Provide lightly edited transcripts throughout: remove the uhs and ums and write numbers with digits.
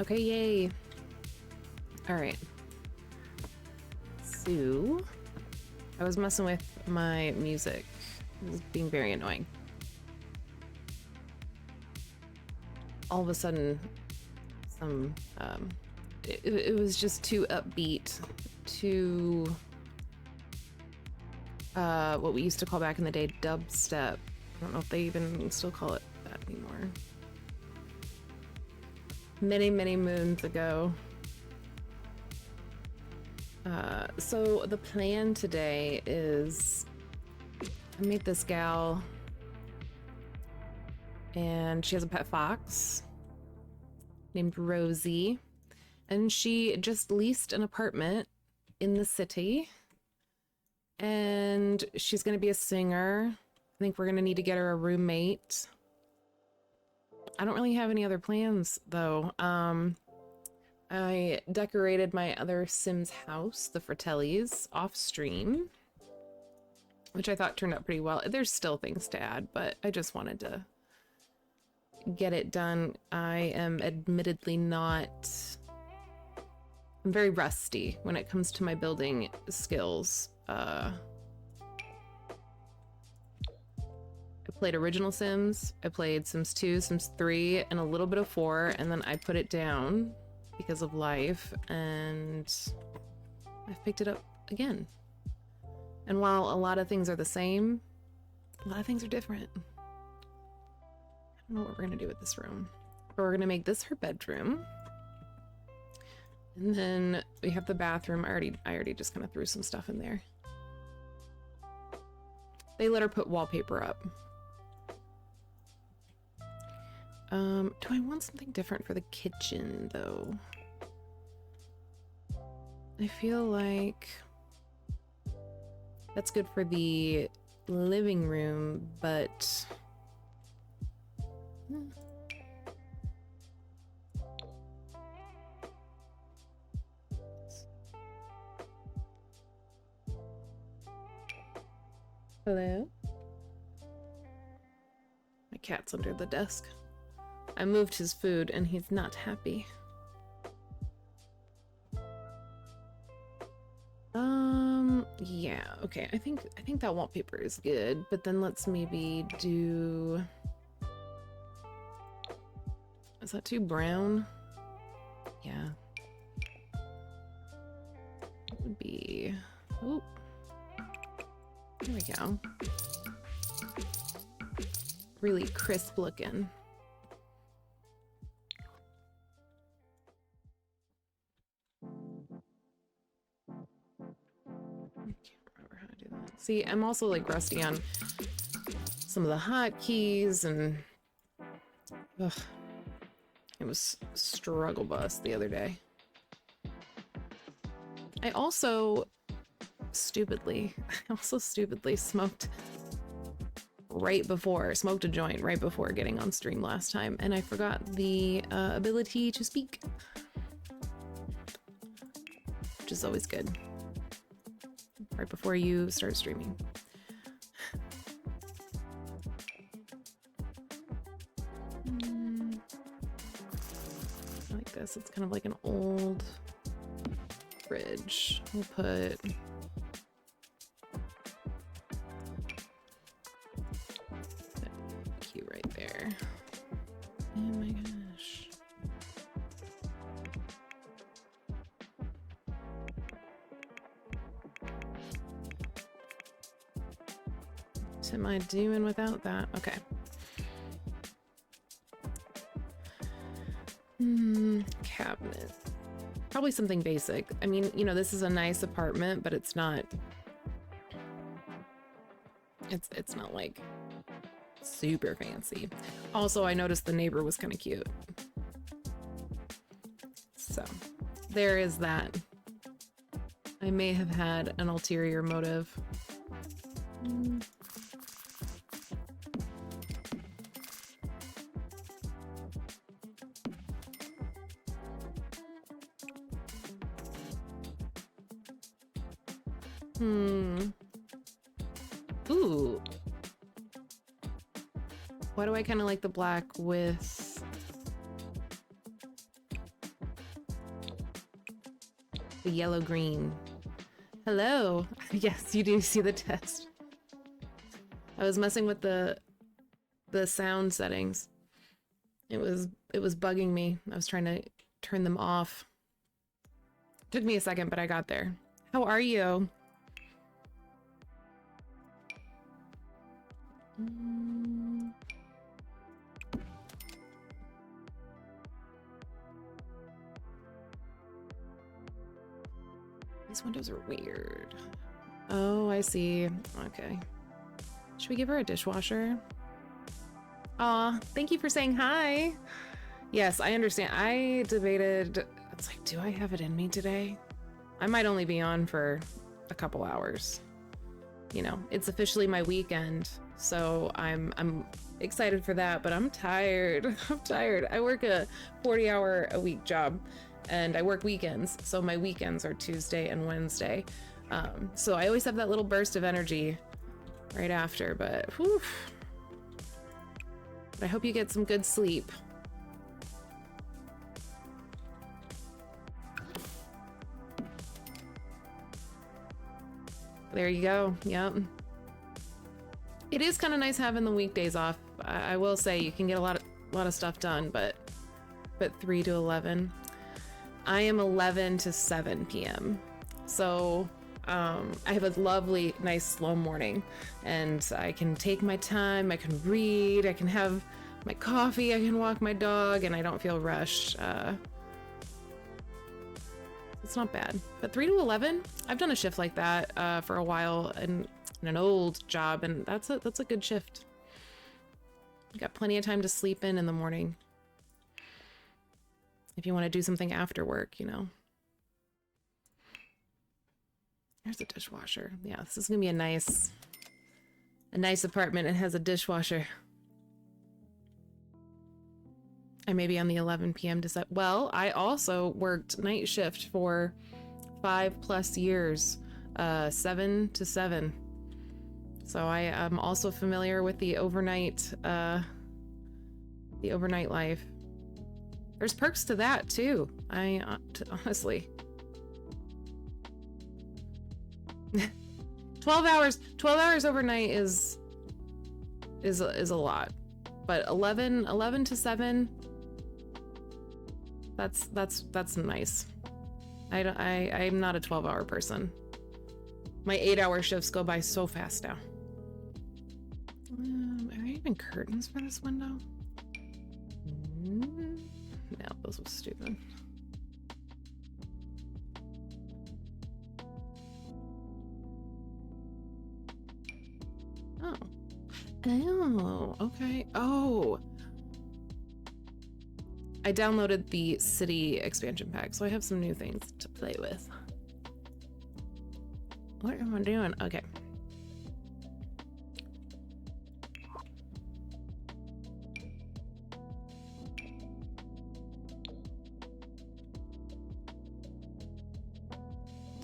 Okay, yay. All right. So, I was messing with my music. It was being very annoying. All of a sudden, it was just too upbeat, too, what we used to call back in the day dubstep. I don't know if they even still call it that anymore. Many, many moons ago. So the plan today is I meet this gal and she has a pet fox named Rosie, and she just leased an apartment in the city, and she's going to be a singer. I think we're going to need to get her a roommate. I don't really have any other plans though. I decorated my other Sims house, the Fratellis, off stream, which I thought turned out pretty well. There's still things to add, but I just wanted to get it done. I am admittedly not... I'm very rusty when it comes to my building skills. I played original Sims, I played Sims 2, Sims 3, and a little bit of 4, and then I put it down because of life, and I've picked it up again. And while a lot of things are the same, a lot of things are different. I don't know what we're gonna do with this room. But we're gonna make this her bedroom. And then we have the bathroom. I already just kind of threw some stuff in there. They let her put wallpaper up. Do I want something different for the kitchen though? I feel like that's good for the living room, but hello? My cat's under the desk. I moved his food and he's not happy. Yeah, okay. I think that wallpaper is good, but then let's maybe do... Is that too brown? Yeah. It would be... Oh. There we go. Really crisp looking. See, I'm also like rusty on some of the hotkeys, and ugh, it was struggle bus the other day. I also stupidly smoked a joint right before getting on stream last time, and I forgot the ability to speak, which is always good. Right before you start streaming. I like this. It's kind of like an old fridge. We'll put... cute right there. Oh my gosh. What am I doing without that? Okay. Cabinet. Probably something basic. I mean, you know, this is a nice apartment, but it's not... It's not like super fancy. Also, I noticed the neighbor was kind of cute. So, there is that. I may have had an ulterior motive. Ooh. Why do I kind of like the black with The yellow green. Hello. Yes, you do see the test. I was messing with the sound settings. It was bugging me. I was trying to turn them off. Took me a second, but I got there. How are you? These windows are weird. Oh, I see. Okay. Should we give her a dishwasher? Aw, thank you for saying hi. Yes, I understand. I debated, it's like, do I have it in me today? I might only be on for a couple hours. You know, it's officially my weekend, so I'm excited for that, but I'm tired. I'm tired. I work a 40-hour-a-week job, and I work weekends, so my weekends are Tuesday and Wednesday. So I always have that little burst of energy right after, but whew. But I hope you get some good sleep. There you go. Yep. It is kind of nice having the weekdays off. I will say you can get a lot of stuff done, but 3 to 11. I am 11 to 7 p.m. So I have a lovely, nice, slow morning, and I can take my time. I can read. I can have my coffee. I can walk my dog, and I don't feel rushed. It's not bad. But 3 to 11, I've done a shift like that for a while in an old job, and that's a good shift. You got plenty of time to sleep in the morning. If you want to do something after work, you know. There's a dishwasher. Yeah, this is gonna be a nice apartment. It has a dishwasher. I may be on the 11 p.m. to set. Well, I also worked night shift for 5+ years, 7 to 7. So I am also familiar with the overnight life. There's perks to that too. Honestly, 12 hours overnight is a lot, but 11 to 7. That's nice. I'm not a 12-hour person. My 8-hour shifts go by so fast now. Are there even curtains for this window? No, those was stupid. Oh, okay. Oh. I downloaded the city expansion pack, so I have some new things to play with. What am I doing? Okay.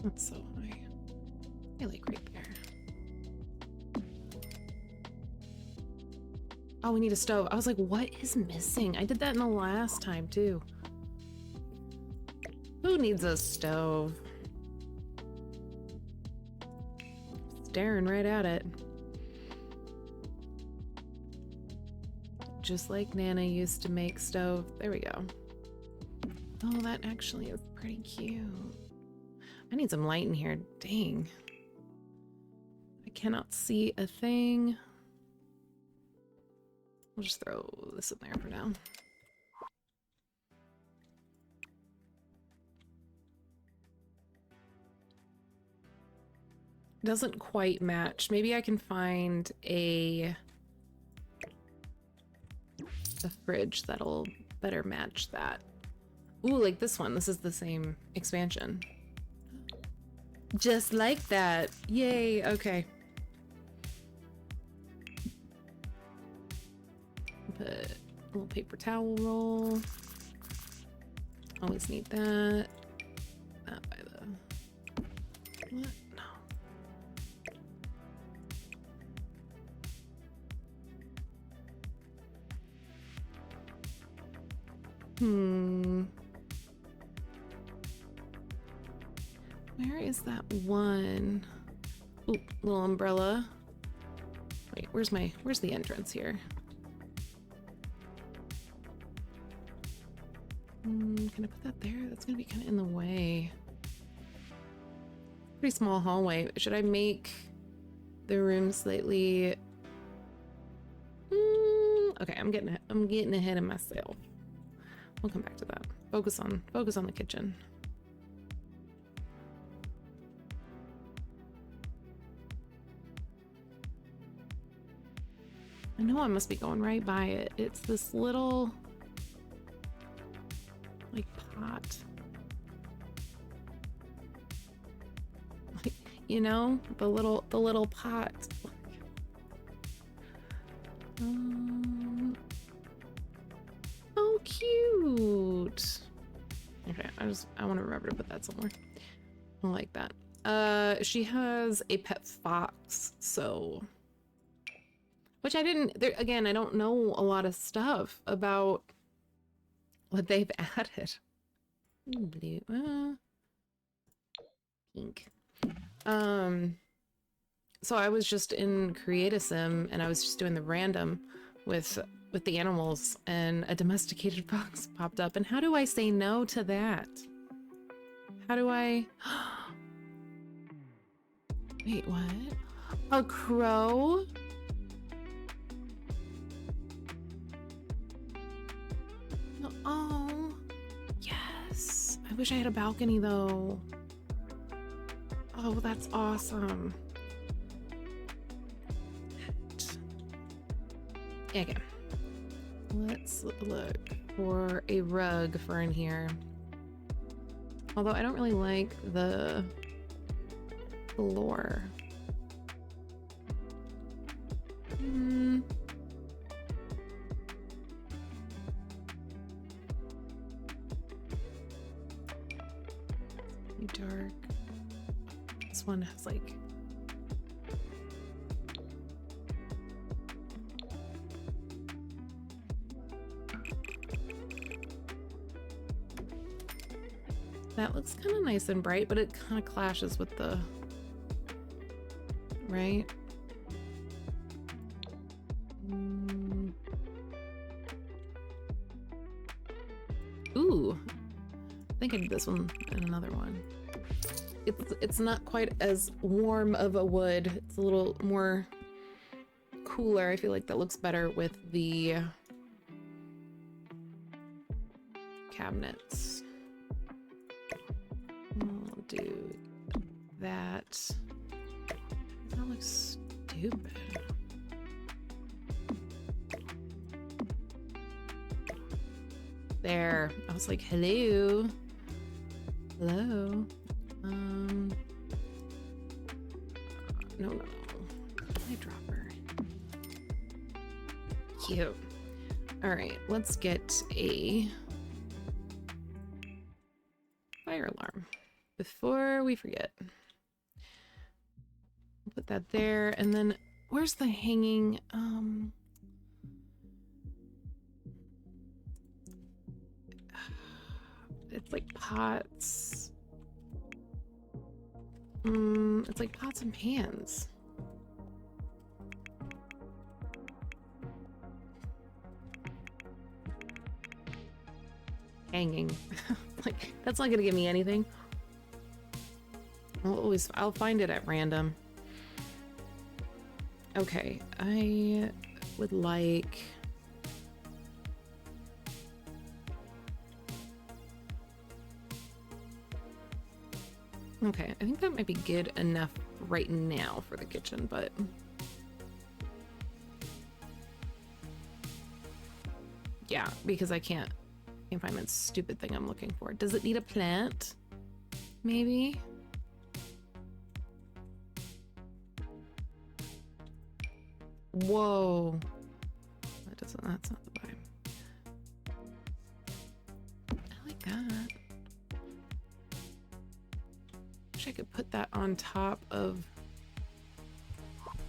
That's so high. I like right there. Oh, we need a stove. I was like, what is missing? I did that in the last time too. Who needs a stove? Staring right at it. Just like Nana used to make stove. There we go. Oh, that actually is pretty cute. I need some light in here. Dang. I cannot see a thing. We'll just throw this in there for now. Doesn't quite match. Maybe I can find a fridge that'll better match that. Ooh, like this one. This is the same expansion. Just like that. Yay. Okay. Put a little paper towel roll. Always need that. That by the... What? No. Where is that one? Ooh, little umbrella. Wait, where's the entrance here? Can I put that there? That's gonna be kind of in the way. Pretty small hallway. Should I make the room slightly? Okay, I'm getting ahead of myself. We'll come back to that. Focus on the kitchen. I know I must be going right by it. It's this little like pot. Like, you know, the little pot. Oh, cute. Okay, I want to remember to put that somewhere. I like that. She has a pet fox, so, which I didn't. There again, I don't know a lot of stuff about what they've added. Blue, pink. So I was just in Create-a-Sim and I was just doing the random with the animals, and a domesticated fox popped up. And how do I say no to that? How do I? Wait, what? A crow? Oh, yes. I wish I had a balcony though. Oh, that's awesome. Okay. Let's look for a rug for in here. Although I don't really like the floor. Dark. This one has like that looks kind of nice and bright, but it kind of clashes with the right. Ooh, I think I did this one and another one. It's not quite as warm of a wood. It's a little more cooler. I feel like that looks better with the cabinets. I'll do that. That looks stupid. There. I was like, hello. Hello. No. Eyedropper. Cute. All right, let's get a fire alarm before we forget. Put that there, and then where's the hanging? It's like pots. It's like pots and pans. Hanging. Like, that's not gonna give me anything. I'll find it at random. Okay, I would like... Okay, I think that might be good enough right now for the kitchen, but... Yeah, because I can't find that stupid thing I'm looking for. Does it need a plant? Maybe? Whoa. That's not the vibe. I like that. Wish I could put that on top of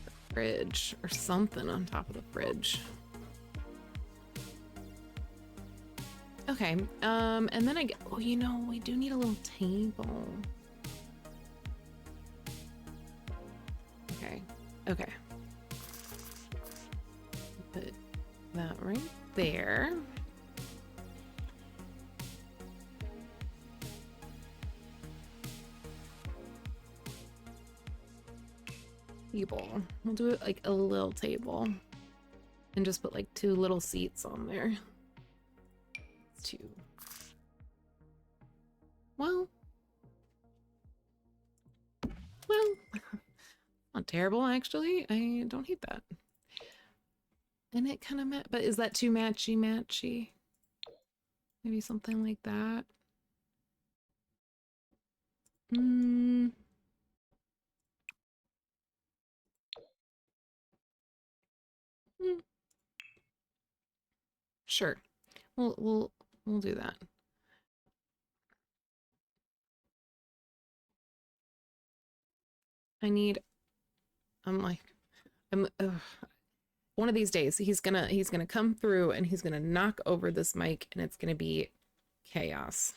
the fridge or something on top of the fridge. Okay, and then oh, you know, we do need a little table. Okay. Put that right there. Table. We'll do it like a little table. And just put like 2 little seats on there. 2. Well, not terrible actually. I don't hate that. And it kind of but is that too matchy? Maybe something like that. Sure. We'll do that. I need I'm one of these days he's gonna come through and he's gonna knock over this mic and it's gonna be chaos.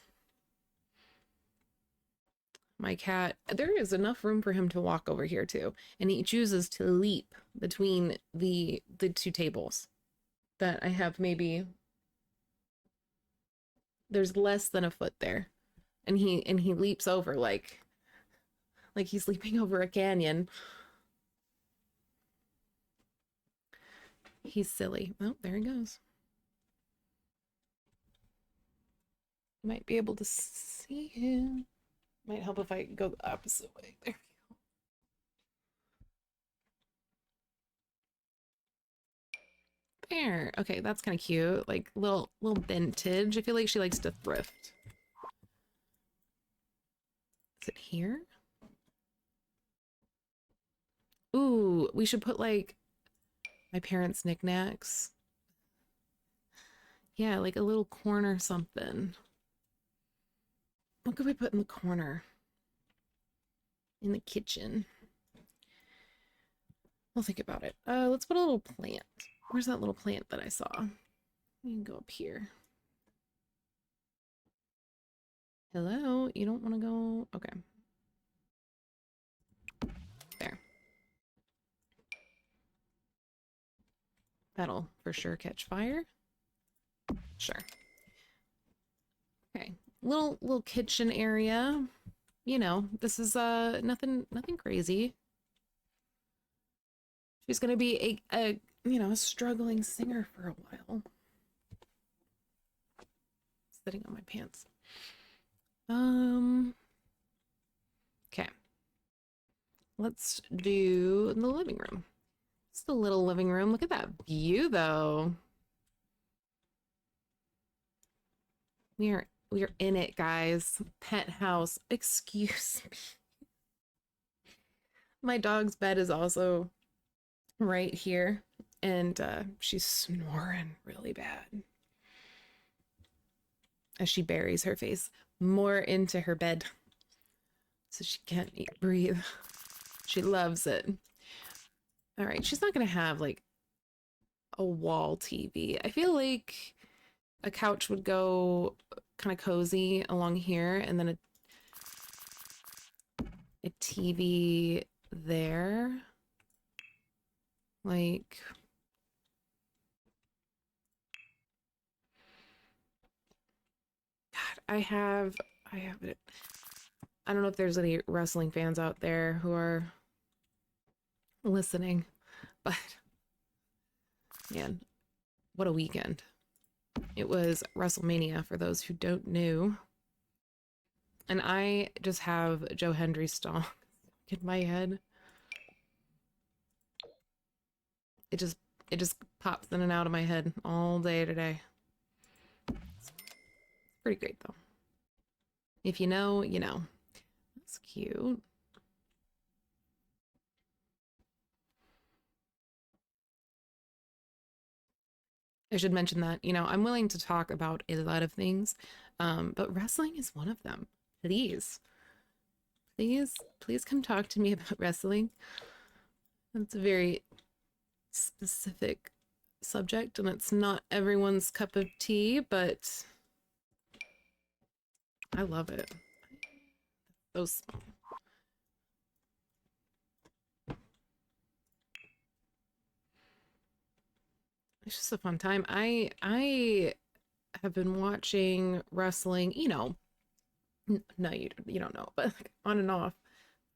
My cat, there is enough room for him to walk over here too, and he chooses to leap between the 2 tables that I have. Maybe there's less than a foot there, and he leaps over like he's leaping over a canyon. He's silly. Oh, there he goes. You might be able to see him. Might help if I go the opposite way. There we go. There. Okay, that's kind of cute. Like little vintage. I feel like she likes to thrift. Is it here? Ooh, we should put like my parents' knickknacks. Yeah, like a little corner something. What could we put in the corner? In the kitchen. We'll think about it. Let's put a little plant. Where's that little plant that I saw? We can go up here. Hello? You don't want to go? Okay. There. That'll for sure catch fire. Sure. Okay. Little kitchen area. You know, this is nothing crazy. She's gonna be a you know, a struggling singer for a while. Sitting on my pants. Okay. Let's do the living room. It's the little living room. Look at that view though. We are in it, guys. Penthouse. Excuse me. My dog's bed is also right here, and she's snoring really bad as she buries her face more into her bed so she can't breathe. She loves it. All right, she's not gonna have like a wall TV. I feel like a couch would go kind of cozy along here, and then a TV there. Like, God, I have it. I don't know if there's any wrestling fans out there who are listening, but man, what a weekend. It was WrestleMania for those who don't know. And I just have Joe Hendry song in my head. It just pops in and out of my head all day today. It's pretty great though. If you know, you know. That's cute. I should mention that, you know, I'm willing to talk about a lot of things, but wrestling is one of them. Please, please come talk to me about wrestling. That's a very specific subject, and it's not everyone's cup of tea, but I love it. So small. it's just a fun time. I have been watching wrestling, you know, no, you don't know, but like on and off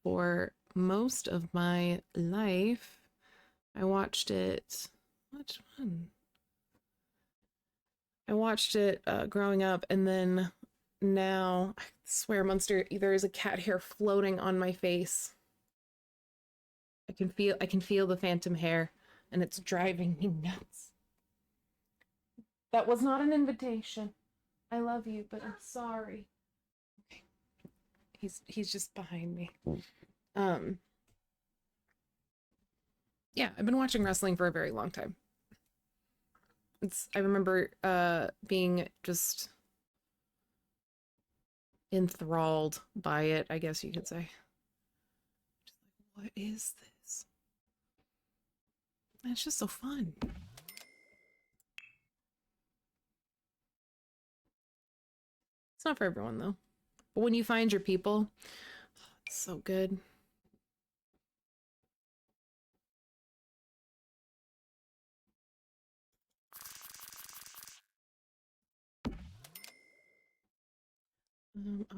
for most of my life. I watched it. Which one? I watched it growing up, and then now I swear, Munster, there is a cat hair floating on my face. I can feel the phantom hair, and it's driving me nuts. That was not an invitation. I love you, but I'm sorry. Okay. He's just behind me. Um yeah, I've been watching wrestling for a very long time. I remember being just enthralled by it, I guess you could say. What is this? It's just so fun. It's not for everyone though. But when you find your people, it's so good.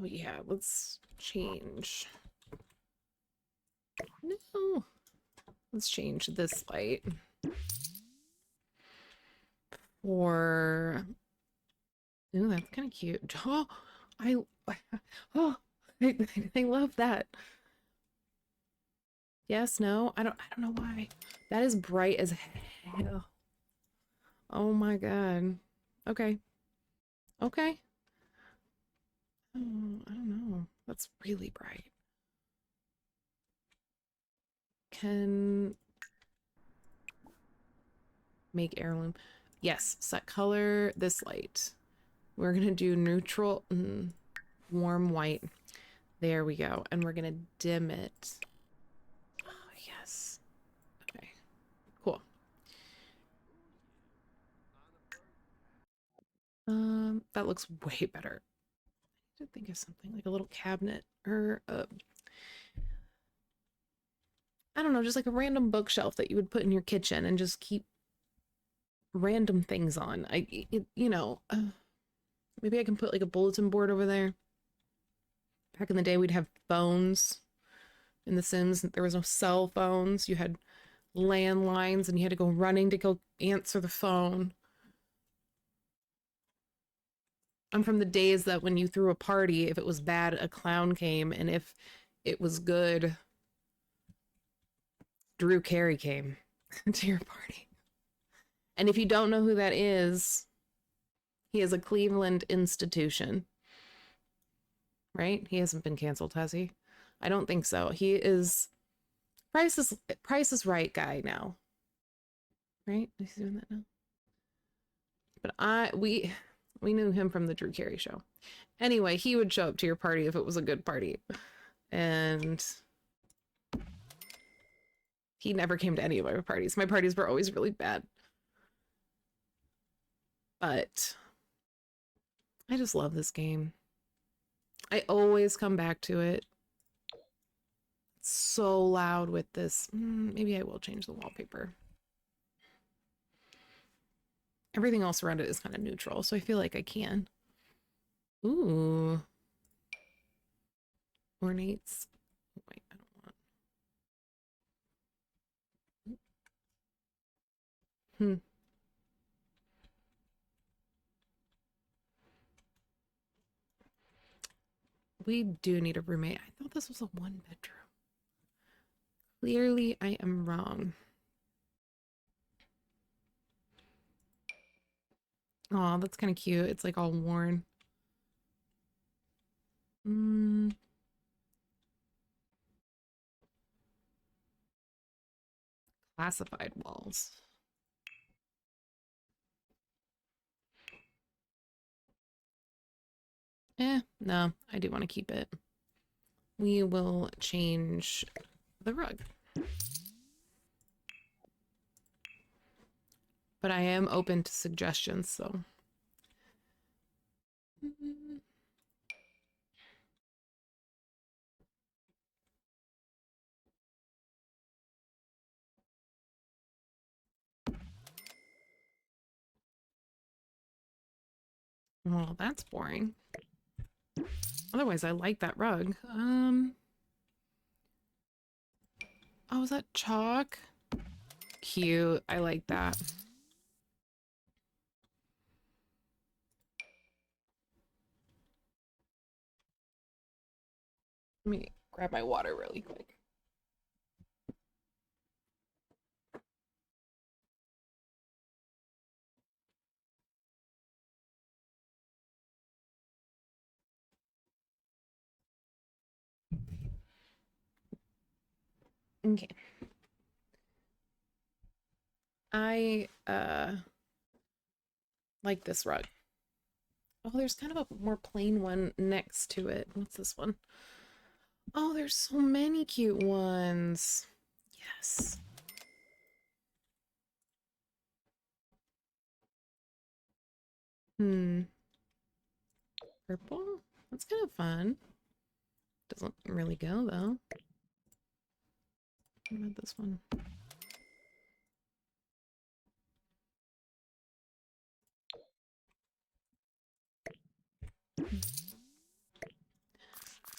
Oh yeah, let's change. No. Let's change this light. Or ooh, that's kind of cute. Oh, I oh, I love that. Yes, no, I don't know why. That is bright as hell. Oh my god. Okay. Okay. Oh, I don't know. That's really bright. Can make heirloom. Yes, set color this light. We're gonna do neutral, warm white. There we go. And we're gonna dim it. Oh, yes. Okay, cool. That looks way better. I need to think of something like a little cabinet or I don't know, just like a random bookshelf that you would put in your kitchen and just keep random things on. Maybe I can put like a bulletin board over there. Back in the day, we'd have phones in The Sims. There was no cell phones. You had landlines and you had to go running to go answer the phone. I'm from the days that when you threw a party, if it was bad, a clown came, and if it was good, Drew Carey came to your party. And if you don't know who that is, he is a Cleveland institution. Right? He hasn't been canceled, has he? I don't think so. He is Price is Right guy now. Right? Is he doing that now? But we knew him from the Drew Carey show. Anyway, he would show up to your party if it was a good party. And he never came to any of my parties. My parties were always really bad. But I just love this game. I always come back to it. It's so loud with this. Maybe I will change the wallpaper. Everything else around it is kind of neutral, so I feel like I can. Ooh. Ornates. Wait, I don't want. Hmm. We do need a roommate. I thought this was a one bedroom. Clearly, I am wrong. Oh, that's kind of cute. It's like all worn. Classified walls. No, I do want to keep it. We will change the rug. But I am open to suggestions, so. Well, that's boring. Otherwise, I like that rug. Oh, is that chalk? Cute. I like that. Let me grab my water really quick. Okay. I like this rug. Oh, there's kind of a more plain one next to it. What's this one? Oh, there's so many cute ones. Yes. Purple? That's kind of fun. Doesn't really go though. What about this one?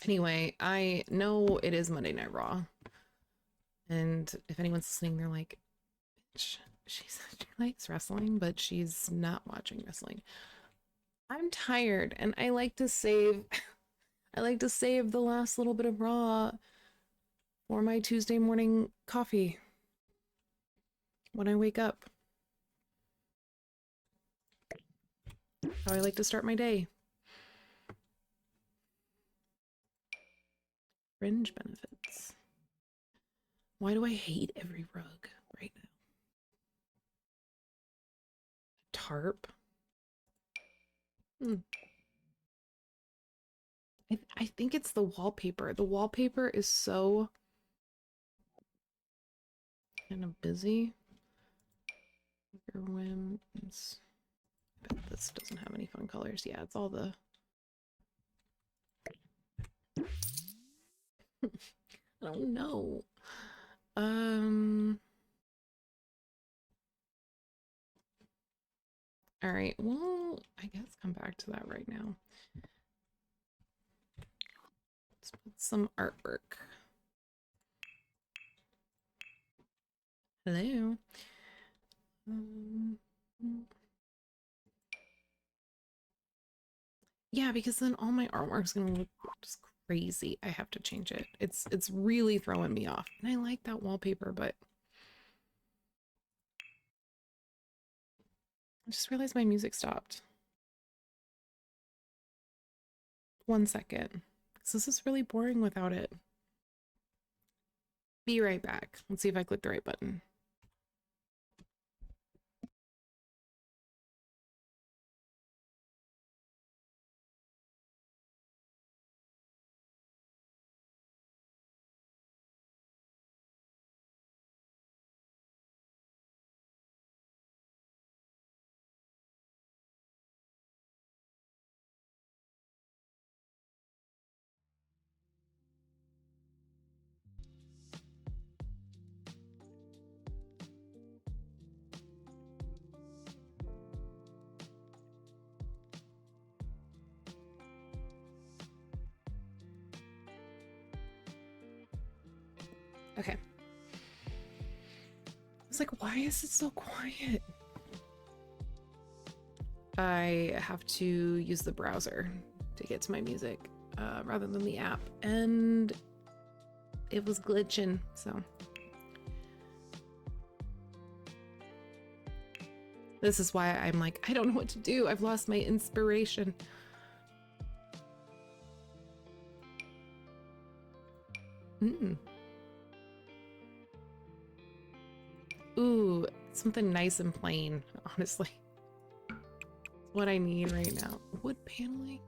Anyway, I know it is Monday Night Raw. And if anyone's listening, they're like, she likes wrestling, but she's not watching wrestling. I'm tired and I like to save the last little bit of Raw for my Tuesday morning coffee when I wake up. How I like to start my day. Fringe benefits. Why do I hate every rug right now? Tarp. I think it's the wallpaper. The wallpaper is so kind of busy. Your whims. I bet this doesn't have any fun colors. Yeah, it's all the... I don't know. All right, well, I guess come back to that right now. Let's put some artwork. Hello. Yeah, because then all my artwork's gonna look just crazy. I have to change it. It's really throwing me off. And I like that wallpaper, but I just realized my music stopped. 1 second. Because this is really boring without it. Be right back. Let's see if I click the right button. Okay. I was like, why is it so quiet? I have to use the browser to get to my music rather than the app. And it was glitching, so. This is why I'm like, I don't know what to do. I've lost my inspiration. Ooh, something nice and plain, honestly. What I need right now. Wood paneling?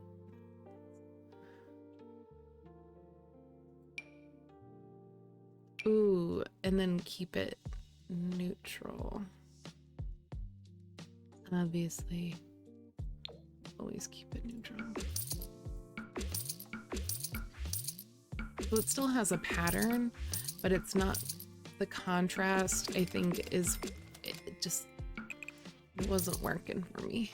Ooh, and then keep it neutral. Obviously, always keep it neutral. So it still has a pattern, but it's not the contrast, I think, is it wasn't working for me.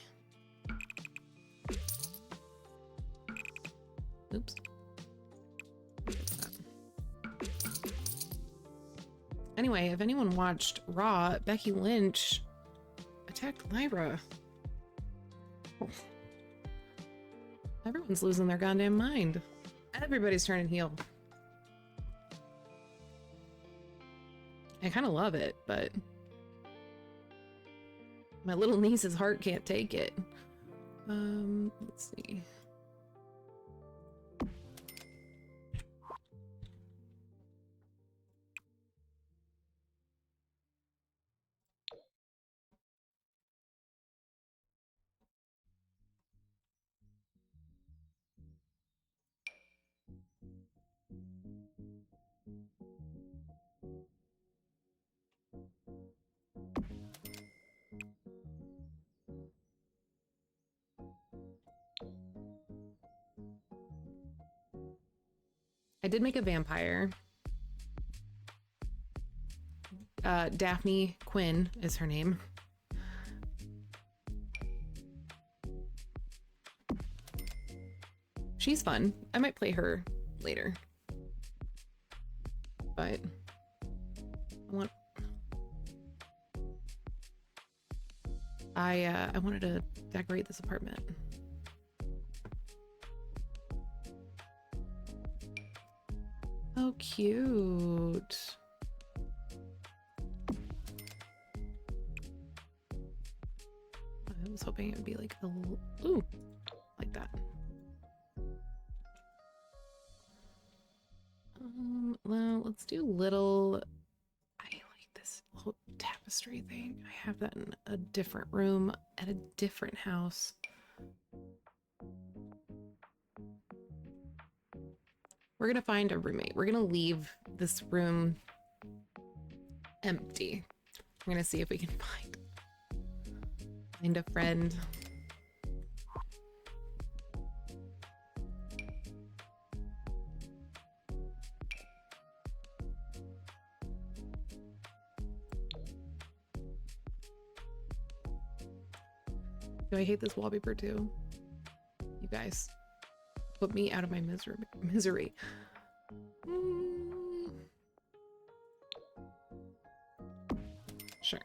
Anyway, if anyone watched Raw, Becky Lynch attacked Lyra. Oh. Everyone's losing their goddamn mind. Everybody's turning heel. I kind of love it, but my little niece's heart can't take it. Let's see. I did make a vampire. Daphne Quinn is her name. She's fun. I might play her later. But I wanted to decorate this apartment. Oh, cute. I was hoping it would be like a little, ooh, like that. Well, let's do little, I like this little tapestry thing. I have that in a different room at a different house. We're gonna find a roommate. We're gonna leave this room empty. We're gonna see if we can find a friend. Do I hate this wallpaper too? You guys put me out of my misery. Sure.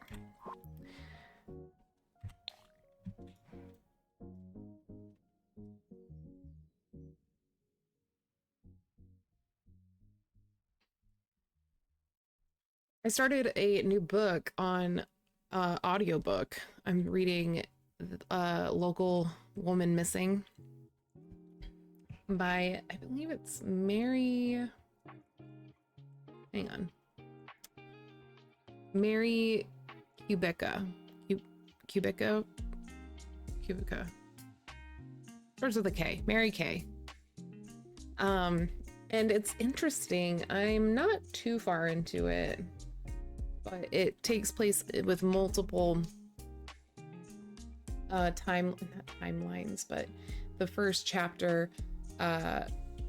I started a new book on audiobook. I'm reading Local Woman Missing by, I believe it's Mary, hang on, Mary Kubica. Kubica? Starts with a K. Mary K. And it's interesting. I'm not too far into it, but it takes place with multiple not timelines, but the first chapter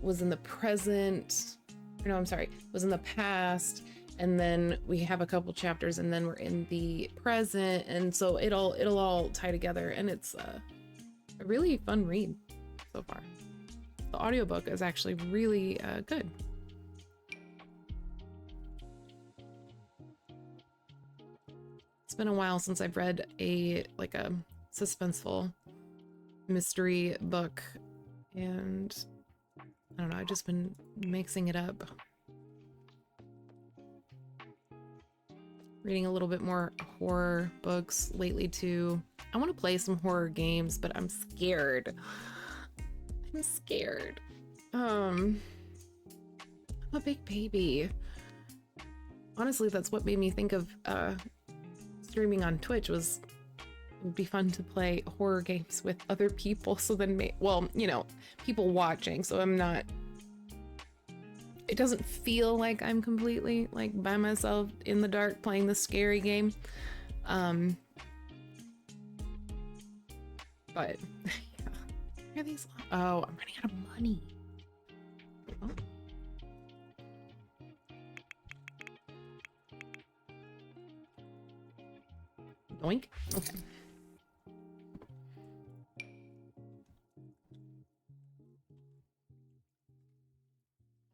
was in the present, no, I'm sorry, was in the past, and then we have a couple chapters and then we're in the present, and so it'll all tie together, and it's a really fun read so far. The audiobook is actually really good. It's been a while since I've read a suspenseful mystery book, and I don't know, I've just been mixing it up. Reading a little bit more horror books lately too. I want to play some horror games, but I'm scared. I'm scared. I'm a big baby. Honestly, that's what made me think of streaming on Twitch. Was it would be fun to play horror games with other people, so then well, you know, people watching, so I'm not, it doesn't feel like I'm completely like by myself in the dark playing the scary game. But yeah. Where are these? Oh, I'm running out of money. Oh. Doink. Okay.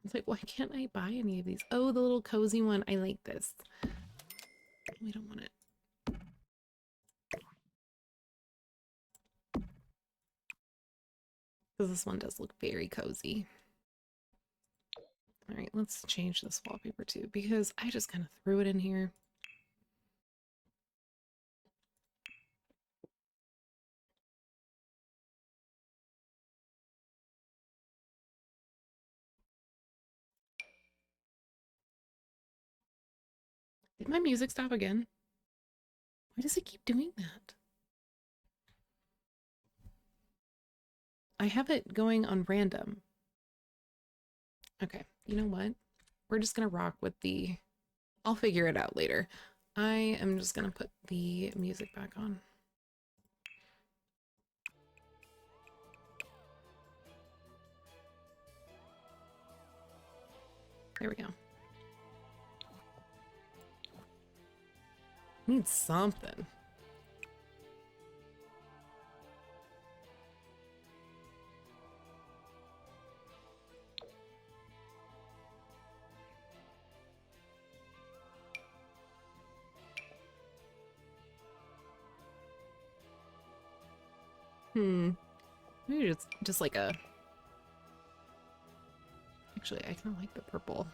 It's like, why can't I buy any of these? Oh, the little cozy one. I like this. We don't want it. Because this one does look very cozy. All right, let's change this wallpaper too, because I just kind of threw it in here. Did my music stop again? Why does it keep doing that? I have it going on random. Okay, you know what? We're just gonna rock with the... I'll figure it out later. I am just gonna put the music back on. There we go. Need something. Maybe just like a... Actually, I kind of like the purple.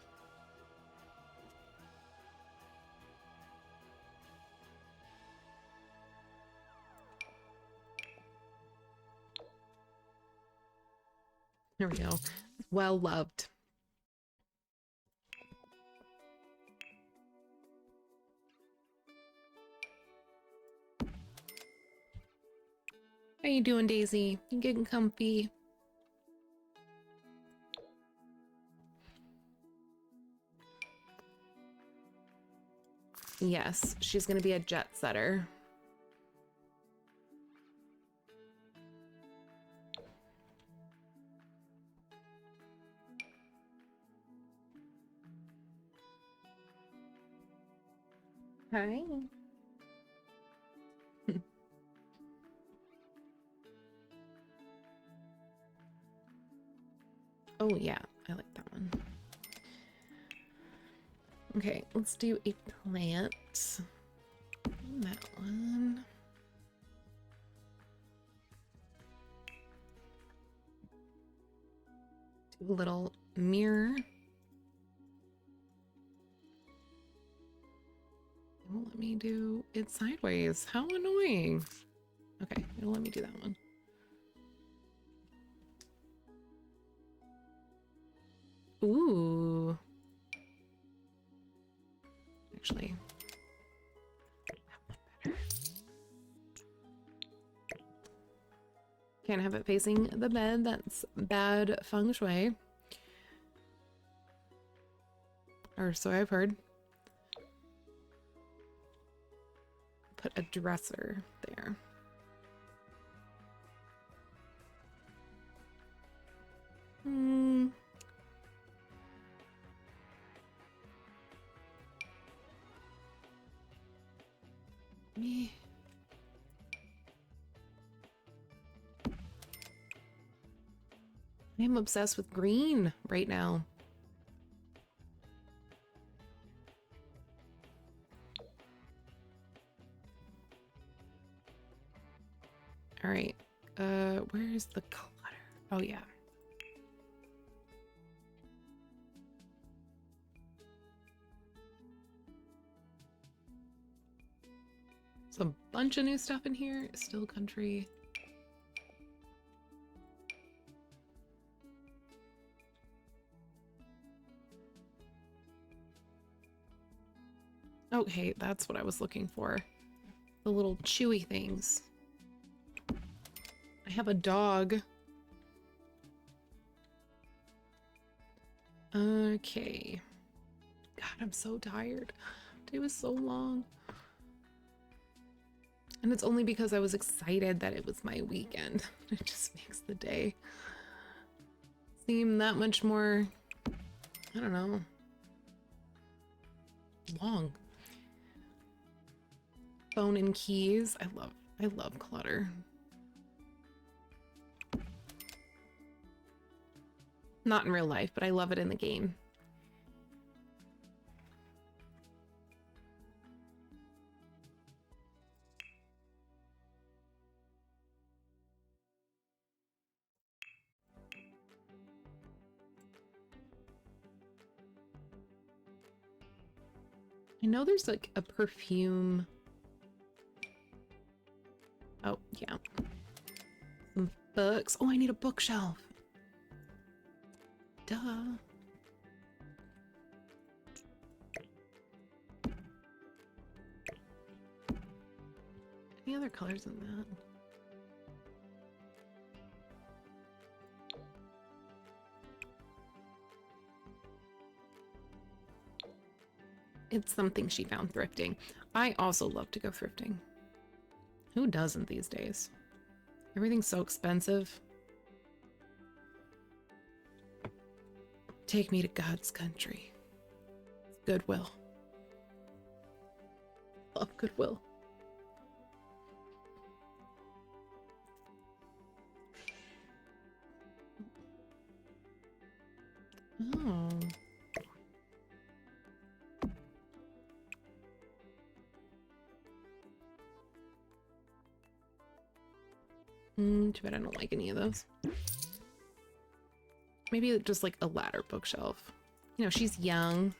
There we go. Well loved. How you doing, Daisy? You getting comfy? Yes, she's gonna be a jet setter. Hi. Oh yeah, I like that one. Okay, let's do a plant. That one. Do a little mirror. It won't let me do it sideways. How annoying. Okay, it'll let me do that one. Ooh. Actually, that one better. Can't have it facing the bed. That's bad feng shui. Or so I've heard. Put a dresser there. Me. I'm obsessed with green right now. All right. Where's the clutter? Oh yeah. There's a bunch of new stuff in here. Still country. Okay, that's what I was looking for. The little chewy things. I have a dog. Okay. God, I'm so tired. Today was so long. And it's only because I was excited that it was my weekend. It just makes the day seem that much more, I don't know, long. Phone and keys. I love clutter. Not in real life, but I love it in the game. I know there's like a perfume. Oh, yeah. Some books. Oh, I need a bookshelf. Duh. Any other colors in that? It's something she found thrifting. I also love to go thrifting. Who doesn't these days? Everything's so expensive. Take me to God's country. Goodwill. Love Goodwill. Oh. Too bad I don't like any of those. Maybe just like a ladder bookshelf. You know, she's young.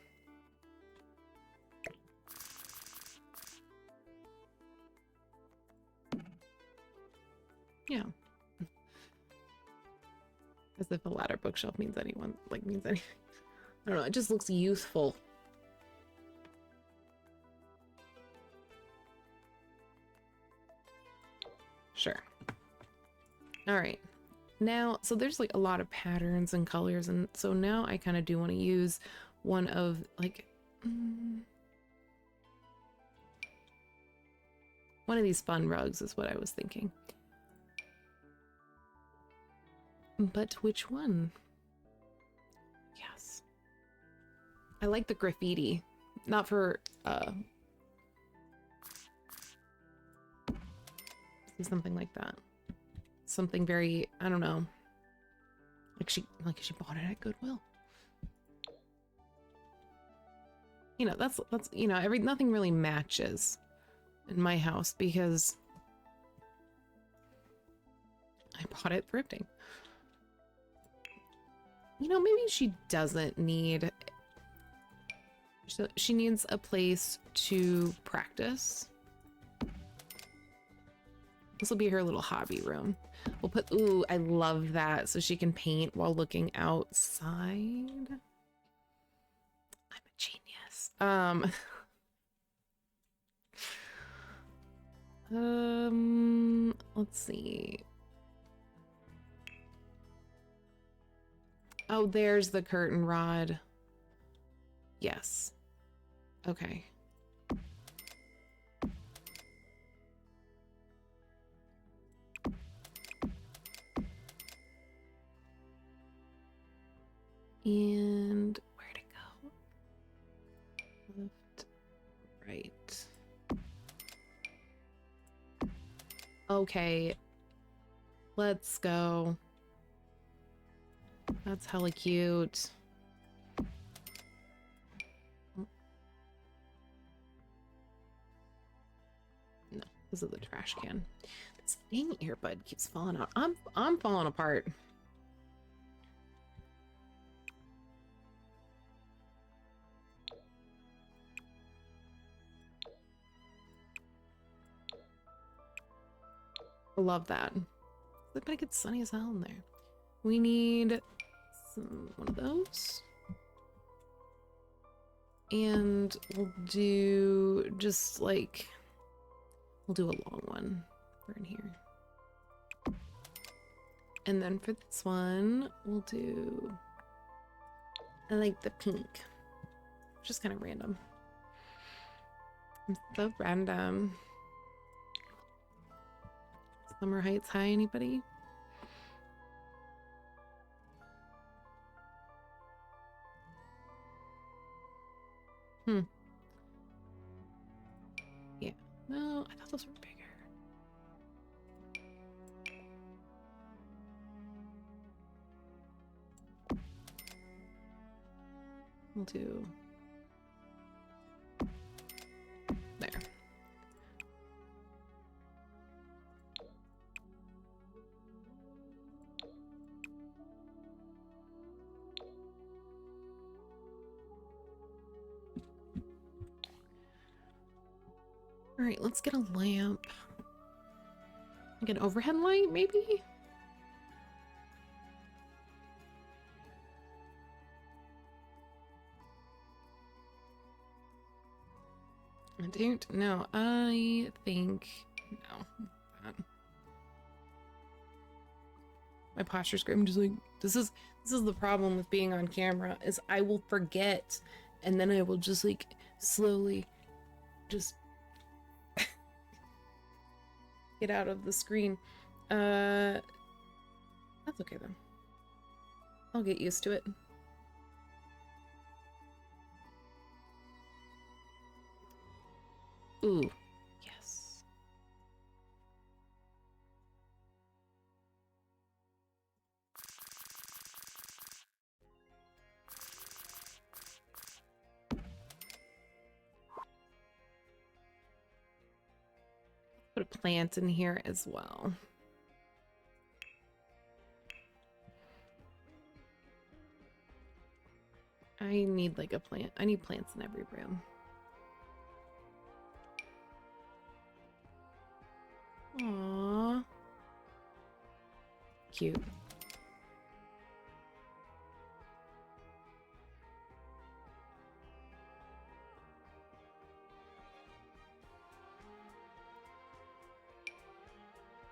Yeah. As if a ladder bookshelf means anyone, like means anything. I don't know, it just looks youthful. Sure. All right. Now, so there's like a lot of patterns and colors, and so now I kind of do want to use one of like one of these fun rugs is what I was thinking. But which one? Yes. I like the graffiti. Not for something like that. Something very, I don't know. Like she bought it at Goodwill. You know, that's you know, nothing really matches in my house because I bought it thrifting. You know, maybe she doesn't need, she needs a place to practice. This will be her little hobby room. We'll put, ooh, I love that. So she can paint while looking outside. I'm a genius. Let's see. Oh, there's the curtain rod. Yes. Okay. And where'd it go? Left, right. Okay. Let's go. That's hella cute. No, this is the trash can. This dang earbud keeps falling out. I'm falling apart. I love that. Look like it's sunny as hell in there. We need one of those. And we'll do just like, we'll do a long one for in here. And then for this one, we'll do, I like the pink. Just kind of random. It's so random. Summer Heights High, anybody? Yeah. No, I thought those were bigger. We'll do there. right, let's get a lamp. Like an overhead light, maybe? I don't know. I think no. My posture's great. I'm just like, this is the problem with being on camera, is I will forget, and then I will just like slowly just get out of the screen. That's okay though. I'll get used to it. Ooh, yes. Put a plant in here as well. I need like a plant. I need plants in every room. Aww. Cute.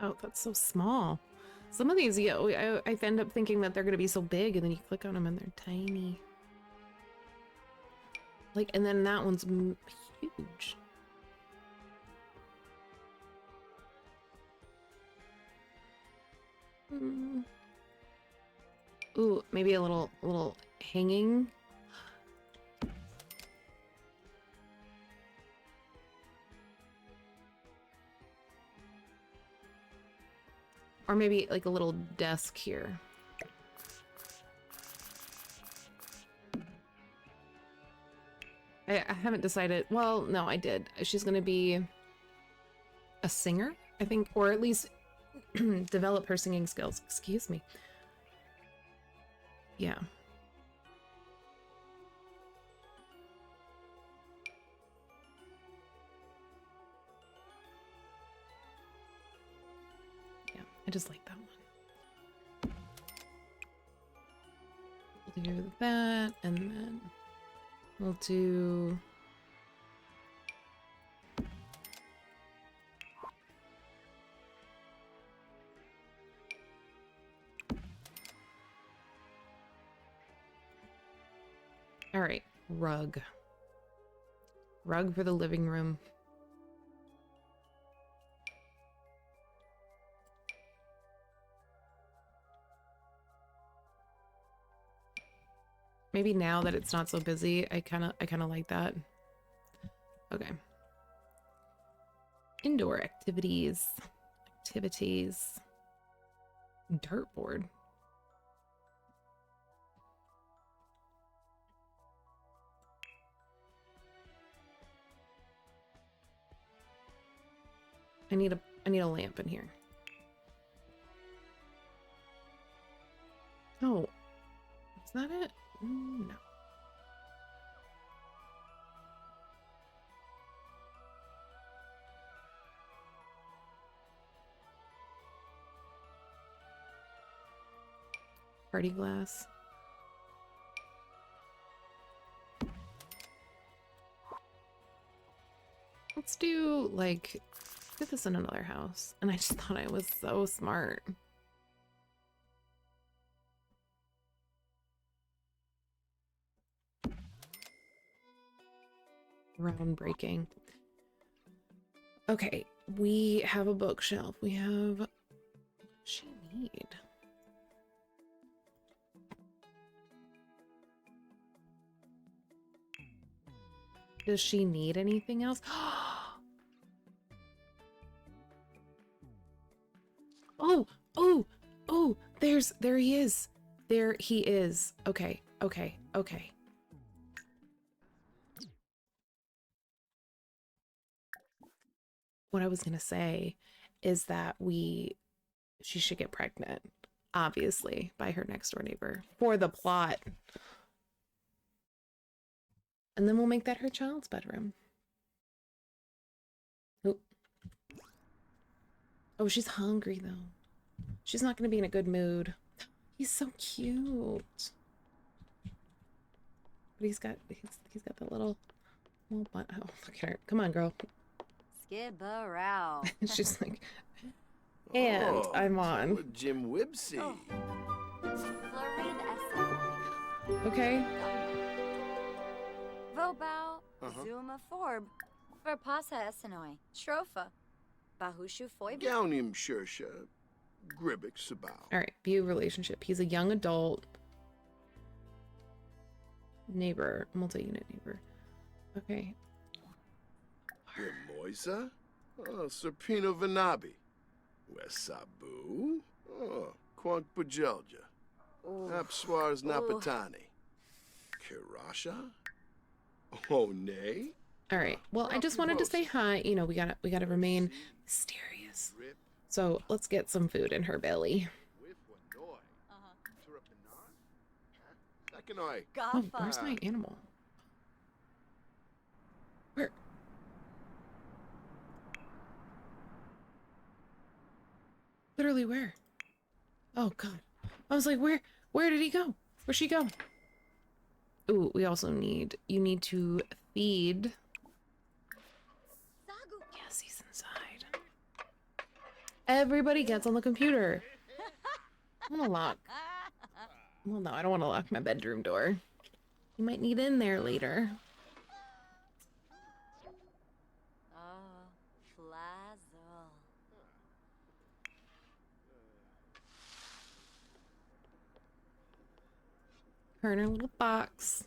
Oh, that's so small. Some of these, yeah, I end up thinking that they're gonna be so big, and then you click on them and they're tiny. Like, and then that one's huge. Ooh, maybe a little hanging. Or maybe like a little desk here. I haven't decided. Well, no, I did. She's gonna be a singer, I think, or at least develop her singing skills. Excuse me. Yeah. Yeah, I just like that one. We'll do that, and then we'll do... All right, rug. Rug for the living room. Maybe now that it's not so busy, I kind of like that. Okay. Indoor activities. Dartboard. I need a lamp in here. Oh, is that it? No. Party glass. Let's do like do this in another house. And I just thought I was so smart. Groundbreaking. Okay, we have a bookshelf. We have what does she need? Does she need anything else? Oh, oh, oh, there he is. There he is. Okay, okay, okay. What I was gonna say is that she should get pregnant, obviously, by her next door neighbor for the plot. And then we'll make that her child's bedroom. Oh, she's hungry though. She's not gonna be in a good mood. He's so cute. But he's got the little butt. Oh, look at her. Come on, girl. Skibberau. She's like, and Oh, I'm on. Jim Wibsey. Oh. Florid Essenoi. Okay. Vobau. Uh-huh. Zuma Forb. Verpasa Essenoi. Stropha. Bahushu Foibe. Gaunim Shersha. Gribik Sabau. All right. View relationship. He's a young adult neighbor, multi-unit neighbor. Okay. Moisa? Oh, Serpino Vanabi. Wesabu? Oh, Quant Bujelja. Apswars Napatani. Kirasha? Oh, nay? All right. Well, I just wanted to say hi. You know, we gotta remain mysterious. So let's get some food in her belly. Oh, where's my animal? Where? Literally where? Oh God. I was like, where did he go? Where'd she go? Ooh, we also need, you need to feed. Yes, he's inside. Everybody gets on the computer. I want to lock. Well, no, I don't want to lock my bedroom door. You might need in there later. Oh, Flazzle. Her in her little box.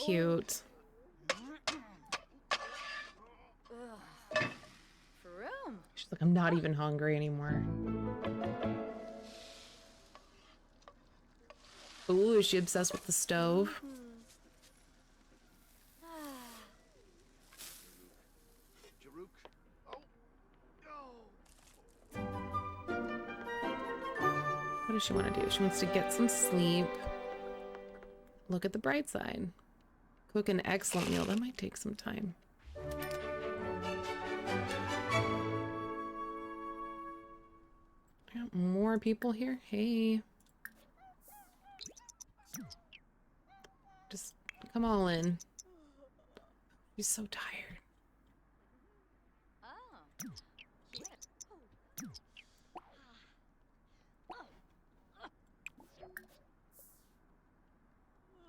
Cute. Vroom. She's like, I'm not even hungry anymore. Ooh, is she obsessed with the stove? What does she want to do? She wants to get some sleep. Look at the bright side. Cook an excellent meal. That might take some time. I got more people here. Hey. Just come all in. She's so tired. Oh.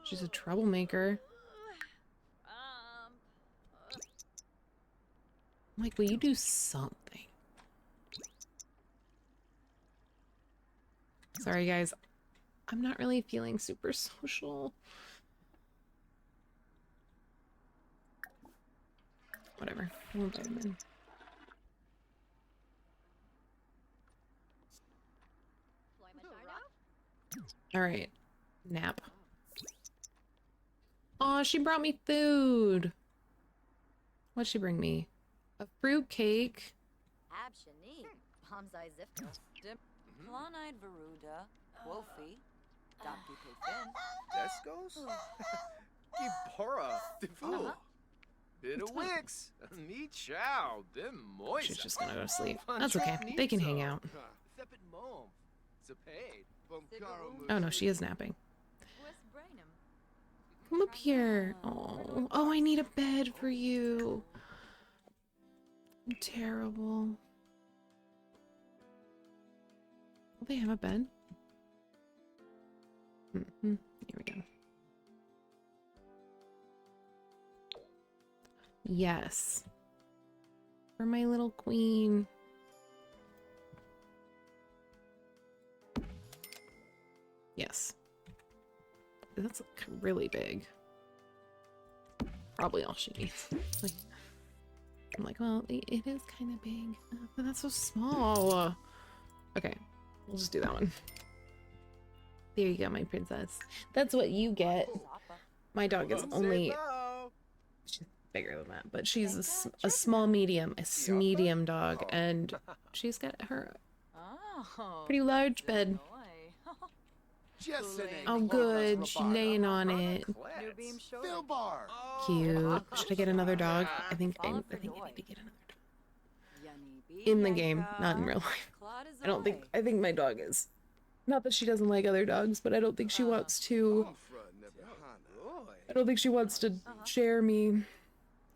She's a troublemaker. I'm like, will you do something? Sorry, guys. I'm not really feeling super social. Whatever. We'll invite him in. Alright. Nap. Aw, she brought me food. What'd she bring me? A fruit cake. Abshani. Hamzai Zifka. Dim. Planide Veruda. Wofi. Dapki Pefin. Descos? Gibora. Divu. Bit of Wix. Me chow. Dim moist. She's just gonna go to sleep. That's okay. They can hang out. Oh no, she is napping. Come up here. Oh, oh, I need a bed for you. I'm terrible. Will they have a bed? Here we go. Yes. For my little queen. Yes. That's like really big. Probably all she needs. Like, I'm like, well, it is kind of big, but that's so small. Okay, we'll just do that one. There you go, my princess. That's what you get. My dog is only... She's bigger than that, but she's a small medium, a medium dog, and she's got her pretty large bed. Oh, good. She's laying on it. Cute. Should I get another dog? I think I need to get another dog. in the game, not in real life. I think my dog is. Not that she doesn't like other dogs, but I don't think she wants to. I don't think she wants to share me.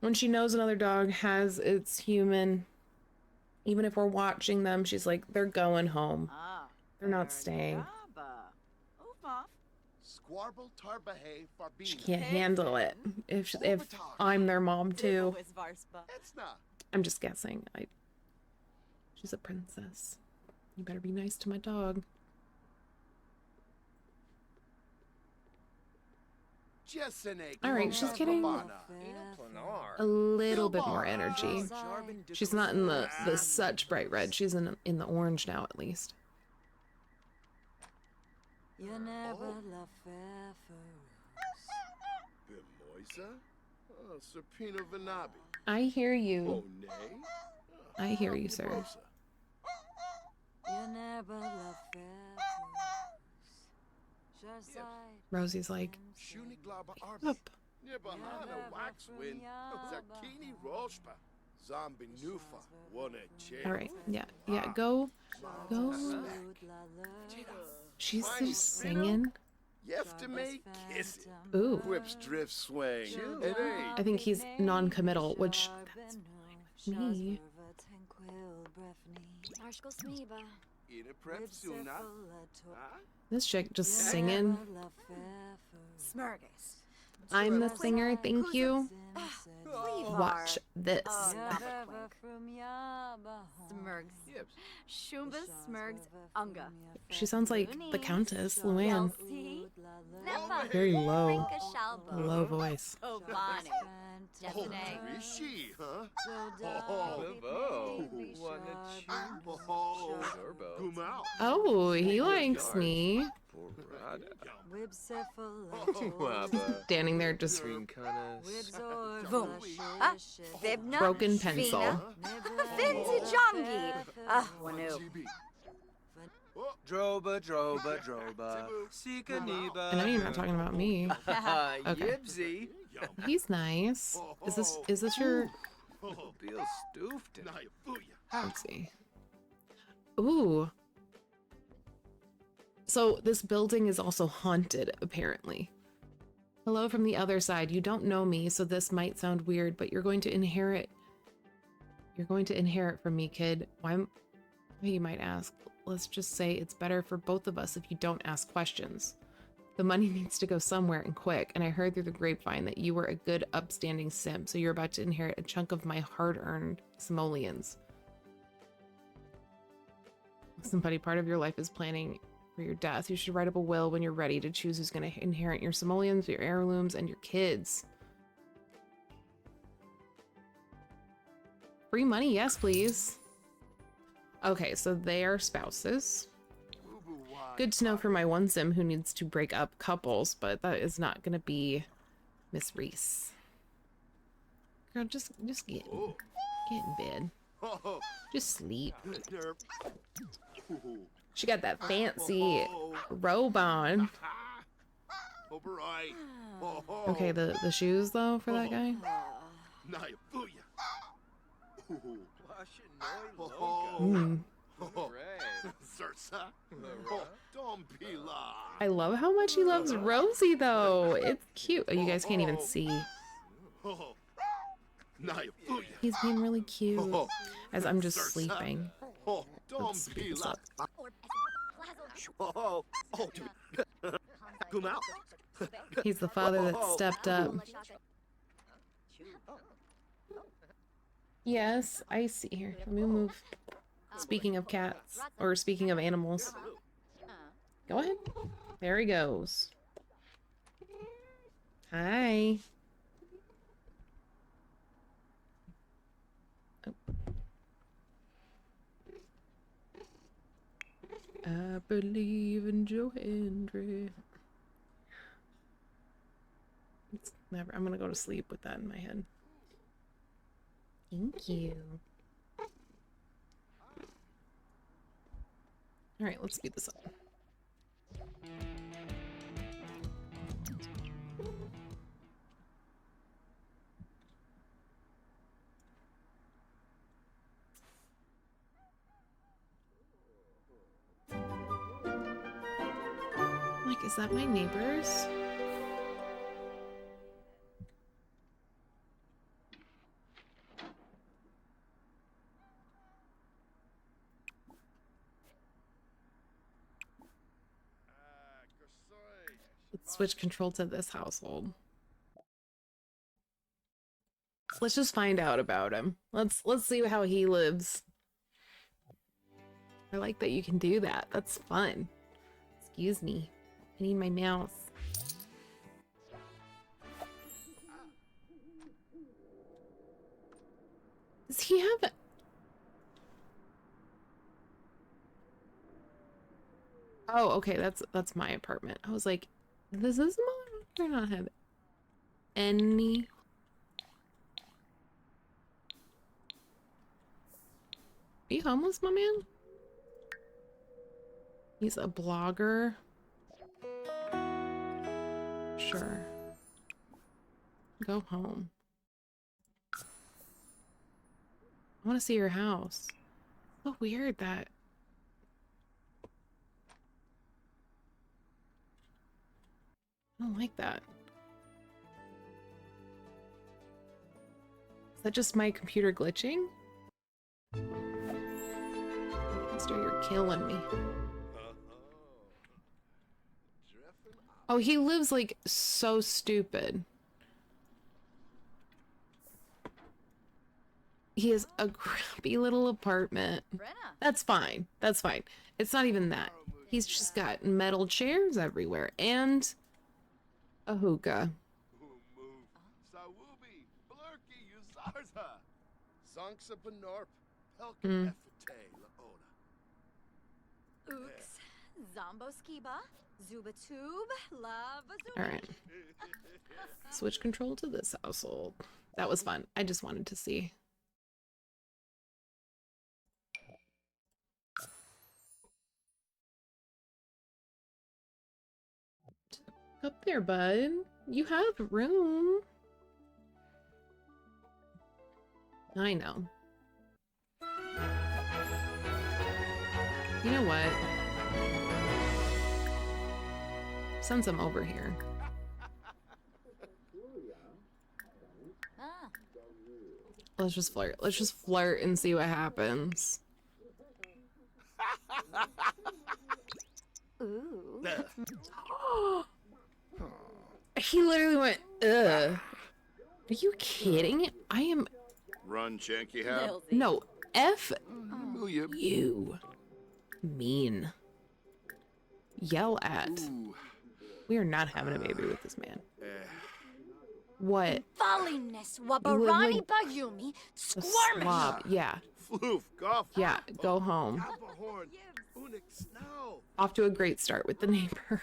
When she knows another dog has its human, even if we're watching them, she's like, they're going home. They're not staying. She can't handle it if I'm their mom too. I'm just guessing. She's a princess. You better be nice to my dog. All right, she's getting a little bit more energy. She's not in the such bright red. She's in the orange now, at least. You never love Serpino Vanabi. I hear you. I hear you, sir. You never love Rosie's like, up. All right, yeah, go. She's just singing. Ooh. Whips drift swing. I think he's non-committal, which that's fine. Me. This chick just singing. Smurgus. I'm the singer, thank you. Watch this. Smurgs. Shumba Smurgs Unga. She sounds like the Countess, Luann. Very low. Low voice. Oh, he likes me. Standing there just broken pencil. Droba, droba, droba. Sika Niba. I know you're not talking about me. Okay. Yibsy. He's nice. Is this your? Bill Stoofton. Let's see. Ooh. So this building is also haunted, apparently. Hello from the other side. You don't know me, so this might sound weird, but you're going to inherit. You're going to inherit from me, kid. Why? You might ask. Let's just say it's better for both of us if you don't ask questions. The money needs to go somewhere and quick, and I heard through the grapevine that you were a good, upstanding sim, so you're about to inherit a chunk of my hard-earned simoleons. Somebody part of your life is planning for your death. You should write up a will when you're ready to choose who's going to inherit your simoleons, your heirlooms, and your kids. Free money? Yes, please. Okay, so they are spouses. Good to know for my one sim who needs to break up couples, but that is not going to be Miss Reese. Girl, just get in bed. Just sleep. She got that fancy robe on. Okay, the shoes though for that guy. I love how much he loves Rosie though. It's cute. Oh, you guys can't even see. He's being really cute as I'm just sleeping. Let's speed this up. He's the father that stepped up. Yes, I see. Here, let me move. Speaking of cats, or speaking of animals. Go ahead. There he goes. Hi. Oh. I believe in Joe Hendry. It's never. I'm gonna go to sleep with that in my head. Thank you. All right, let's speed this up. Is that my neighbors? Let's switch control to this household. Let's just find out about him. Let's see how he lives. I like that you can do that. That's fun. Excuse me. I need my mouse. Does he have... Oh, okay, that's my apartment. I was like, does this motherfucker not have any... Are you homeless, my man? He's a blogger. Sure. Go home. I want to see your house. So weird that... I don't like that. Is that just my computer glitching? Mister, you're killing me. Oh, he lives like so stupid. He has a crappy little apartment. That's fine. That's fine. It's not even that. He's just got metal chairs everywhere and a hookah. Ooks, Zombo Skiba, Zuba Tube, Lava Zuba. All right. Switch control to this household. That was fun. I just wanted to see. Up there, bud. You have room. I know. You know what? Send some over here. Let's just flirt. Let's just flirt and see what happens. Ooh. He literally went, ugh. Are you kidding? I am... Run, Janky Hab. No, F you. Mean. Yell at. We are not having a baby with this man. What? Fallingness, You live Wabarani like Bayumi, a Squirmish. slob. Yeah. Floof, golf. Yeah, go home. Appahorn, Unix, now. Off to a great start with the neighbor.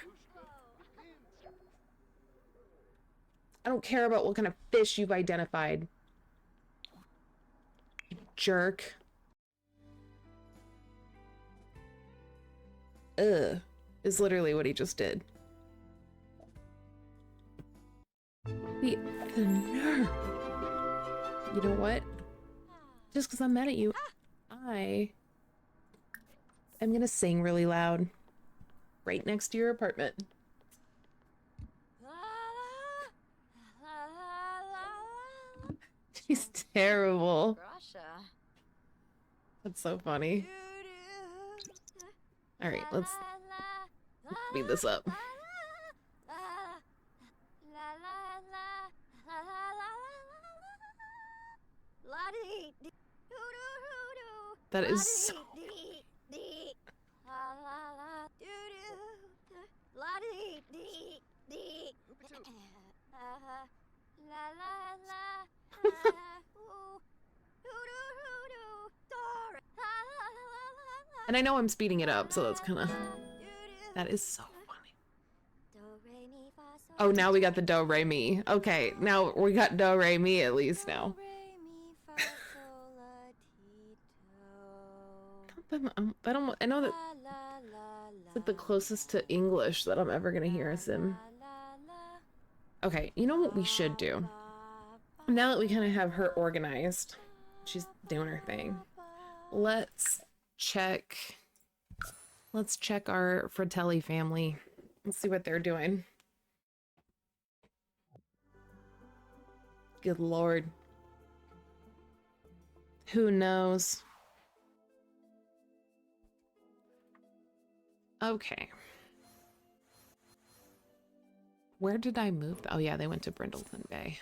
I don't care about what kind of fish you've identified. You jerk. Ugh. Is literally what he just did. The nerve. You know what? Just because I'm mad at you, I am gonna sing really loud. Right next to your apartment. She's terrible. Russia. That's so funny. Alright, let's speed this up. That is so... And I know I'm speeding it up, so that's kind of... That is so funny. Oh, now we got the do re mi. Okay, now we got do re mi at least now. I know that it's like the closest to English that I'm ever gonna hear is him. Okay, you know what we should do? Now that we kind of have her organized, she's doing her thing. Let's check our Fratelli family Let's see what they're doing. Good lord. Who knows? Okay. Where did I move? Oh yeah, they went to Brindleton Bay.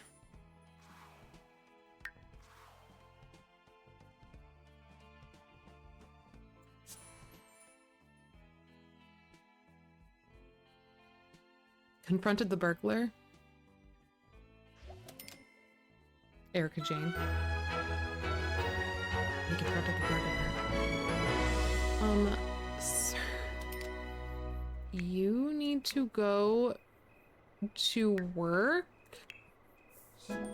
Confronted the burglar. Erica Jane. He confronted the burglar. Sir, you need to go to work?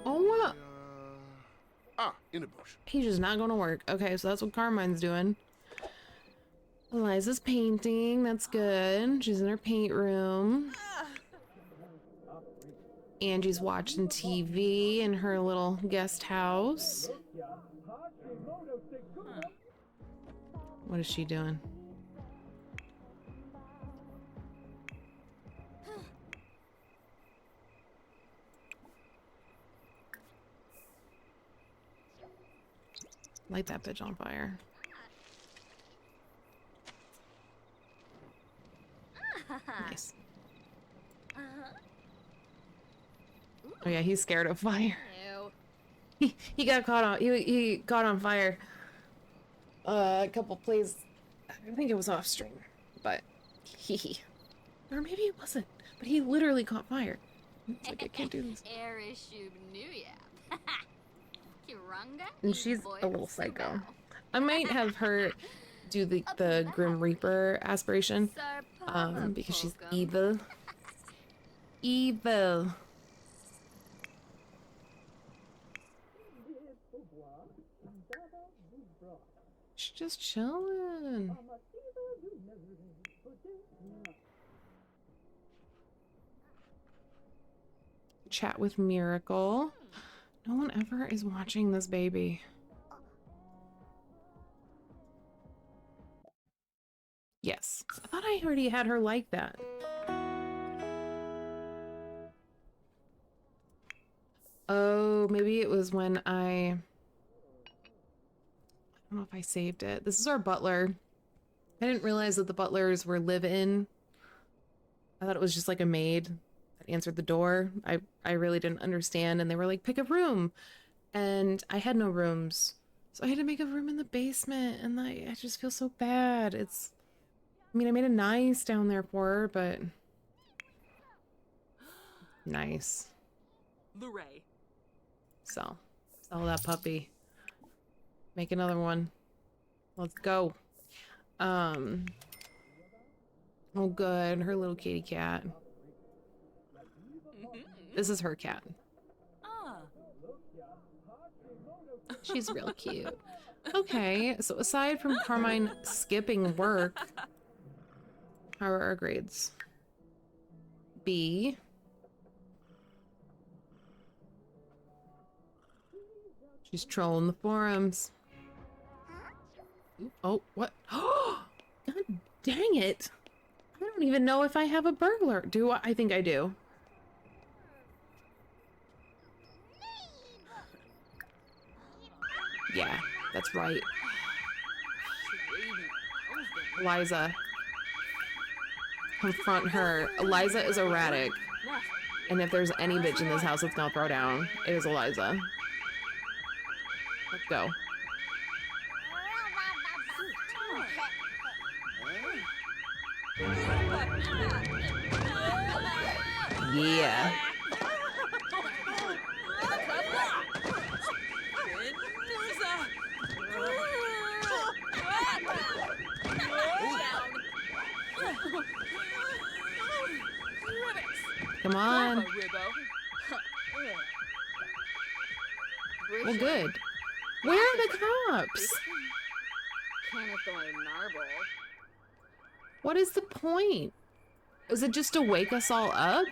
Oh, In a bush. he's just not going to work. Okay, so that's what Carmine's doing. Eliza's painting. That's good. She's in her paint room. Angie's watching TV in her little guest house. What is she doing? Light that bitch on fire. Nice. Oh yeah, he's scared of fire. He got caught on. He got on fire. A couple plays. I think it was off stream, but or maybe it wasn't. But he literally caught fire. It's like I can't do this. And she's a little psycho. I might have her do the Grim Reaper aspiration, because she's evil. Evil. She's just chilling. Chat with Miracle. No one ever is watching this baby. Yes. I thought I already had her like that. Oh, maybe it was when I don't know if I saved it. This is our butler. I didn't realize that the butlers were live-in. I thought it was just like a maid that answered the door. I really didn't understand, and they were like, pick a room. And I had no rooms. So I had to make a room in the basement, and I just feel so bad. I mean, I made it nice down there for her, but nice. Luray. Sell that puppy. Make another one. Let's go. Oh good, her little kitty cat. This is her cat. She's real cute. Okay, so aside from Carmine skipping work, how are our grades? B. She's trolling the forums. Oh, what? God dang it. I don't even know if I have a burglar. Do I? I think I do. Yeah, that's right. Eliza. Confront her. Eliza is erratic. And if there's any bitch in this house that's gonna throw down, it is Eliza. Let's go. Yeah. Come on. Well, good. Where are the cops? What is the point? Is it just to wake us all up?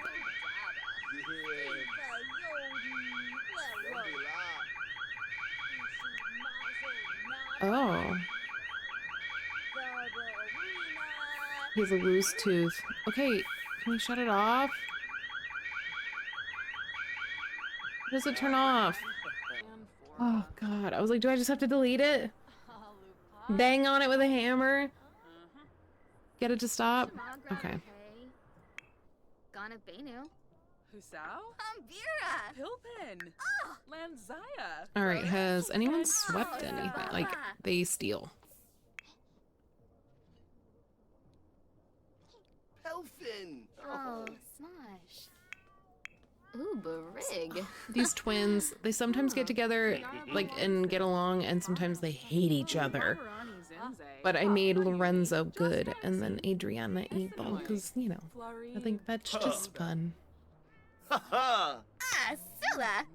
Oh. He has a loose tooth. Okay, Can we shut it off? How does it turn off? Oh god. I was like, do I just have to delete it? Bang on it with a hammer? Get it to stop? Okay. Gonna Benu. Husau? Ambira! Pilpin! Lanzaya! Alright, has anyone swept anything? Like, they steal. Pelfin! Oh, Smosh. Ooh, Barig. These twins, they sometimes get together, like, and get along, and sometimes they hate each other. But I made Lorenzo good, and then Adriana evil, because, you know, I think that's just fun. Ha ha! Ah, Silla.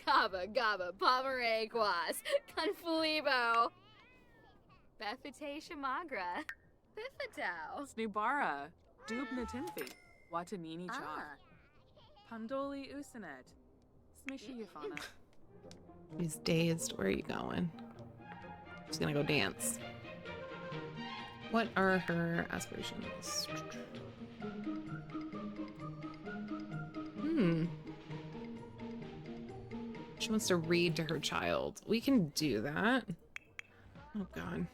Gaba, Gaba, Pomerequas, Confulibo. Befite Shamagra. Bifatow. Snubara. Dub Natimfi. Watanini Cha. Ah. Pandoli Usanet. Smishy Yafana. She's dazed. Where are you going? She's gonna go dance. What are her aspirations? She wants to read to her child. We can do that. Oh god.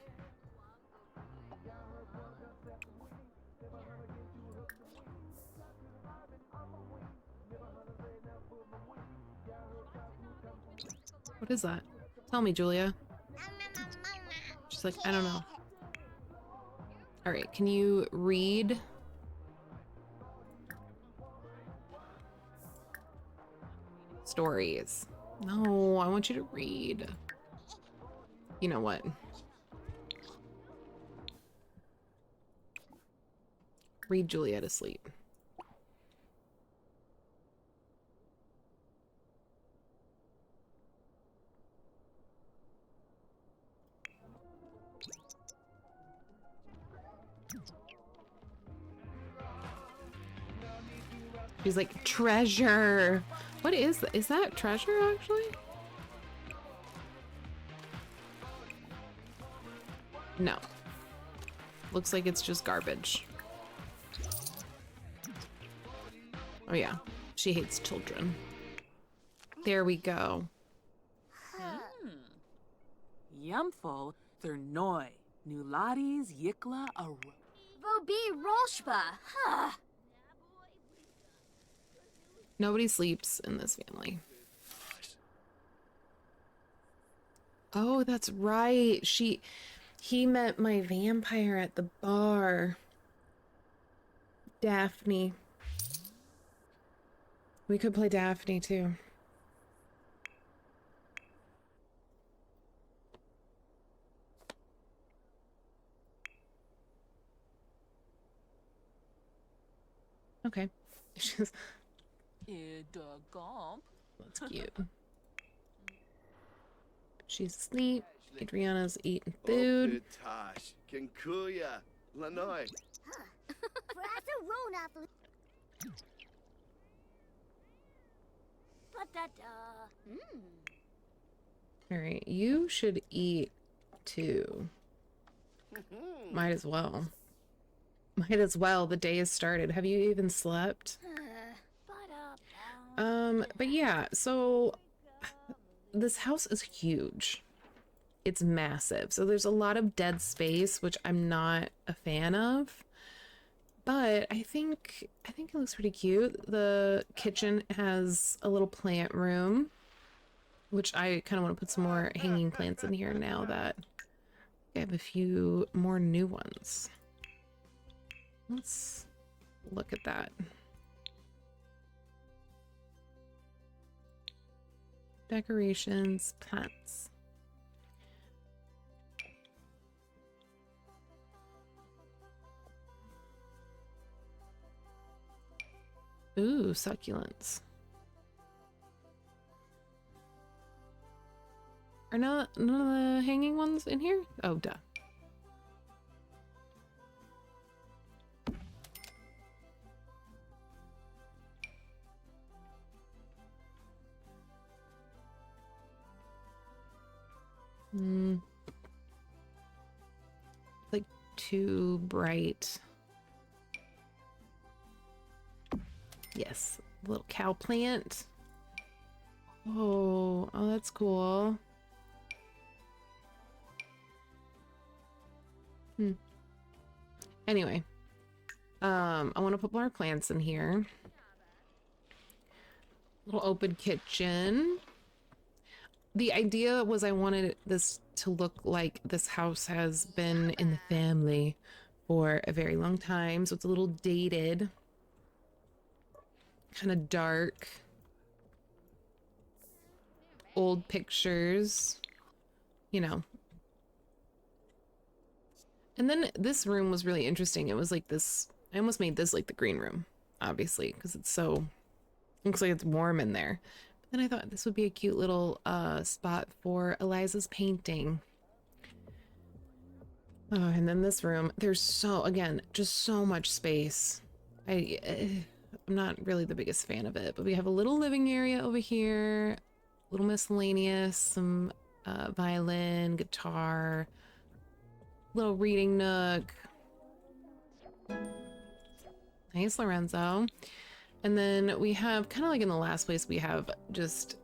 What is that? Tell me, Julia. She's like, I don't know. Alright, can you read? Stories. No, I want you to read. You know what? Read Julia to sleep. She's like, treasure. What is that? Is that treasure, actually? No. Looks like it's just garbage. Oh yeah, she hates children. There we go. Yumful. Thernoi. Nulatis Yikla Aru. Vobi Rolshba! Huh! Nobody sleeps in this family. Oh, that's right. He met my vampire at the bar. Daphne. We could play Daphne too. Okay. She's that's cute. She's asleep. Adriana's eating food. Tash, Kinkuya, Lanoi. Alright, you should eat too. Might as well. Might as well. The day has started. Have you even slept? But yeah, so this house is huge. It's massive. So there's a lot of dead space, which I'm not a fan of. But I think it looks pretty cute. The kitchen has a little plant room, which I kind of want to put some more hanging plants in here now that I have a few more new ones. Let's look at that. Decorations, plants. Ooh, succulents. Are none of the hanging ones in here? Oh, duh. Like too bright. Yes, little cow plant. Oh, that's cool. Anyway, I want to put more plants in here. Little open kitchen. The idea was I wanted this to look like this house has been in the family for a very long time, so it's a little dated, kind of dark. Old pictures, you know. And then this room was really interesting. It was like this, I almost made this like the green room, obviously, because it's so, looks like it's warm in there. But then I thought this would be a cute little spot for Eliza's painting. Oh, and then this room, there's so, again, just so much space. I'm not really the biggest fan of it, but we have a little living area over here, little miscellaneous, some violin, guitar, little reading nook. Nice, Lorenzo. And then we have, kind of like in the last place, we have just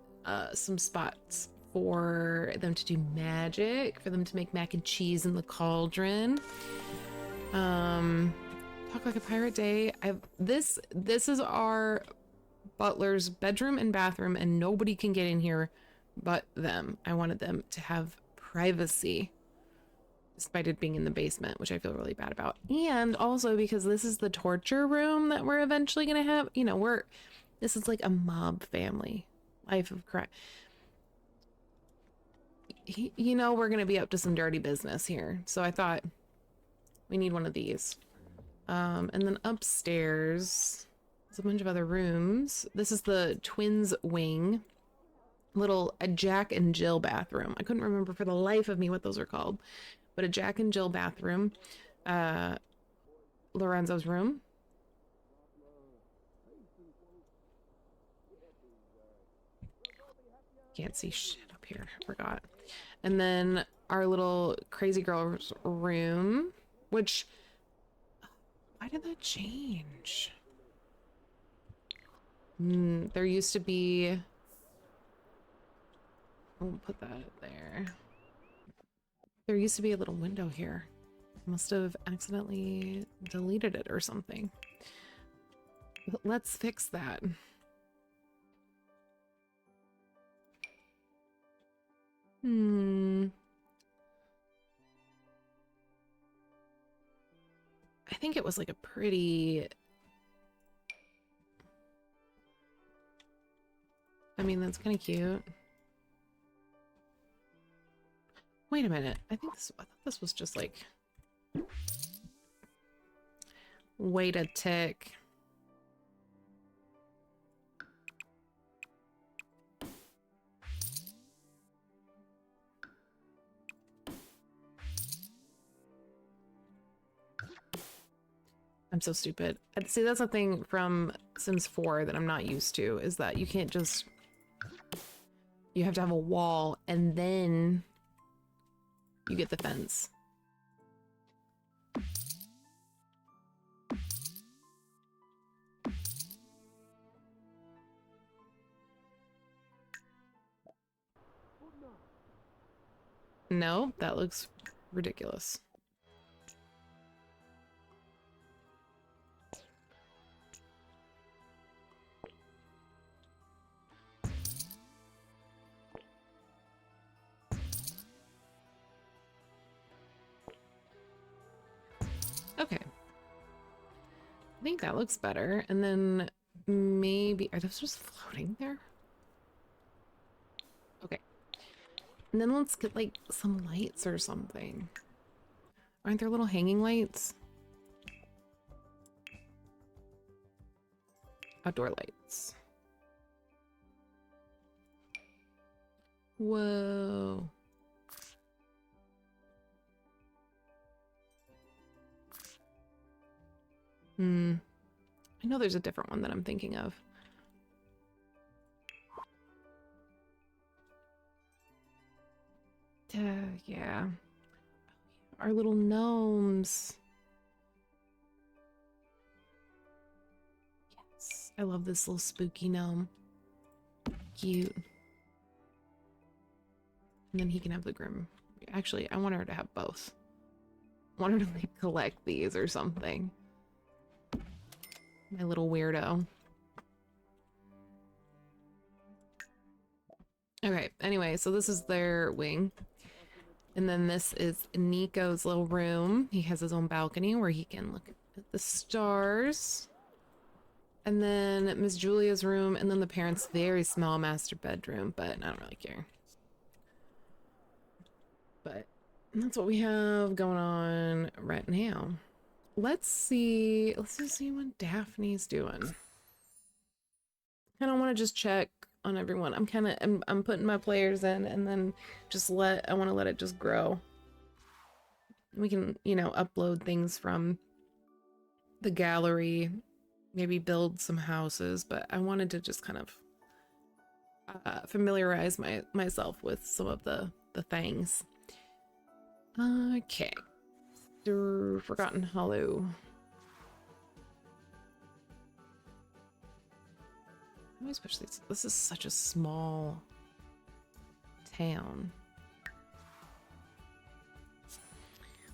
some spots for them to do magic, for them to make mac and cheese in the cauldron. Talk like a pirate day. This is our butler's bedroom and bathroom, and nobody can get in here but them. I wanted them to have privacy, despite it being in the basement, which I feel really bad about. And also because this is the torture room that we're eventually gonna have. You know, this is like a mob family. Life of crime. You know, we're gonna be up to some dirty business here. So I thought we need one of these. And then upstairs, there's a bunch of other rooms. This is the twins wing. A Jack and Jill bathroom. I couldn't remember for the life of me what those are called. But a Jack and Jill bathroom. Lorenzo's room. Can't see shit up here. Forgot. And then our little crazy girl's room, which, why did that change? There used to be, I'll put that there. There used to be a little window here. Must have accidentally deleted it or something. But let's fix that. I think it was like a pretty... I mean, that's kind of cute. Wait a minute. I thought this was just like... Wait a tick. I'm so stupid. See, that's the thing from Sims 4 that I'm not used to, is that you can't just... You have to have a wall, and then you get the fence. No, that looks ridiculous. Okay. I think that looks better. And then maybe... Are those just floating there? Okay. And then let's get like some lights or something. Aren't there little hanging lights? Outdoor lights. Whoa. I know there's a different one that I'm thinking of. Yeah. Our little gnomes. Yes. I love this little spooky gnome. Cute. And then he can have the Grim. Actually, I want her to have both. I want her to like collect these or something. My little weirdo. Okay, anyway, so this is their wing. And then this is Nico's little room. He has his own balcony where he can look at the stars. And then Miss Julia's room, and then the parents' very small master bedroom, but I don't really care. But that's what we have going on right now. Let's just see what Daphne's doing. I don't want to just check on everyone. I'm putting my players in and then just I want to let it just grow. We can, you know, upload things from the gallery, maybe build some houses, but I wanted to just kind of familiarize myself with some of the things. Okay. Forgotten Hollow. Especially, this is such a small town.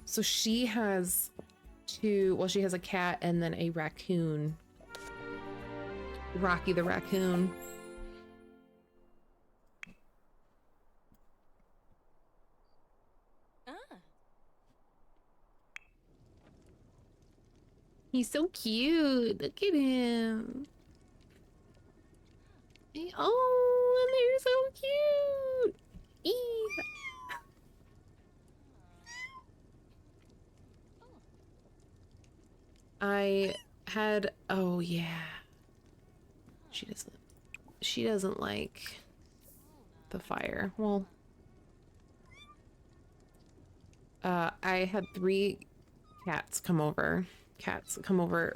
So she has she has a cat and then a raccoon. Rocky the raccoon. He's so cute. Look at him. Oh, they're so cute. Eee. I had, oh yeah. She doesn't like the fire. Well, I had 3 cats come over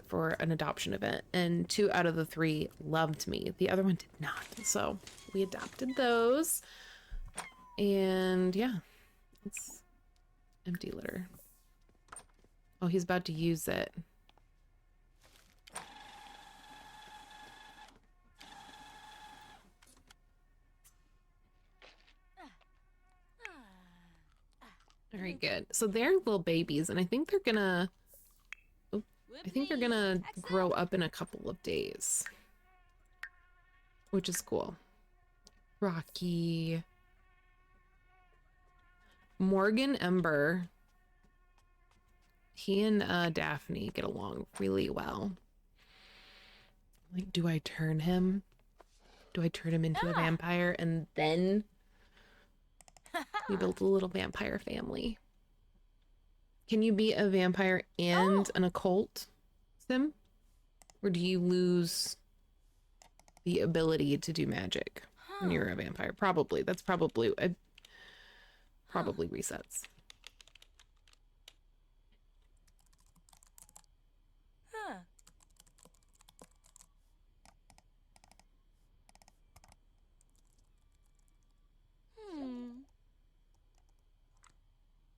for an adoption event, and 2 out of the 3 loved me. The other one did not. So we adopted those. And yeah, it's empty litter. Oh, he's about to use it. Very good. So they're little babies, and I think they're gonna grow up in a couple of days, which is cool. Rocky. Morgan Ember. He and Daphne get along really well. Like, do I turn him? Do I turn him into a vampire and then we built a little vampire family? Can you be a vampire and an occult, Sim? Or do you lose the ability to do magic when you're a vampire? Probably. That's probably resets.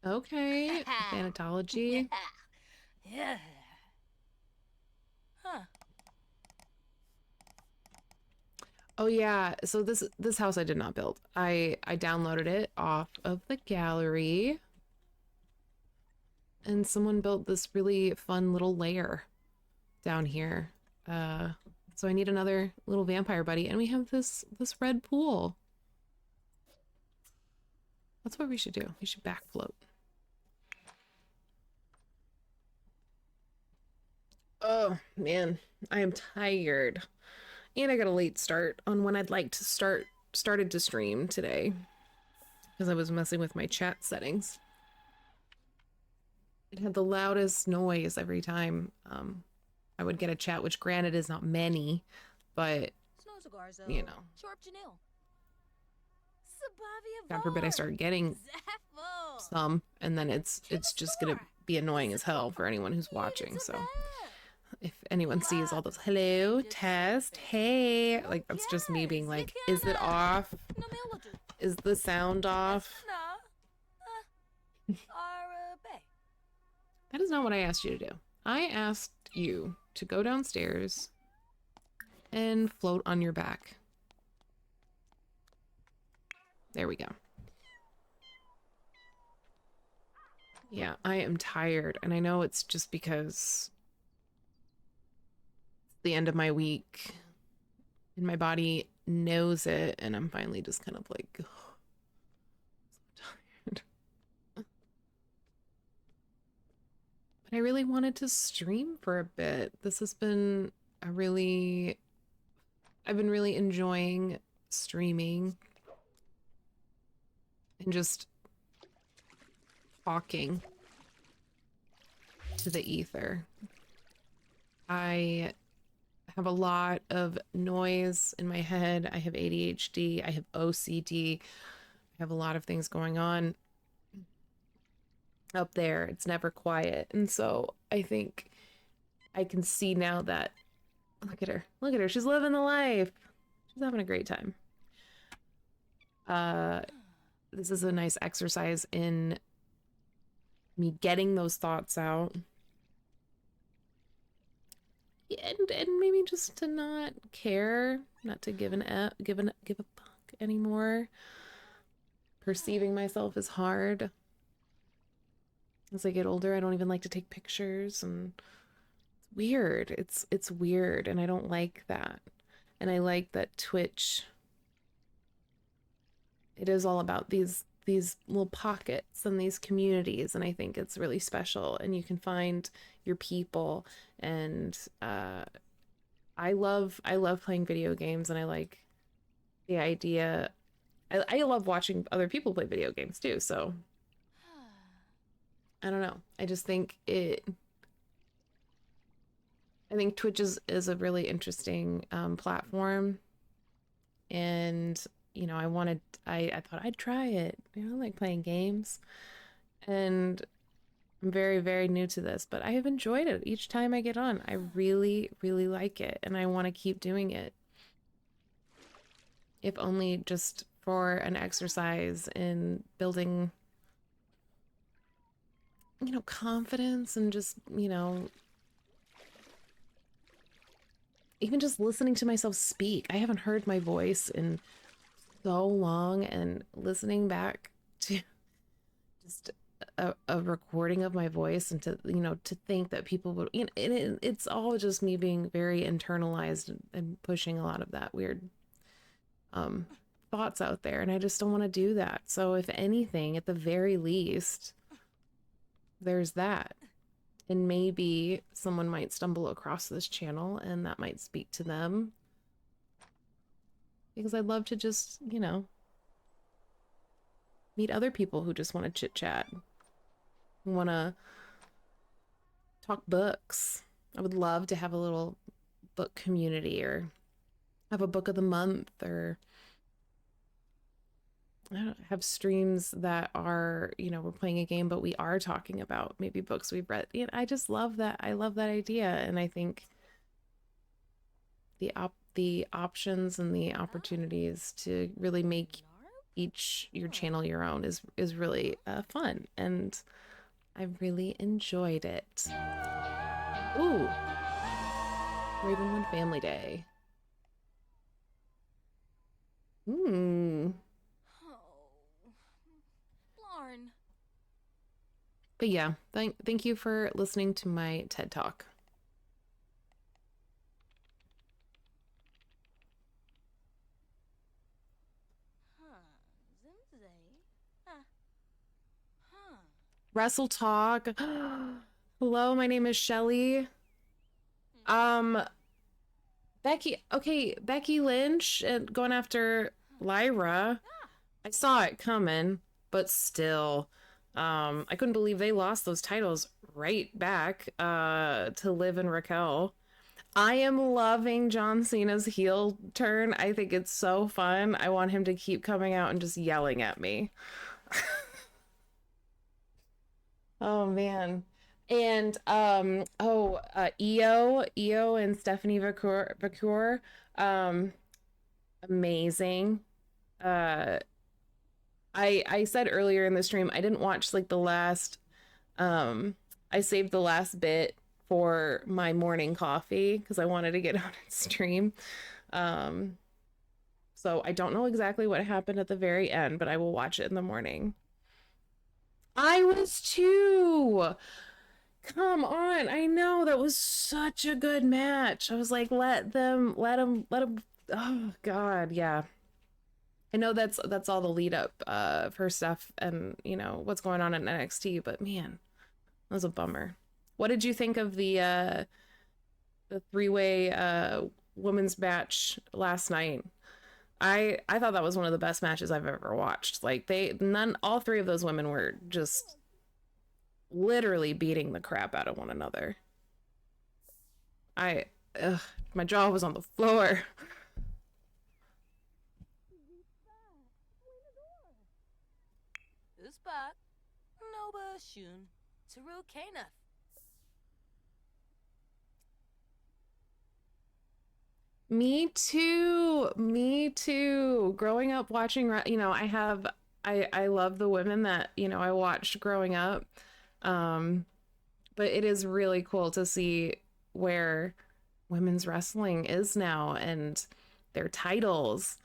Okay, thanatology. Yeah. Oh yeah, so this house I did not build. I downloaded it off of the gallery. And someone built this really fun little lair down here. So I need another little vampire buddy, and we have this red pool. That's what we should do. We should back float. Oh man, I am tired. And I got a late start on when I'd like to started to stream today because I was messing with my chat settings. It had the loudest noise every time I would get a chat, which granted is not many, but you know. God forbid I start getting some, and then it's just gonna be annoying as hell for anyone who's watching. So if anyone sees all those hello, test, hey, like that's just me being like, is it off? Is the sound off? That is not what I asked you to do. I asked you to go downstairs and float on your back. There we go. Yeah, I am tired, and I know it's just because it's the end of my week and my body knows it, and I'm finally just kind of like, so tired. But I really wanted to stream for a bit. This has been I've been really enjoying streaming and just talking to the ether. I have a lot of noise in my head. I have ADHD. I have OCD. I have a lot of things going on up there. It's never quiet. And so I think I can see now that, look at her. Look at her. She's living the life. She's having a great time. This is a nice exercise in me getting those thoughts out. And maybe just to not care, not to give a fuck anymore. Perceiving myself is hard. As I get older, I don't even like to take pictures, and it's weird. It's weird, and I don't like that. And I like that Twitch, it is all about these little pockets and these communities, and I think it's really special, and you can find your people. And I love playing video games, and I like the idea. I love watching other people play video games too, so I don't know. I just think I think Twitch is a really interesting platform, and you know, I thought I'd try it. You know, I like playing games, and I'm very, very new to this, but I have enjoyed it each time I get on. I really, really like it, and I want to keep doing it. If only just for an exercise in building, you know, confidence, and just, you know, even just listening to myself speak. I haven't heard my voice in so long, and listening back to just a recording of my voice, and to, you know, to think that people would, you know, it's all just me being very internalized and pushing a lot of that weird thoughts out there, and I just don't want to do that. So if anything, at the very least, there's that. And maybe someone might stumble across this channel, and that might speak to them. Because I'd love to just, you know, meet other people who just want to chit chat, who want to talk books. I would love to have a little book community, or have a book of the month, or I don't know, have streams that are, you know, we're playing a game, but we are talking about maybe books we've read. You know, I just love that. I love that idea. And I think the options and the opportunities to really make your channel your own is really fun, and I've really enjoyed it. Ooh, Ravenwood Family Day. But yeah, thank you for listening to my TED Talk. Wrestle Talk. Hello, my name is Shelly. Becky Lynch going after Lyra. I saw it coming, but still, I couldn't believe they lost those titles right back to Liv and Raquel. I am loving John Cena's heel turn. I think it's so fun. I want him to keep coming out and just yelling at me. Oh man. And Io and Stephanie Vacour, amazing. I said earlier in the stream I didn't watch like the last I saved the last bit for my morning coffee because I wanted to get on and stream. So I don't know exactly what happened at the very end, but I will watch it in the morning. I was too. Come on. I know that was such a good match. I was like, let them. Oh God, yeah. I know that's all the lead up for stuff and you know what's going on in NXT, but man, that was a bummer. What did you think of the three-way women's match last night? I thought that was one of the best matches I've ever watched. Like all three of those women were just literally beating the crap out of one another. My jaw was on the floor. Uzbek, Nova Shun, Taru Kana. Me too. Growing up watching, you know, I love the women that, you know, I watched growing up. But it is really cool to see where women's wrestling is now and their titles.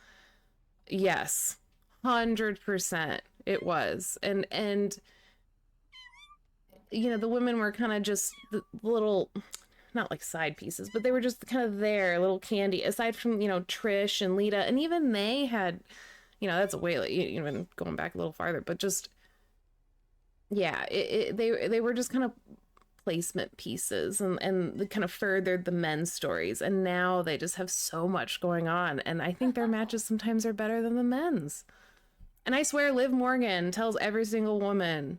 Yes, 100% it was. And you know, the women were kind of just the little, not like side pieces, but they were just kind of there, little candy, aside from, you know, Trish and Lita, and even they had, you know, that's a way, even going back a little farther, but just, yeah, they were just kind of placement pieces and they kind of furthered the men's stories, and now they just have so much going on, and I think their matches sometimes are better than the men's. And I swear Liv Morgan tells every single woman,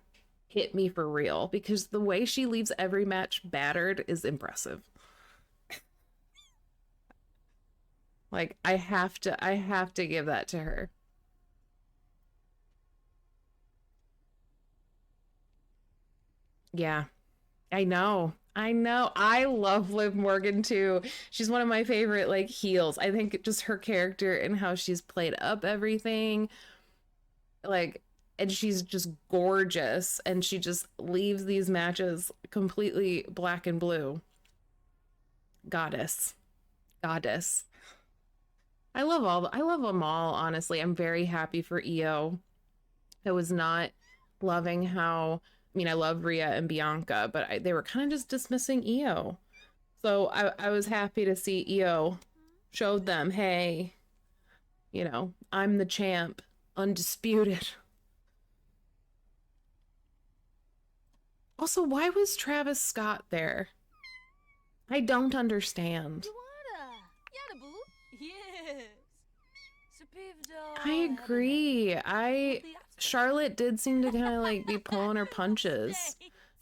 hit me for real, because the way she leaves every match battered is impressive. Like I have to give that to her. Yeah, I know. I love Liv Morgan too. She's one of my favorite like heels. I think just her character and how she's played up everything, like, and she's just gorgeous, and she just leaves these matches completely black and blue. Goddess. I love them all, honestly. I'm very happy for Io. I was not loving how, I mean, I love Rhea and Bianca, but they were kind of just dismissing Io. So I was happy to see Io showed them, hey, you know, I'm the champ, undisputed. Also, why was Travis Scott there? I don't understand. I agree. Charlotte did seem to kind of like be pulling her punches.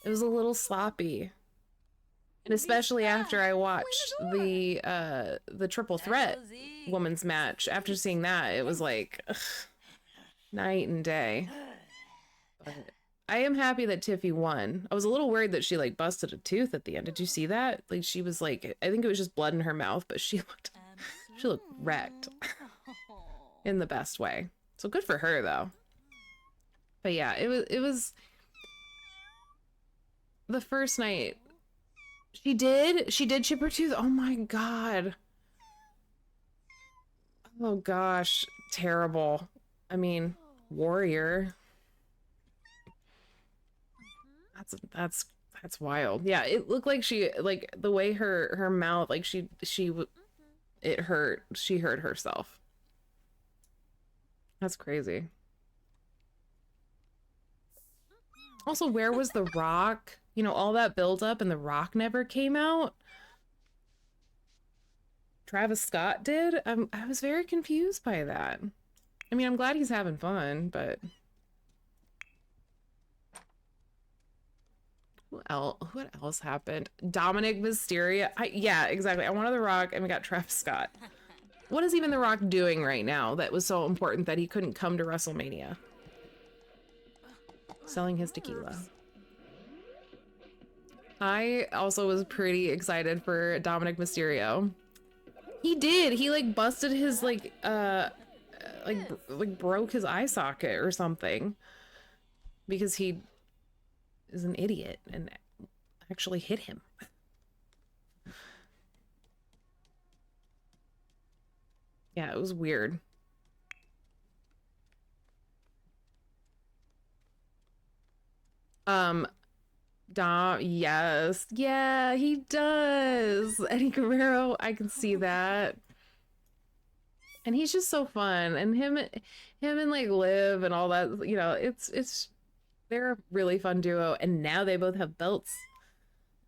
It was a little sloppy. And especially after I watched the triple threat women's match. After seeing that, it was like ugh, night and day. But I am happy that Tiffy won. I was a little worried that she like busted a tooth at the end. Did you see that? Like she was like, I think it was just blood in her mouth, but she looked wrecked in the best way. So good for her though. But yeah, it was the first night. She did chip her tooth. Oh my God. Oh gosh, terrible. I mean, warrior. That's wild. Yeah, it looked like she, like the way her mouth, like it hurt. She hurt herself. That's crazy. Also, where was The Rock? You know, all that build up and The Rock never came out. Travis Scott did. I was very confused by that. I mean, I'm glad he's having fun, but what else happened? Dominic Mysterio. Yeah, exactly. I wanted The Rock and we got Travis Scott. What is even The Rock doing right now that was so important that he couldn't come to WrestleMania? Selling his tequila. I also was pretty excited for Dominic Mysterio. He did. He like busted his like broke his eye socket or something because he is an idiot and actually hit him. Yeah, it was weird. Dom, yes. Yeah, he does. Eddie Guerrero, I can see that. And he's just so fun. And him and like Liv and all that, you know, it's they're a really fun duo. And now they both have belts.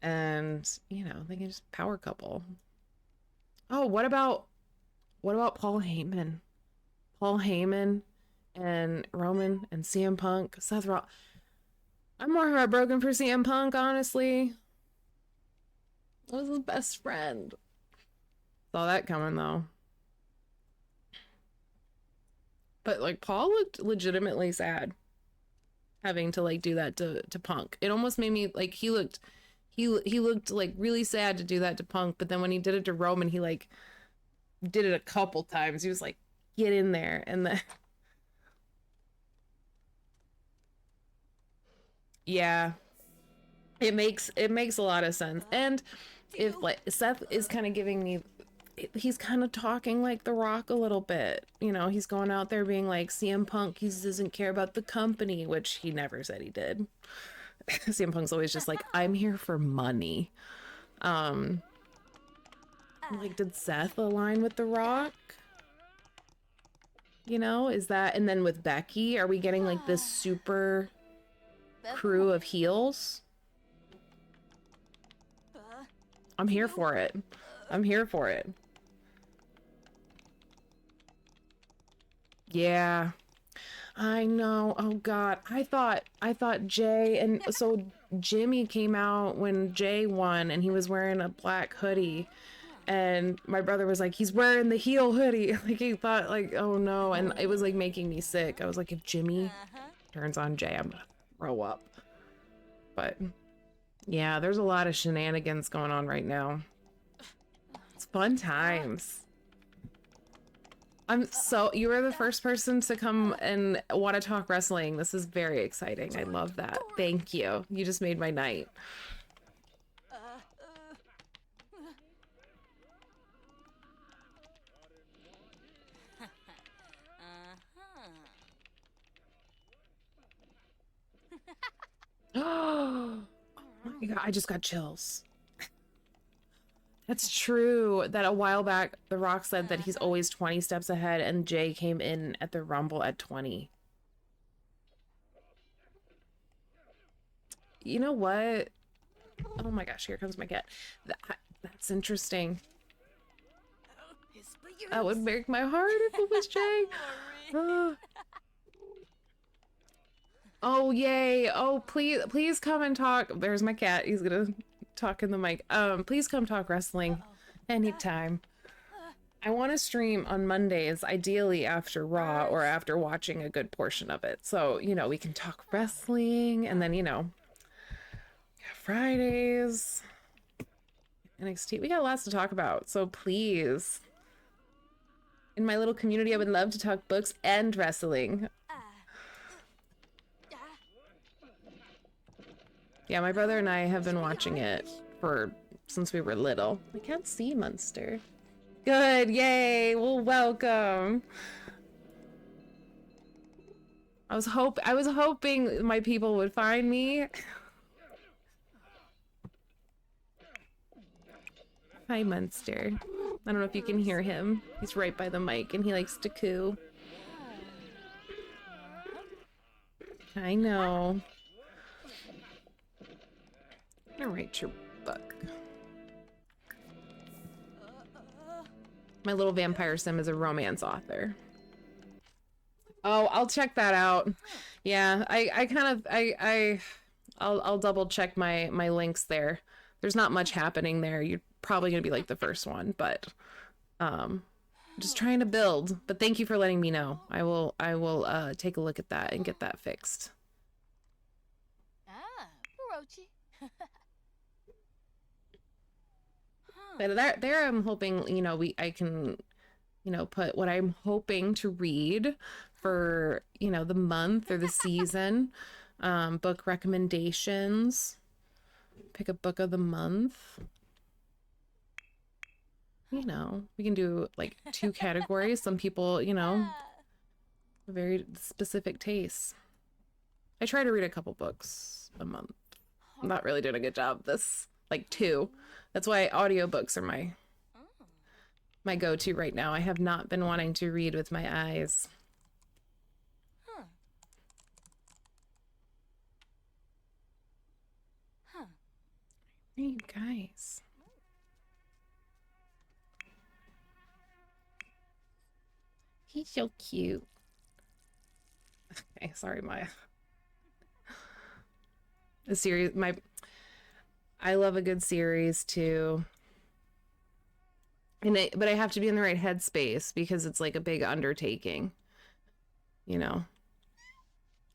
And, you know, they can just power couple. Oh, what about Paul Heyman? Paul Heyman and Roman and CM Punk, Seth Rollins. I'm more heartbroken for CM Punk, honestly. I was his best friend. Saw that coming though. But like Paul looked legitimately sad having to like do that to Punk. It almost made me like he looked like really sad to do that to Punk, but then when he did it to Roman, he like did it a couple times. He was like, get in there. And then yeah, it makes a lot of sense. And if like Seth is kind of giving me, he's kind of talking like The Rock a little bit, you know, he's going out there being like CM Punk, he doesn't care about the company, which he never said he did. CM Punk's always just like, I'm here for money. Like, did Seth align with The Rock? You know, is that, and then with Becky, are we getting like this super crew of heels? I'm here for it. I'm here for it. Yeah, I know. Oh God, I thought Jay, and so Jimmy came out when Jay won and he was wearing a black hoodie, and my brother was like, he's wearing the heel hoodie. Like he thought like, oh no, and it was like making me sick. I was like, if Jimmy turns on Jay, I'm gonna throw up. But yeah, there's a lot of shenanigans going on right now. It's fun times. You were the first person to come and want to talk wrestling. This is very exciting. I love that. Thank you. You just made my night. Oh my God, I just got chills. That's true that a while back The Rock said that he's always 20 steps ahead and Jay came in at the Rumble at 20. You know what? Oh my gosh, here comes my cat. That's interesting. That would break my heart if it was Jay. Oh yay. Oh please come and talk. There's my cat. He's gonna talk in the mic. Please come talk wrestling anytime. I want to stream on Mondays, ideally after Raw or after watching a good portion of it. So, you know, we can talk wrestling, and then, you know, Fridays, NXT. We got lots to talk about. So please, in my little community, I would love to talk books and wrestling. Yeah, my brother and I have been watching it since we were little. I can't see Munster. Good, yay! Well, welcome. I was hoping my people would find me. Hi, Munster. I don't know if you can hear him. He's right by the mic and he likes to coo. I know. I'm gonna write your book. My little vampire sim is a romance author. Oh, I'll check that out. Yeah, I'll double check my links there. There's not much happening there. You're probably gonna be like the first one, but just trying to build. But thank you for letting me know. I will take a look at that and get that fixed. Orochi. But there I'm hoping, you know, I can, you know, put what I'm hoping to read for, you know, the month or the season. Book recommendations. Pick a book of the month. You know, we can do like 2 categories. Some people, you know, very specific tastes. I try to read a couple books a month. I'm not really doing a good job. This, like 2. That's why audiobooks are my go-to right now. I have not been wanting to read with my eyes. Hey, you guys. He's so cute. Okay, sorry, Maya. The series, I love a good series too. But I have to be in the right headspace because it's like a big undertaking. You know.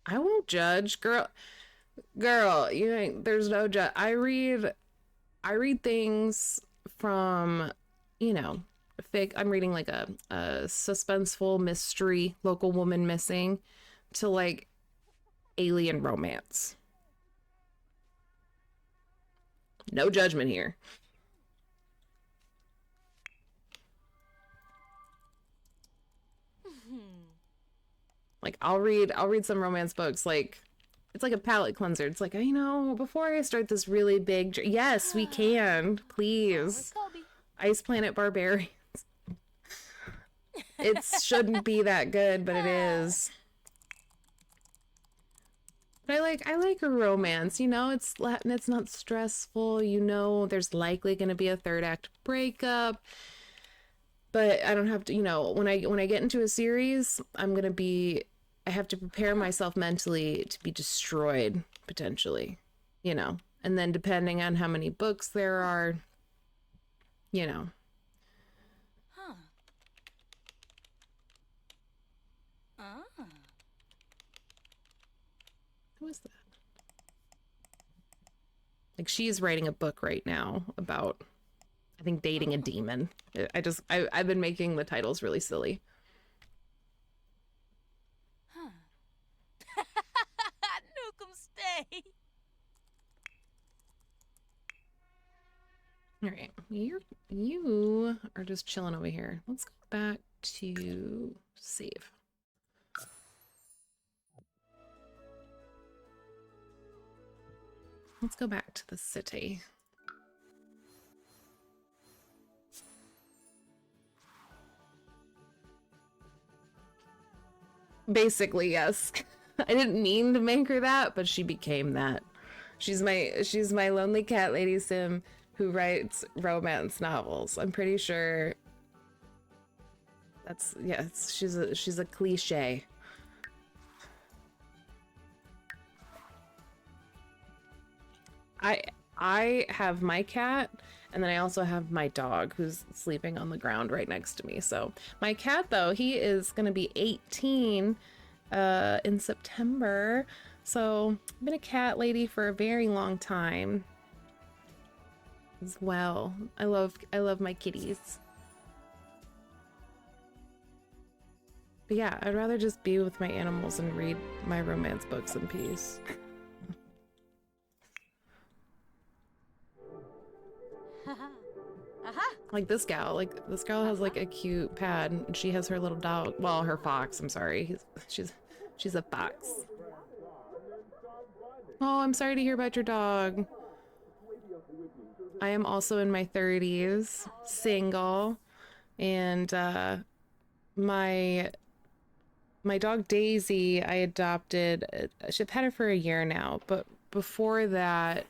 I won't judge, girl. Girl, you ain't, there's no judge. I read things from, you know, I'm reading like a suspenseful mystery, local woman missing, to like alien romance. No judgment here. Like I'll read some romance books, like it's like a palate cleanser. It's like, you know, before I start this really big yes, we can, please. Ice Planet Barbarians. It shouldn't be that good, but it is. But I like a romance, you know, it's not stressful, you know, there's likely going to be a 3rd act breakup. But I don't have to, you know, when I get into a series, I have to prepare myself mentally to be destroyed potentially, you know. And then depending on how many books there are, you know. Who is that? Like she's writing a book right now about, I think, dating a demon. I've been making the titles really silly. Nukem stay. All right, you are just chilling over here. Let's go back to save. Let's go back to the city. Basically, yes. I didn't mean to make her that, but she became that. She's my lonely cat lady sim who writes romance novels. I'm pretty sure that's, yes, she's a cliche. I have my cat, and then I also have my dog who's sleeping on the ground right next to me. So my cat, though, he is going to be 18 in September. So I've been a cat lady for a very long time as well. I love my kitties. But yeah, I'd rather just be with my animals and read my romance books in peace. Like this gal has like a cute pad, and she has her little dog, well, her fox, I'm sorry. She's a fox. Oh, I'm sorry to hear about your dog. I am also in my 30s, single, and my dog Daisy, I adopted. I've had her for a year now, but before that,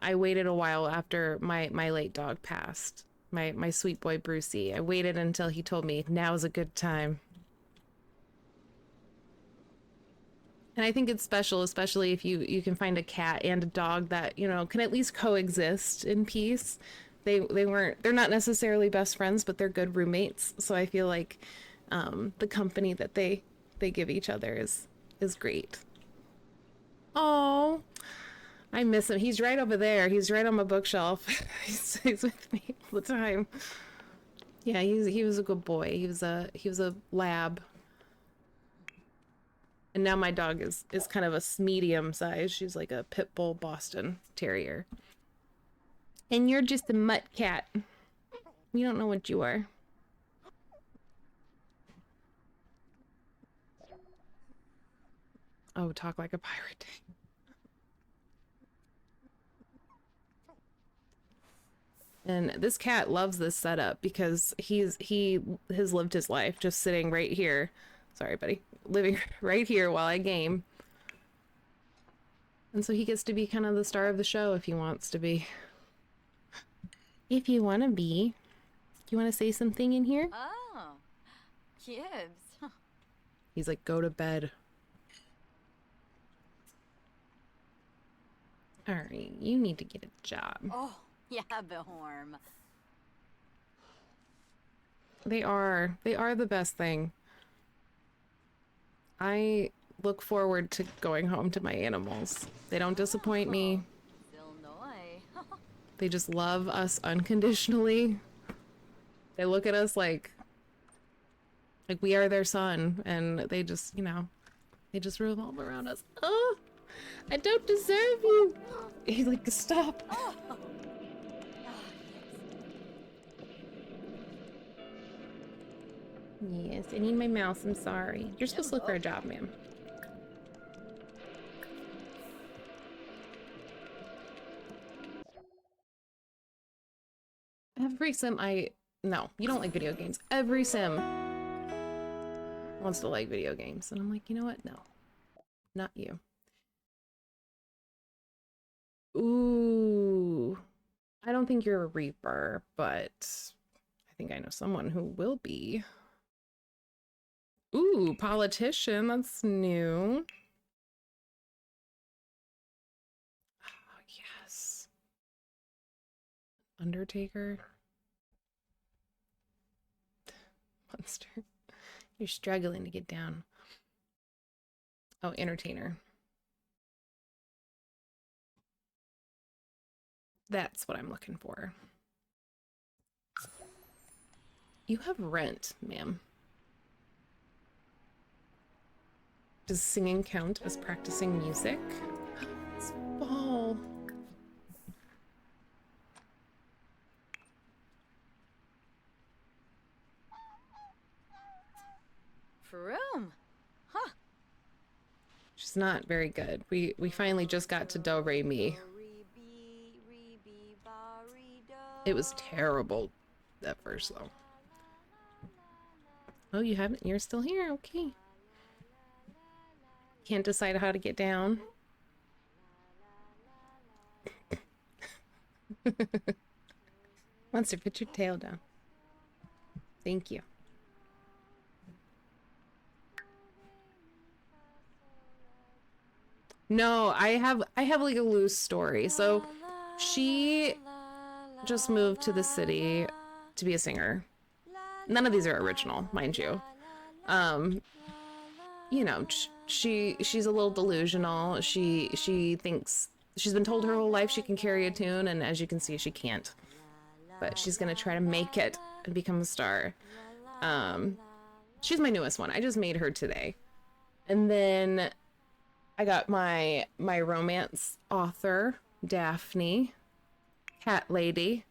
I waited a while after my late dog passed. My sweet boy Brucey. I waited until he told me now's a good time. And I think it's special, especially if you can find a cat and a dog that, you know, can at least coexist in peace. They're not necessarily best friends, but they're good roommates. So I feel like the company that they give each other is great. Oh, I miss him. He's right over there. He's right on my bookshelf. He's with me all the time. Yeah, he was a good boy. He was a lab. And now my dog is kind of a medium size. She's like a pit bull Boston Terrier. And you're just a mutt cat. We don't know what you are. Oh, talk like a pirate. And this cat loves this setup because he has lived his life just sitting right here. Sorry, buddy. Living right here while I game. And so he gets to be kind of the star of the show if he wants to be. If you want to be. You want to say something in here? Oh, Gibbs. He's like, go to bed. Alright, you need to get a job. Oh, yeah, Behorm. They are the best thing. I look forward to going home to my animals. They don't disappoint me. Illinois. They just love us unconditionally. They look at us like we are their son, and they just, you know, they just revolve around us. Oh, I don't deserve you. He's like, stop. Yes, I need my mouse. I'm sorry. You're supposed to look for a job, ma'am. Every sim no, you don't like video games. Every sim wants to like video games. And I'm like, you know what? No, not you. Ooh, I don't think you're a Reaper, but I think I know someone who will be. Ooh, politician. That's new. Oh, yes. Undertaker. Monster. You're struggling to get down. Oh, entertainer. That's what I'm looking for. You have rent, ma'am. Does singing count as practicing music? It's fall. Faroom. Huh. She's not very good. We finally just got to Do Re Mi. It was terrible at first though. Oh, you haven't? You're still here. Okay. Can't decide how to get down. Monster, put your tail down. Thank you. No, I have like a loose story. So she just moved to the city to be a singer. None of these are original, mind you. You know, she's a little delusional. She thinks she's been told her whole life she can carry a tune, and as you can see, she can't. But she's gonna try to make it and become a star. She's my newest one. I just made her today. And then I got my romance author, Daphne, cat lady.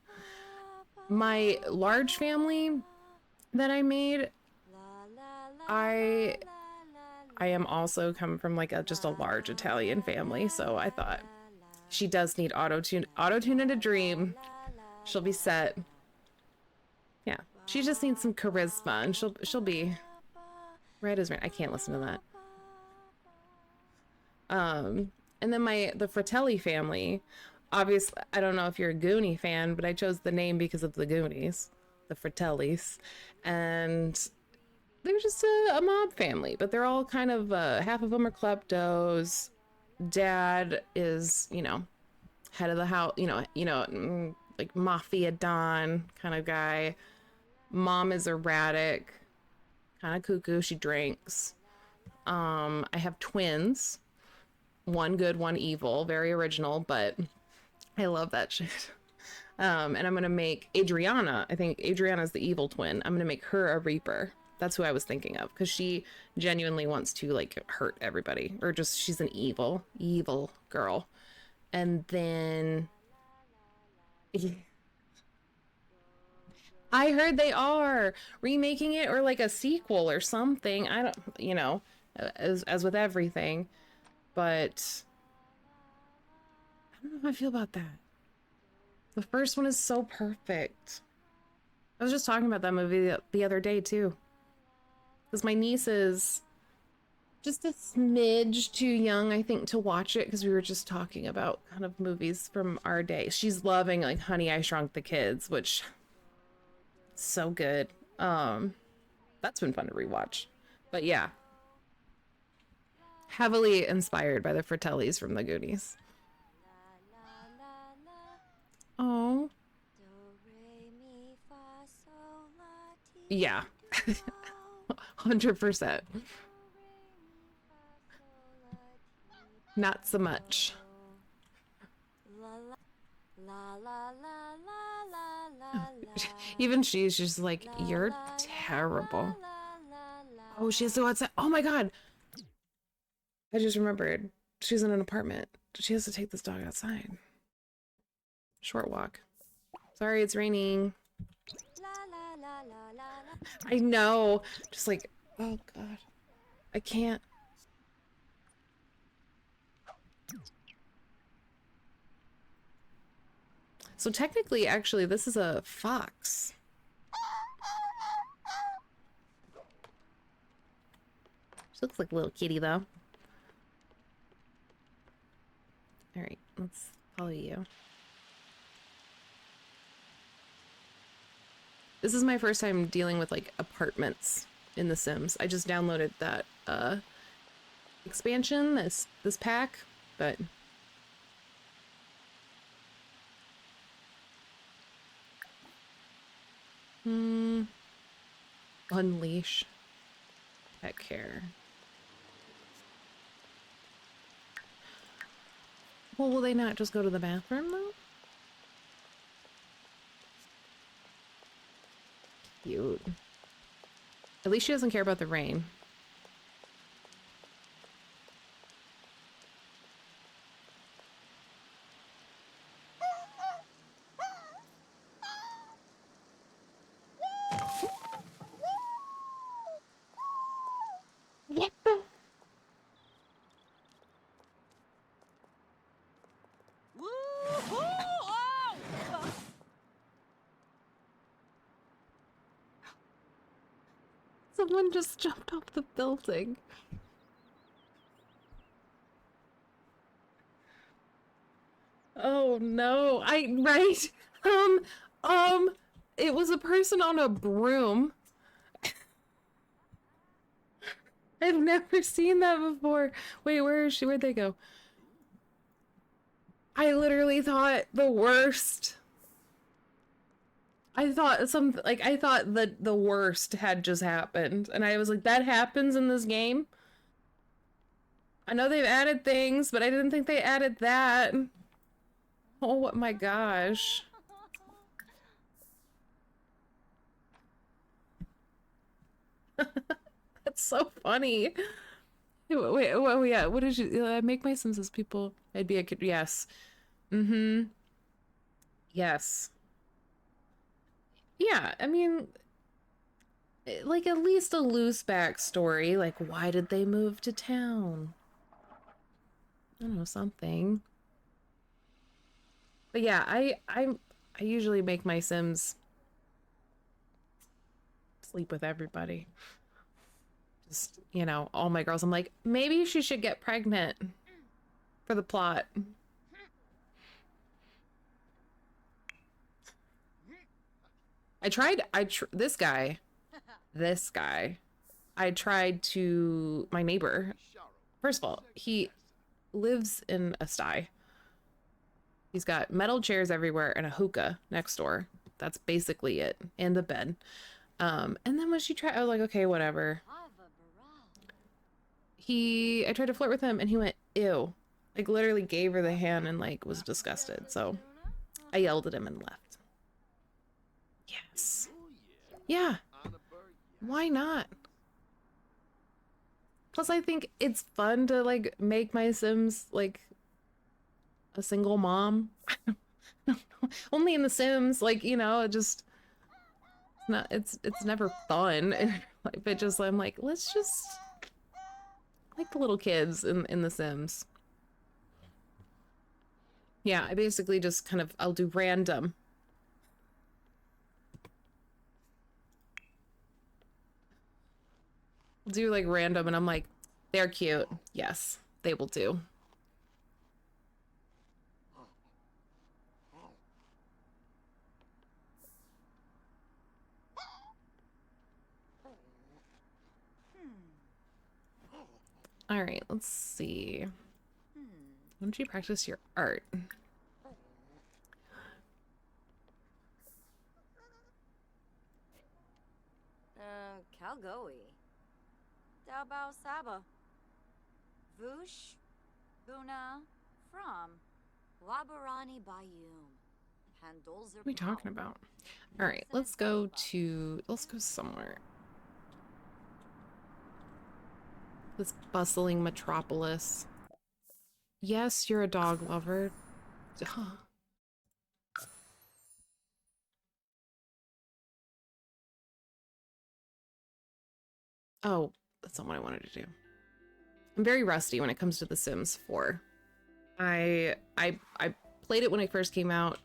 My large family that I made, I am also come from like just a large Italian family, so I thought she does need auto-tune and a dream. She'll be set. Yeah, she just needs some charisma, and she'll be right as rain. I can't listen to that. And then the Fratelli family, obviously, I don't know if you're a Goonie fan, but I chose the name because of the Goonies, the Fratellis, and they're just a mob family, but they're all kind of, half of them are kleptos. Dad is, you know, head of the house, like mafia don kind of guy. Mom is erratic, kind of cuckoo. She drinks. I have twins. One good, one evil. Very original, but I love that shit. And I'm gonna make Adriana. I think Adriana's the evil twin. I'm gonna make her a Reaper. That's who I was thinking of, because she genuinely wants to like hurt everybody, or just she's an evil girl. And then I heard they are remaking it or like a sequel or something. I don't, you know, as with everything, but I don't know how I feel about that. The first one is so perfect. I was just talking about that movie the other day too. Because my niece is just a smidge too young, I think, to watch it because we were just talking about kind of movies from our day. She's loving like Honey, I Shrunk the Kids, which so good. That's been fun to rewatch. But yeah. Heavily inspired by the Fratellis from the Goonies. Oh. Yeah. 100%. Not so much. Even she's just like, you're terrible. Oh, she has to go outside. Oh my god. I just remembered. She's in an apartment. She has to take this dog outside. Short walk. Sorry, it's raining. I know. Just like, oh god. I can't. So technically, actually, this is a fox. She looks like a little kitty, though. Alright, let's follow you. This is my first time dealing with, like, apartments in The Sims. I just downloaded that, expansion, this pack, but... Unleash pet care. Well, will they not just go to the bathroom though? Cute. At least she doesn't care about the rain. What the? Someone just jumped off the building. Oh no, right. It was a person on a broom. I've never seen that before. Wait, where is she? Where'd they go? I literally thought the worst. I thought that the worst had just happened. And I was like, that happens in this game? I know they've added things, but I didn't think they added that. Oh my gosh. That's so funny. Wait, oh yeah, what did you make my Sims as people? I'd be a kid. Yes. Mm-hmm. Yes. Yeah, I mean, like at least a loose backstory. Like, why did they move to town? I don't know, something. But yeah, I usually make my Sims sleep with everybody. Just, you know, all my girls. I'm like, maybe she should get pregnant for the plot. This guy, I tried to, my neighbor, first of all, he lives in a sty. He's got metal chairs everywhere and a hookah next door. That's basically it. And a bed. And then when she tried, I was like, okay, whatever. I tried to flirt with him and he went, ew. Like literally gave her the hand and like was disgusted. So I yelled at him and left. Yes. Yeah. Why not? Plus I think it's fun to like make my Sims like a single mom. Only in The Sims, like, you know, it just it's never fun. Like, but just I'm like, let's just like the little kids in The Sims. Yeah, I basically just kind of I'll do random. Do like random and I'm like, they're cute. Yes, they will do. All right, let's see. Why don't you practice your art? Calgoi. Daobao Saba. Vush. Buna. From. Wabarani Bayum. Handolzer. What are we talking about? All right, let's go somewhere. This bustling metropolis. Yes, you're a dog lover. Duh. Oh, that's not what I wanted to do. I'm very rusty when it comes to The Sims 4. I played it when it first came out,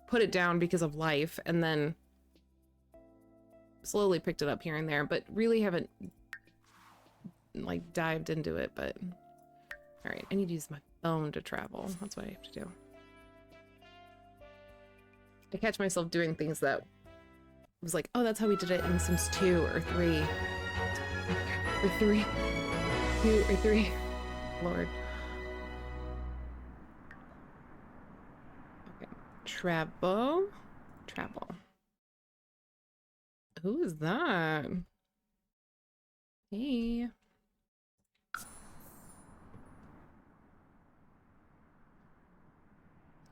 put it down because of life, and then slowly picked it up here and there, but really haven't like dived into it. But all right, I need to use my phone to travel. That's what I have to do. I catch myself doing things that was like, oh, that's how we did it in Sims 2 or 3 or 3 2 or 3. Lord. Okay, travel. Who is that? Hey.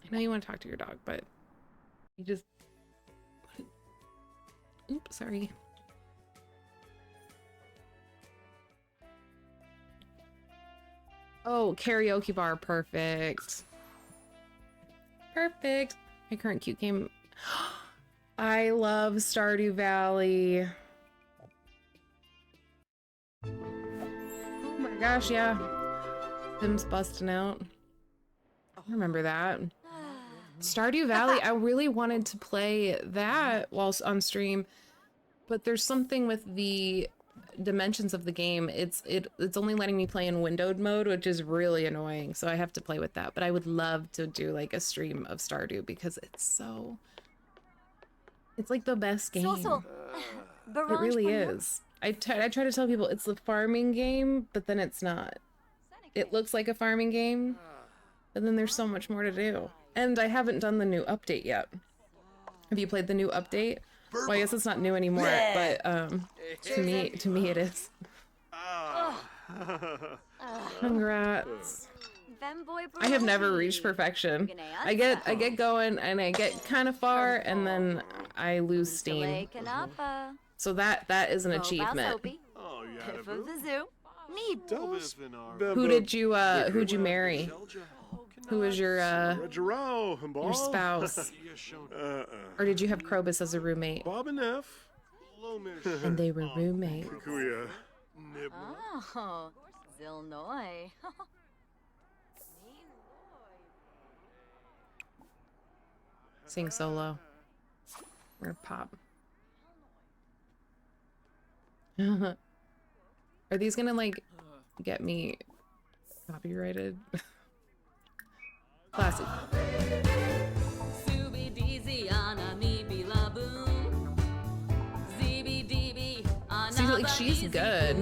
I know you want to talk to your dog, but you just... Oops, sorry. Oh, karaoke bar, perfect. Perfect. My current cute game. I love Stardew Valley. Oh my gosh, yeah. Sims busting out. I remember that. Stardew Valley, I really wanted to play that whilst on stream, but there's something with the dimensions of the game. It's only letting me play in windowed mode, which is really annoying, so I have to play with that. But I would love to do like a stream of Stardew because it's like the best game. It really is. I try to tell people it's the farming game, but then it's not. It looks like a farming game, but then there's so much more to do. And I haven't done the new update yet. Have you played the new update? Well, I guess it's not new anymore, but to me it is. Congrats. I have never reached perfection. I get going and I get kind of far and then I lose steam. So that is an achievement. Who'd you marry? Who was your spouse? Or did you have Krobus as a roommate? And they were roommates. Oh, Zilnoy. Sing solo. We're gonna pop. Are these gonna like get me copyrighted? Classic. See, like she's good.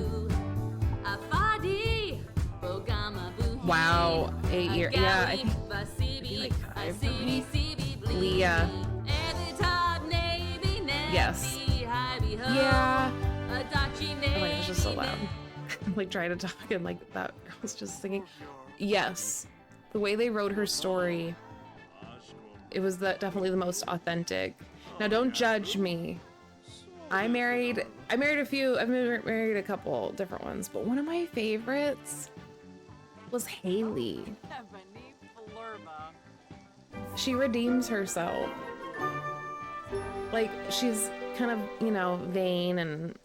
Wow, 8 years. Yeah, I think like 5 for me. Leah. Yes. Yeah. Oh my gosh, it's just so loud. I'm like trying to talk and like that girl's just singing. Yes. The way they wrote her story, it was definitely the most authentic. Now don't judge me. I married a few, I've married a couple different ones, but one of my favorites was Haley. she redeems herself. Like, she's kind of, you know, vain and,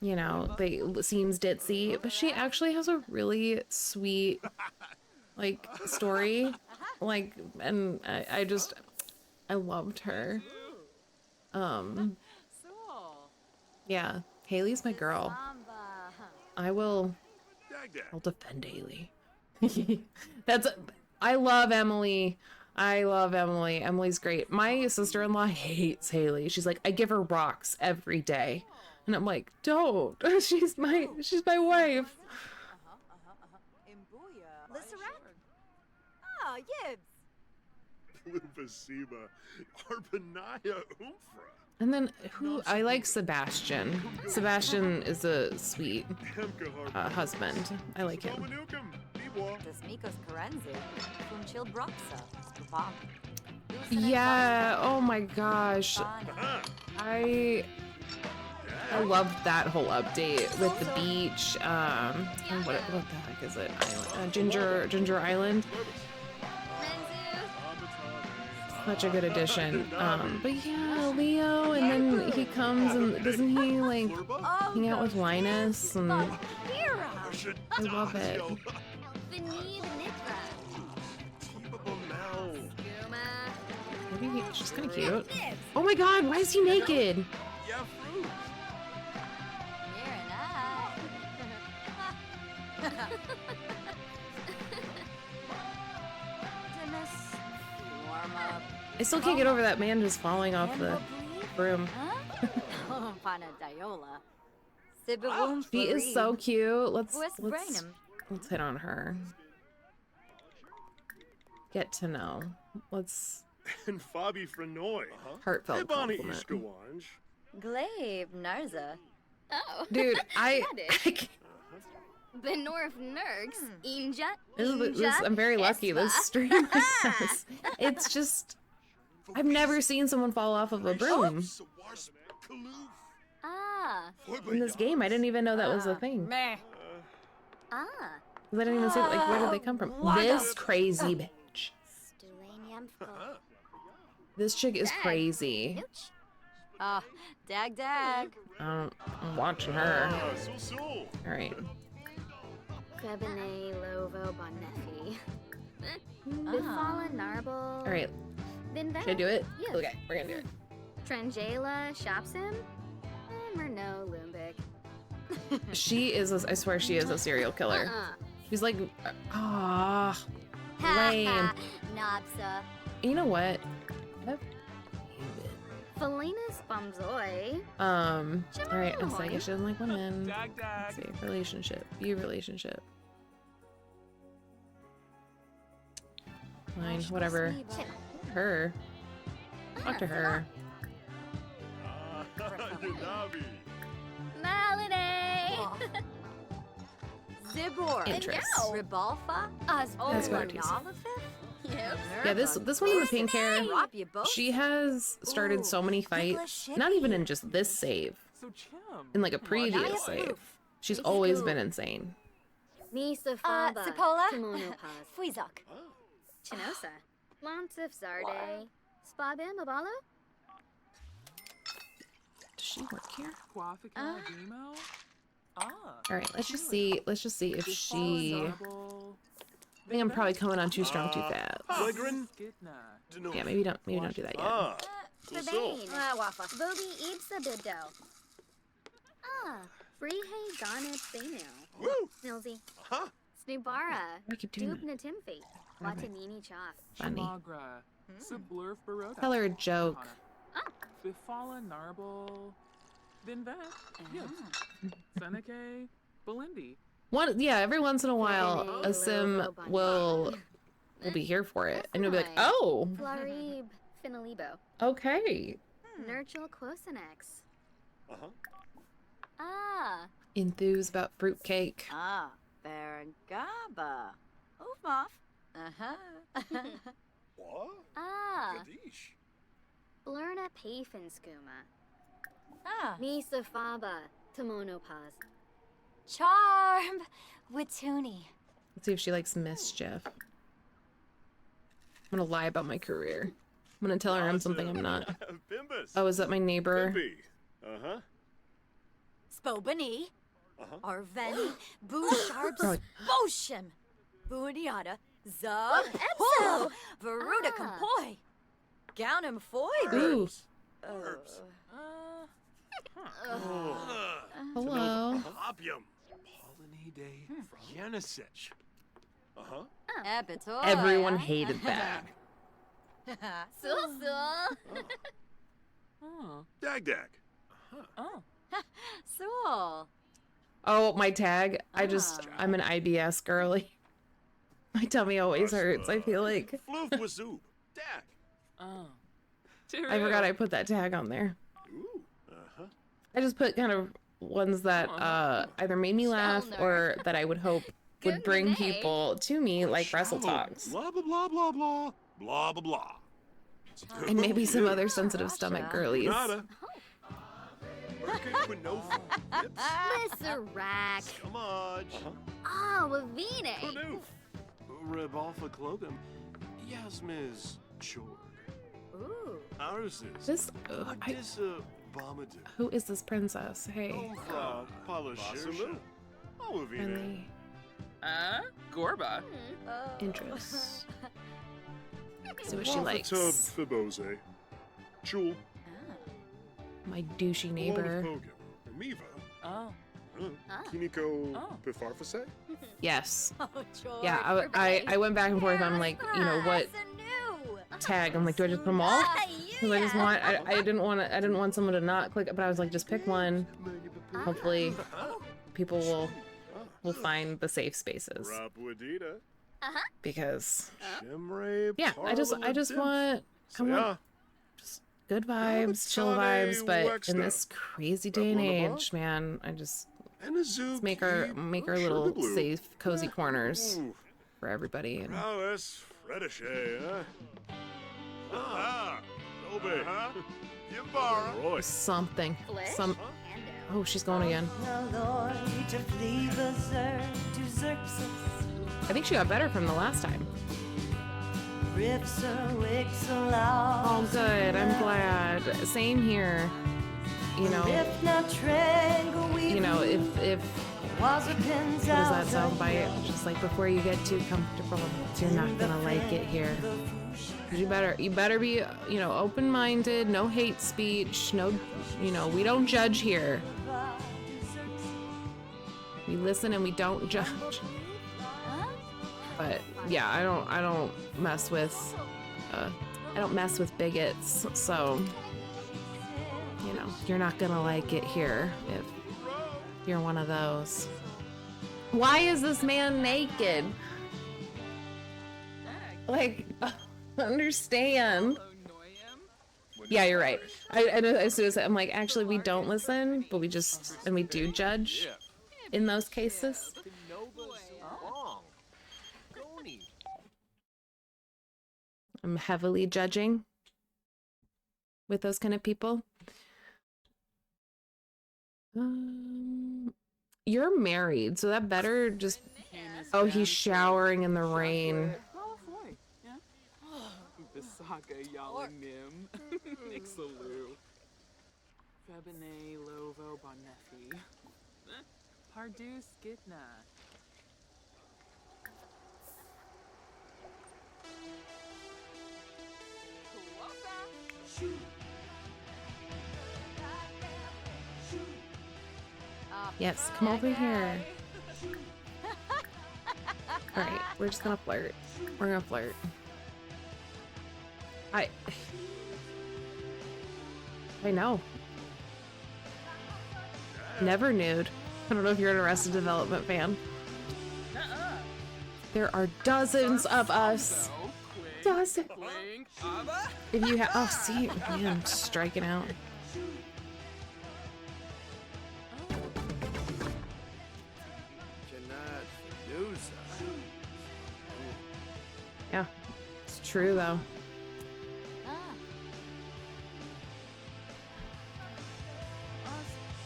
you know, seems ditzy, but she actually has a really sweet, like, story. Like, and I loved her. Yeah, Haley's my girl. I'll defend Haley. I love Emily. I love Emily. Emily's great. My sister-in-law hates Haley. She's like, I give her rocks every day. And I'm like, don't. She's my wife. Ah, Yibs. Pluvasiba, Arpanaya Umfra. And then I like Sebastian. Sebastian is a sweet husband. I like him. Desmikos Karenzi. Fumchil Broxa. Yeah, oh my gosh. I loved that whole update with the beach. And what the heck is it? Ginger Island. Such a good addition. But yeah, Leo, and then he comes and doesn't he like hang out with Linus? And I love it. Maybe she's kind of cute. Oh my god, why is he naked? I still can't get over that man just falling off the broom. She is so cute. Let's hit on her. Get to know. Let's And Fabi Frenoy. heartfelt compliment. Glaive Narza. Oh. Dude, I Benorf Nergs. Inja. I'm very lucky. This stream has. It's just I've never seen someone fall off of a broom. Ah. In this game, I didn't even know that was a thing. Ah. I didn't even say, like, where did they come from? This crazy bitch. This chick is crazy. Dag. I'm watching her. Alright. Krebene Lovo Bonefi. Bifala Narble. Alright. Then Should I do it? Yes. Okay, we're gonna do it. Trangela Shopsim. And Murno Lumbic. She is, I swear she is a serial killer. She's like, lame. Nopsa. You know what? Felinas Bumzoy. Alright, so I guess she doesn't like women. Let's see, relationship. Relationship. Fine, whatever. Her. Talk to her. Malade. Zibor. Interest. Ribalfa. That's what it is. Yep. Yeah, this one in the pink hair, she has started so many fights. Not even in just this save. In like a previous save. She's always been insane. Misa Faba. Cipolla. Kimonopaz. Fuizok. Chinosa. Montif Zarde. Spabim Abalo? Does she work here? Ah. Alright, let's just see if she... I think I'm probably coming on too strong too fast. Yeah, maybe don't do that yet. Sabane. Wafa. Vobi Ibsa Bibdo. Ah. Freehay Garnet Beno. Snilzy. Snubara. I keep doing Dub that. Natimfi. Watanini Choff. Funny. Sublurf Barota. Tell her a joke. Bifala Narble. Vinvet. Yes. Seneca. Belindi. Every once in a while, a sim will be here for it, and you'll be like, oh, Flarib Finalibo. okay. Nurchel Quosenex. Ah. Enthused about fruitcake. Berengaba. Ufmoff. Ah. Blurna Pafinskuma. Misa Faba. Tamonopaz. Charm. Wituni. Let's see if she likes mischief. I'm gonna lie about my career. I'm gonna tell her I'm something I'm not. Bimbus. Oh, is that my neighbor? Bimby. Uh-huh. Spobani. Uh-huh. Arveni. Boo Sharps. Oh. Boshim. Buoniata. Zub. Epso. Veruda Compoi. Gownham Foy. Ooh. Herbs. Hello. Opium. Polony de Yanisich. Uh-huh. Epitoy. Everyone hated that. Oh. Dag Dag. Oh. Soul. Oh, my tag. I'm an IBS girly. My tummy always hurts, I feel like. Floof Wazoob. Dag. Oh. I forgot I put that tag on there. Ooh. Uh-huh. I just put kind of ones that either made me laugh or that I would hope would bring people to me, like Wrestle Talks. Blah, blah, blah, blah, blah. Blah, blah, blah. And maybe some other sensitive stomach girlies. Nada. Merkin Quinofa. Yips. Mr. Rack. Kamaj. Ah, Wavine. Kunoof. Rebalfa Clogum. Yasmiz Chorg. Ooh. Ours is. This, Adissa Bomadoo. who is this princess? Hey. Omfra Palashirsha. Awavine. Friendly Gorba. interest. See what she likes. Fibose. Chul. My douchey neighbor. Miva. Oh. Kiniko Oh. Pifarfase? Yes. Oh, George. Yeah, I went back and forth on like, you know, what tag. I'm like, do I just put them all? Because I just want, I didn't want someone to not click, but I was like, just pick one. Hopefully, people will find the safe spaces. Rapwadita. Because Shimray. yeah, I just want just good vibes, chill vibes, but in this crazy day and age, man, I just let's make our little safe, cozy corners for everybody. And Prowess Fredishay, huh? Ah, Obe. Yimbara. Roy. something, oh, she's going again. I think she got better from the last time. Oh, good. I'm glad. Same here. You know, if what does that sound bite? Just like before you get too comfortable, you're not gonna like it here. 'Cause you better be, you know, open-minded, no hate speech, no, you know, we don't judge here. We listen and we don't judge. But yeah, I don't mess with bigots, so you know, you're not gonna like it here if you're one of those. Why is this man naked? Like, understand. Yeah, you're right. As soon as I'm like, actually, we don't listen, but we do judge in those cases. I'm heavily judging with those kind of people. You're married, so that better just... Oh, he's showering in the rain. Oh, boy. Yeah. Bisaka Yalim Nixaloo. Febine Lovo Bonefi. Pardu Skidna. Yes, come over here. Alright, we're just gonna flirt. We're gonna flirt. I know. Never nude. I don't know if you're an Arrested Development fan. There are dozens of us. Dozens. If you have, oh, see, man, I'm striking out. Yeah, it's true though.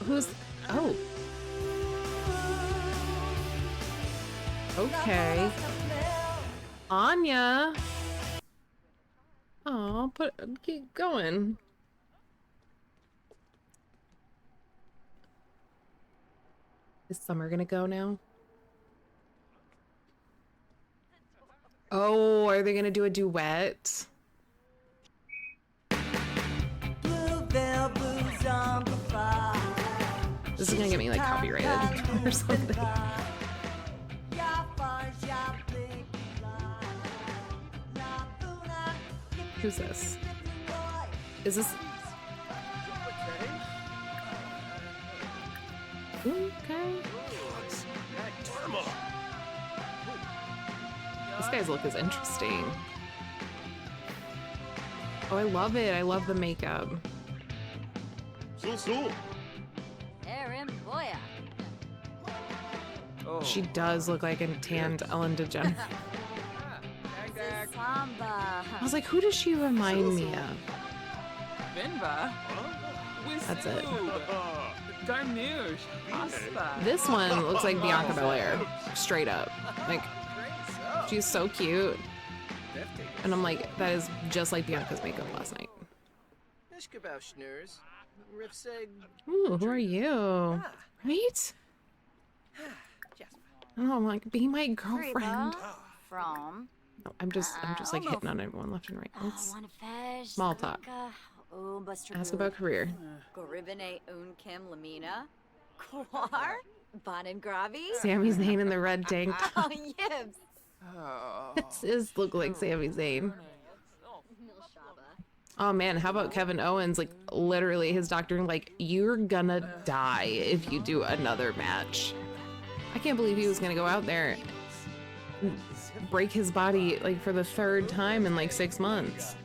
Who's, oh. Okay. Anya. I'll keep going. Is Summer gonna go now? Oh, are they gonna do a duet? This is gonna get me like copyrighted or something. Who's this? Is this? Okay. This guy's look is interesting. Oh, I love it. I love the makeup. Sul. Erin Boya. Oh. She does look like a tanned Ellen DeGeneres. Samba. I was like, who does she remind me of? Vinva. That's it. Garnouche. Aspa. This one looks like Bianca Belair, straight up. Like, she's so cute. And I'm like, that is just like Bianca's makeup last night. Ooh, who are you? Right? Oh, I'm like, be my girlfriend. From. No, I'm just like hitting on everyone left and right. Let's Wanafesh. small talk. Ask about career. Goribane Unkim Lamina. Kwar. Bonin Gravi. Sami Zayn in the red tank top. Oh, yibs. This does look like Sami Zayn. Oh man, how about Kevin Owens? Like literally his doctor like, you're gonna die if you do another match. I can't believe he was gonna go out there and break his body like for the third time in like 6 months.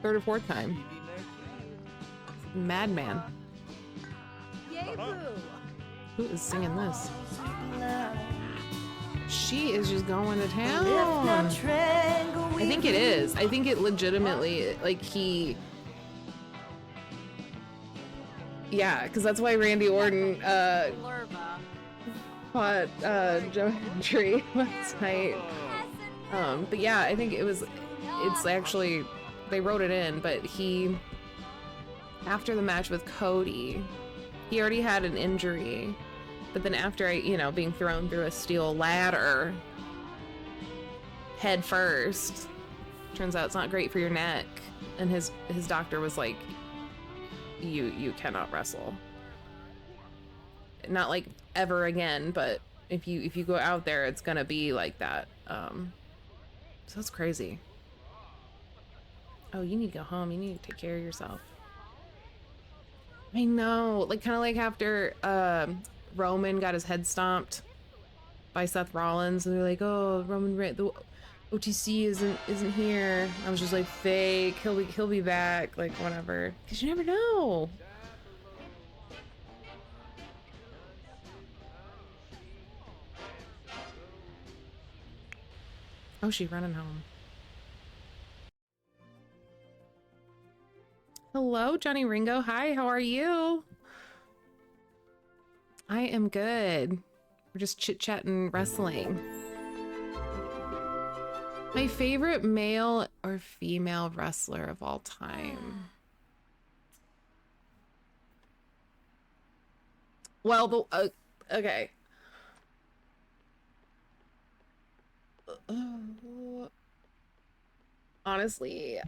Third or fourth time. Madman. Who is singing this? She is just going to town. I think it is. I think it legitimately, like he... Yeah, because that's why Randy Orton fought Joe Hendry last night. But yeah, I think it's actually, they wrote it in, but he, after the match with Cody, he already had an injury. But then after, being thrown through a steel ladder, head first, turns out it's not great for your neck. And his doctor was like, you cannot wrestle. Not like ever again, but if you go out there, it's gonna be like that. So that's crazy. Oh, you need to go home. You need to take care of yourself. I know, like kind of like after Roman got his head stomped by Seth Rollins, and they're like, "Oh, the OTC isn't here." I was just like, "Fake. He'll be back." Like whatever, because you never know. Oh, she's running home. Hello, Johnny Ringo. Hi, how are you? I am good. We're just chit-chatting wrestling. My favorite male or female wrestler of all time. Well, okay. Honestly,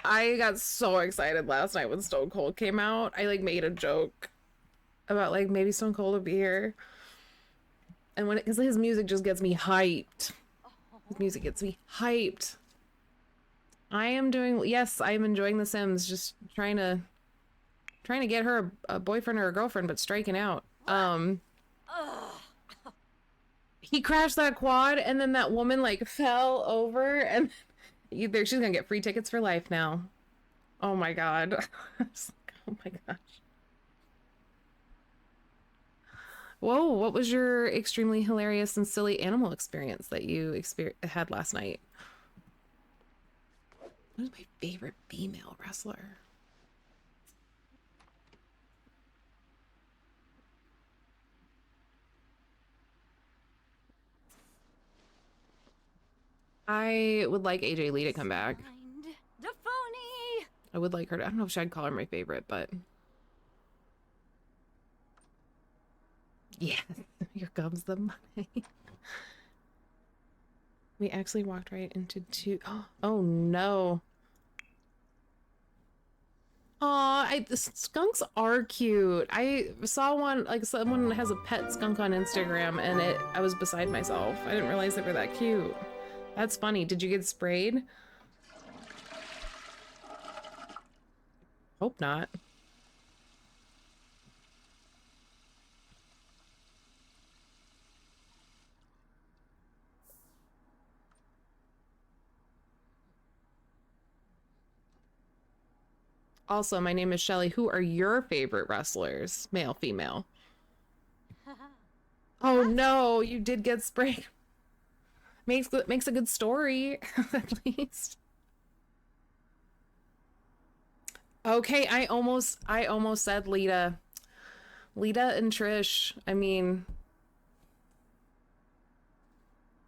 I got so excited last night when Stone Cold came out. I like made a joke about like maybe Stone Cold will be here, and because his music just gets me hyped. His music gets me hyped. I am enjoying The Sims, just trying to get her a boyfriend or a girlfriend, but striking out. He crashed that quad, and then that woman like fell over, and either she's gonna get free tickets for life now. Oh my god. Oh my gosh. Whoa, what was your extremely hilarious and silly animal experience that you had last night? What is my favorite female wrestler? I would like AJ Lee to come back. I would like her to, I don't know if I'd call her my favorite, but yeah, here comes the money. We actually walked right into two. Oh no. Aw, the skunks are cute. I saw one, like someone has a pet skunk on Instagram, and I was beside myself. I didn't realize they were that cute. That's funny. Did you get sprayed? Hope not. Also, my name is Shelly. Who are your favorite wrestlers? Male, female? Oh no, you did get sprayed. Makes a good story, at least. Okay, I almost said Lita. Lita and Trish, I mean,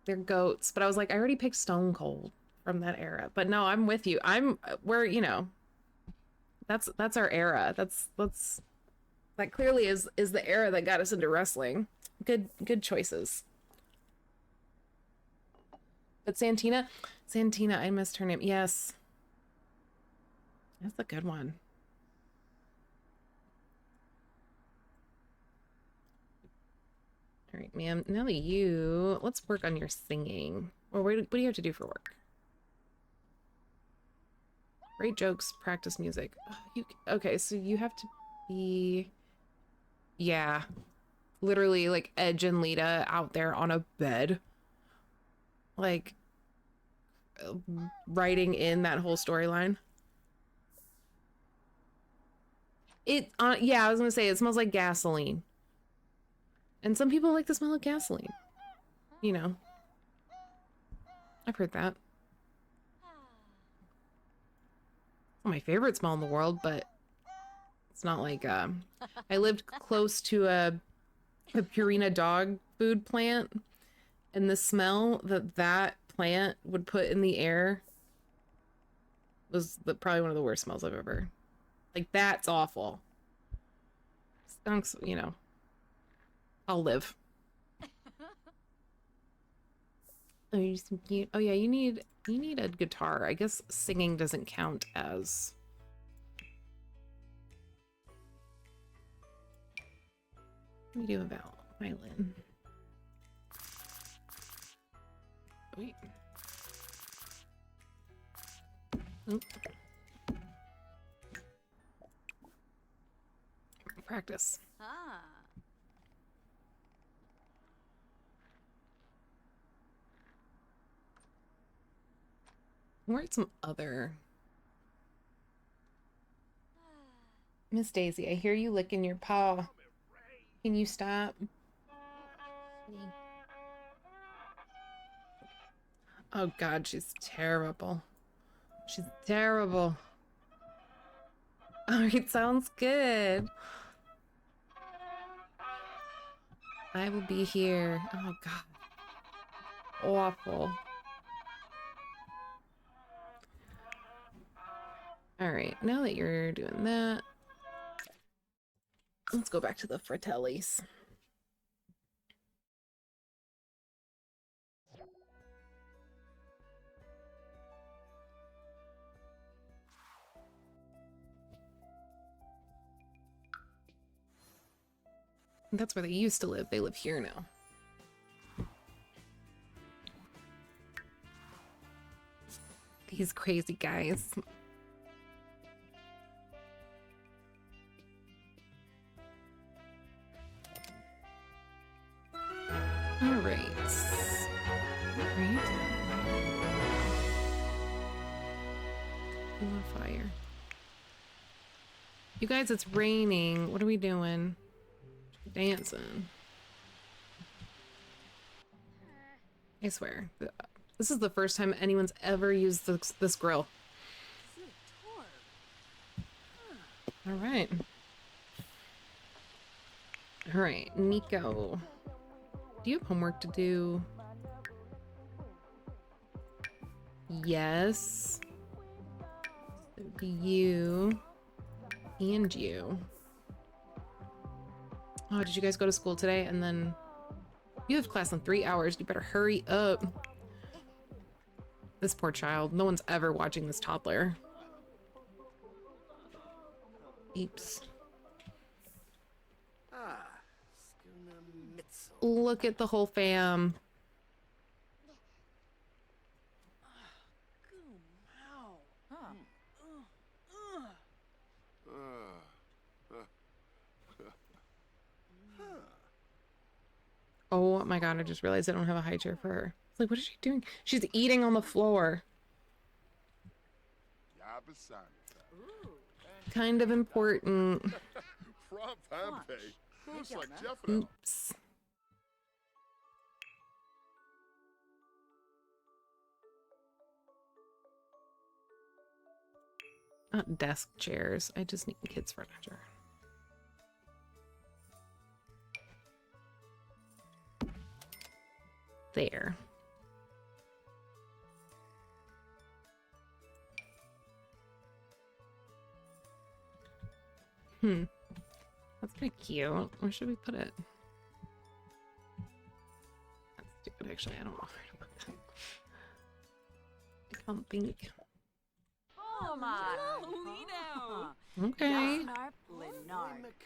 they're goats, but I was like, I already picked Stone Cold from that era. But no, I'm with you. We're, you know, that's our era. That clearly is the era that got us into wrestling. Good choices. But Santina, I missed her name. Yes. That's a good one. All right, ma'am. Now that let's work on your singing. Or what do you have to do for work? Great jokes, practice music. Oh, okay, so you have to be, yeah, literally like Edge and Lita out there on a bed, like writing in that whole storyline. Yeah, I was gonna say it smells like gasoline, and some people like the smell of gasoline. You know, I've heard that. My favorite smell in the world, but it's not like I lived close to a Purina dog food plant, and the smell that plant would put in the air was probably one of the worst smells I've ever, like, that's awful. Skunks, you know, I'll live. Oh, you're so cute. Oh yeah, you need a guitar. I guess singing doesn't count as. What do you do about violin? Wait. Oop. Practice. Ah. Where's some other? Miss Daisy, I hear you licking your paw. Can you stop? Oh God, she's terrible. She's terrible. All right, sounds good. I will be here. Oh God. Awful. All right, now that you're doing that, let's go back to the Fratellis. That's where they used to live. They live here now. These crazy guys. All right. Right. On fire. You guys, it's raining. What are we doing? Dancing. I swear. This is the first time anyone's ever used this grill. All right. All right, Nico. Do you have homework to do? Yes. It'd be you and you. Oh, did you guys go to school today? And then you have class in 3 hours. You better hurry up. This poor child. No one's ever watching this toddler. Eeps. Ah, Skuna Mitzel. Look at the whole fam. Oh my god, I just realized I don't have a high chair for her. It's like, what is she doing? She's eating on the floor. Kind of important. From Pompeii. Looks like Jeff. Oops. Not desk chairs. I just need kids' furniture. There. That's kind of cute. Where should we put it? That's stupid, actually. I don't know where to put that. I don't think. Oh my. Okay. Limek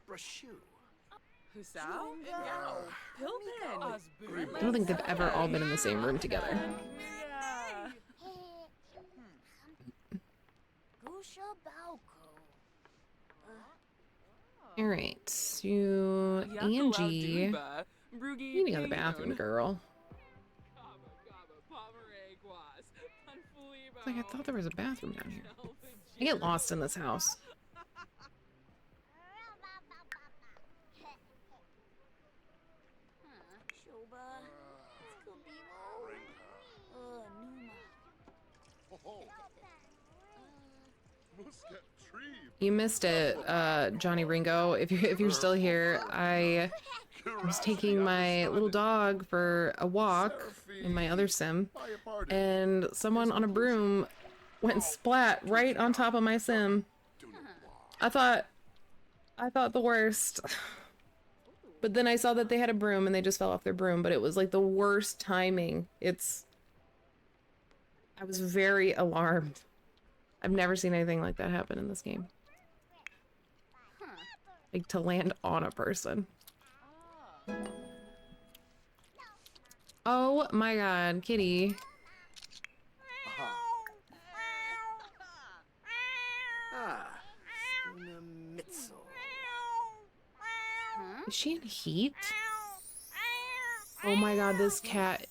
Brashu. Husau? I don't think they've ever all been in the same room together. Gusha Balko. Alright, you, Angie, you need to go to the bathroom, girl. It's like, I thought there was a bathroom down here. I get lost in this house. Shoba. You missed it, Johnny Ringo. If you're still here, I was taking my little dog for a walk in my other sim, and someone on a broom went splat right on top of my sim. I thought the worst. But then I saw that they had a broom and they just fell off their broom, but it was like the worst timing. I was very alarmed. I've never seen anything like that happen in this game. Like, to land on a person. Oh my god, kitty. Ah, Skuna Mitzel. Is she in heat? Oh my god, this cat.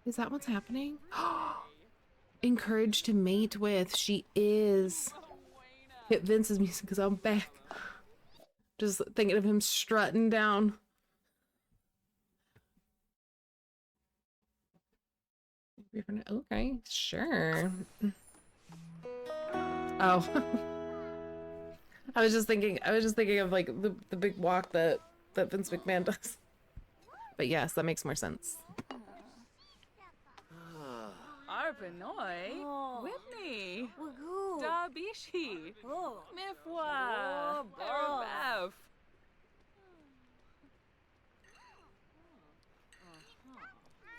Is that what's happening? Encouraged to mate with. She is. Hit Vince's music because I'm back. Just thinking of him strutting down. Okay, sure. Oh. I was just thinking of like the big walk that Vince McMahon does. But yes, that makes more sense. Arpanoi, Whitney, Wagoo. Dabishi, Oh. Mifwa, Arabef.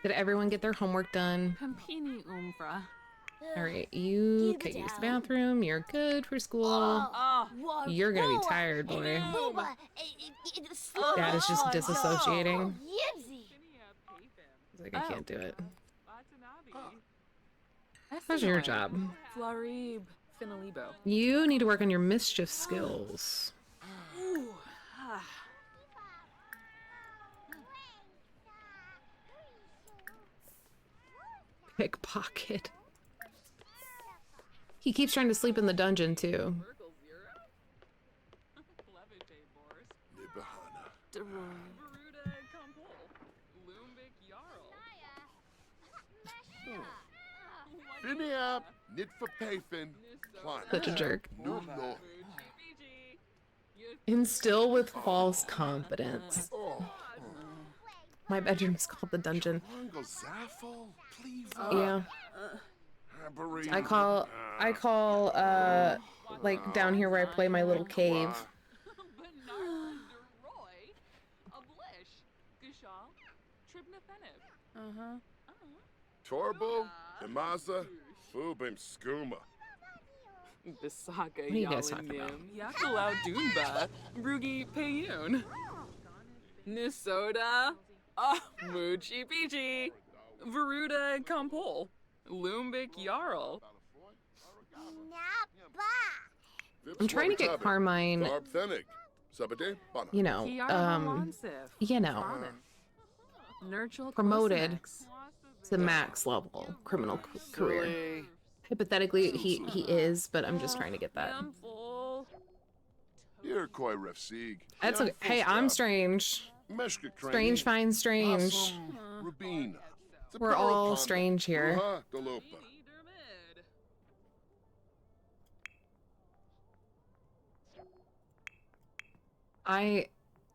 Did everyone get their homework done? Campini Umbra. All right, you Keep it can use the down. bathroom. You're good for school. Oh, You're gonna be tired, boy. Dad is just disassociating. Yipsy. He's like, I can't do it. Watanabe. How's your job? Flarib, Finalibo. You need to work on your mischief skills. Pickpocket. He keeps trying to sleep in the dungeon too. Finia, nit for Payfin. Such a jerk. No, no. Instill with false confidence. My bedroom is called the dungeon. Wango Zaffle? Please. Yeah. I call like down here where I play my little cave. Torbo, Imaza, Fubim Skooma. Bisaga What are you guys talking about? Yalim, Yakalau Doomba, Brugi Payun. Nisoda, Moochie Peachy, Varuda Kampol, Lumbik Jarl. I'm trying to get Carmine, you know, promoted to max level criminal career. Hypothetically, he is, but I'm just trying to get that. That's okay. Hey, I'm strange. Strange finds strange. We're all strange here.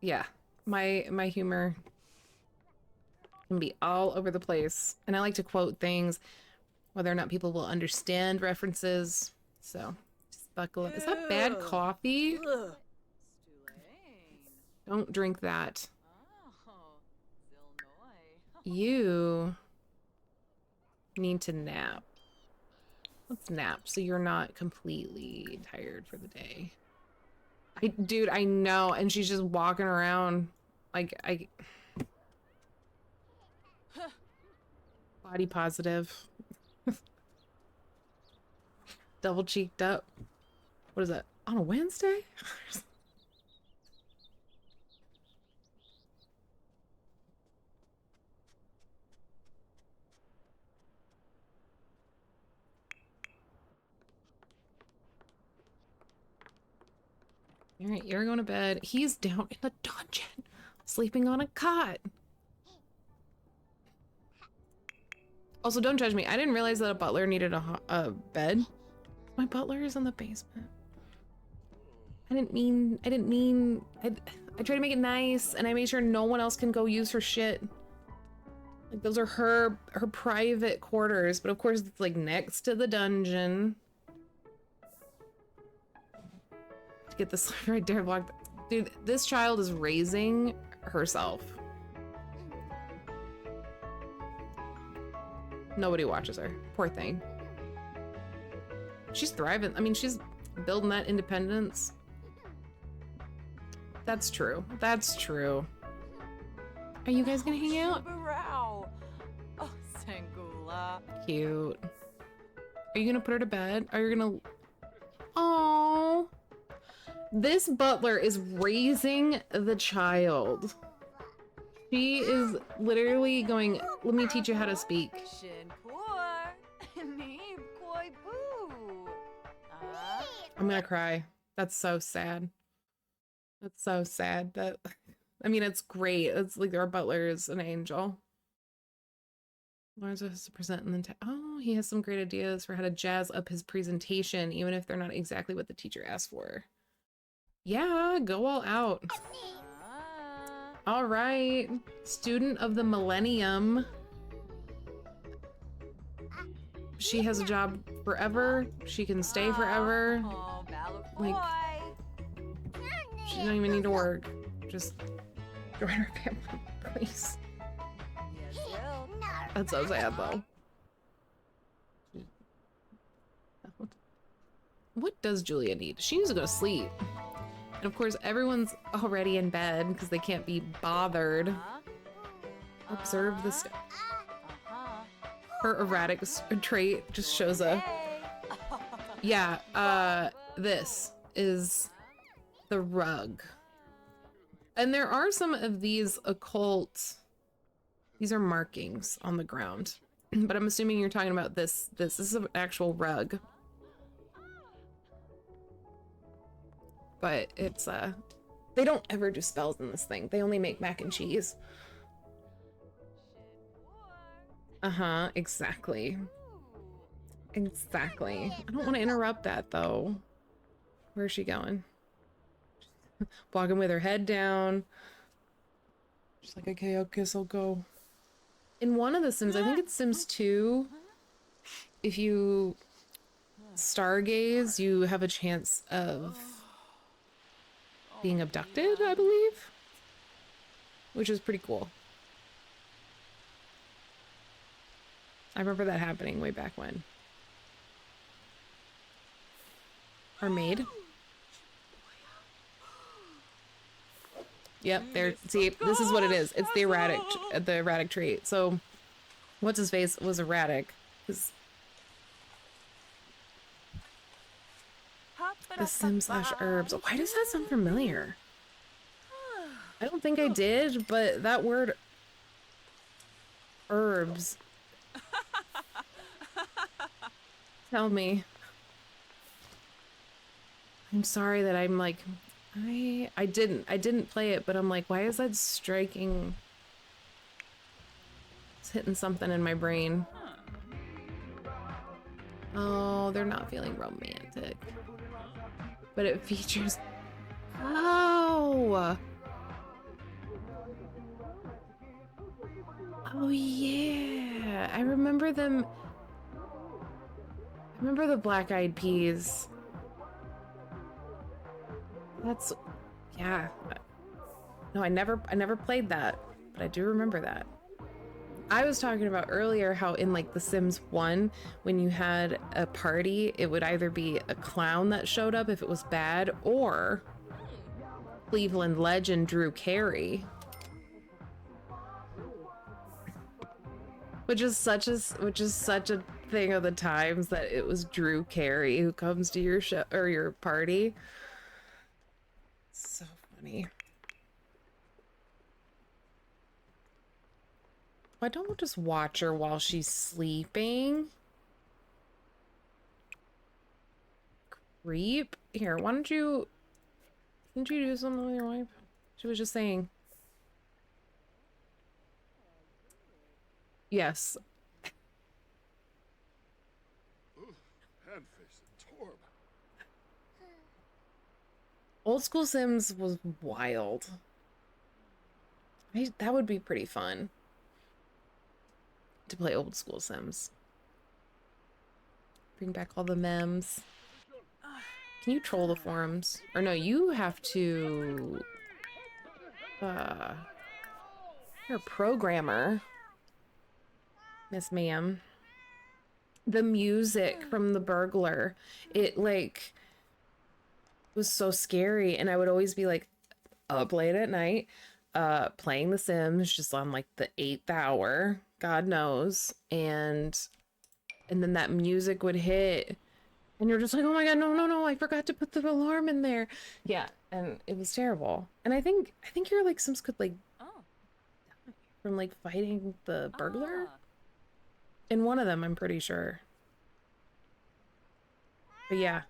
Yeah, my humor can be all over the place, and I like to quote things, whether or not people will understand references. So just buckle up. Is that bad coffee? Don't drink that. You need to nap. Let's nap so you're not completely tired for the day. Dude, I know, and she's just walking around like body positive. Double cheeked up. What is that? On a Wednesday? All right, you're going to bed. He's down in the dungeon, sleeping on a cot. Also, don't judge me. I didn't realize that a butler needed a bed. My butler is in the basement. I tried to make it nice, and I made sure no one else can go use her shit. Like, those are her private quarters, but of course it's like next to the dungeon. Get this right there blocked. Dude, this child is raising herself. Nobody watches her. Poor thing. She's thriving. I mean, she's building that independence. That's true. That's true. Are you guys gonna hang out? Oh, Sangula. Cute. Are you gonna put her to bed? Are you gonna... Oh. This butler is raising the child. She is literally going, let me teach you how to speak. I'm gonna cry. That's so sad. That's so sad. That, I mean, it's great. It's like our butler is an angel. Lorenzo has to present and then oh, he has some great ideas for how to jazz up his presentation, even if they're not exactly what the teacher asked for. Yeah, go all out. All right, student of the millennium. She has a job forever. She can stay forever. Like, she doesn't even need to work. Just join her family, please. That's so sad, though. What does Julia need? She needs to go to sleep. And of course, everyone's already in bed because they can't be bothered. Observe this. Her erratic trait just shows up. Yeah, this is the rug. And there are some of these occult... These are markings on the ground. But I'm assuming you're talking about this. This is an actual rug. But it's, they don't ever do spells in this thing. They only make mac and cheese. Uh-huh, exactly. Exactly. I don't want to interrupt that, though. Where's she going? Walking with her head down. She's like, okay, I guess I'll go. In one of the Sims, I think it's Sims 2, if you stargaze, you have a chance of being abducted, I believe. Which is pretty cool. I remember that happening way back when. Our maid. Yep, there. See, this is what it is. It's the erratic trait. So, what's his face was erratic. The Sim/Herbs. Why does that sound familiar? I don't think I did, but that word herbs. Tell me. I'm sorry that I'm like I didn't play it, but I'm like, why is that striking? It's hitting something in my brain. Oh, they're not feeling romantic. But it features Oh yeah. I remember them. I remember the Black Eyed Peas. That's, yeah. No, I never played that, but I do remember that. I was talking about earlier how in like The Sims 1, when you had a party, it would either be a clown that showed up if it was bad, or Cleveland legend Drew Carey. Which is such a thing of the times that it was Drew Carey who comes to your show or your party. So funny. Why don't we just watch her while she's sleeping? Creep. Here, why don't you... Didn't you do something with your wife? She was just saying. Yes. Old School Sims was wild. That would be pretty fun. To play Old School Sims. Bring back all the memes. Can you troll the forums? Or no, you have to... You're a programmer. Miss Ma'am. The music from The Burglar, it like was so scary, and I would always be like up late at night playing The Sims just on like the 8th hour, God knows, and then that music would hit and you're just like, oh my god, no, I forgot to put the alarm in there. Yeah, and it was terrible. And I think your like Sims could like from like fighting the burglar. In one of them, I'm pretty sure. But yeah.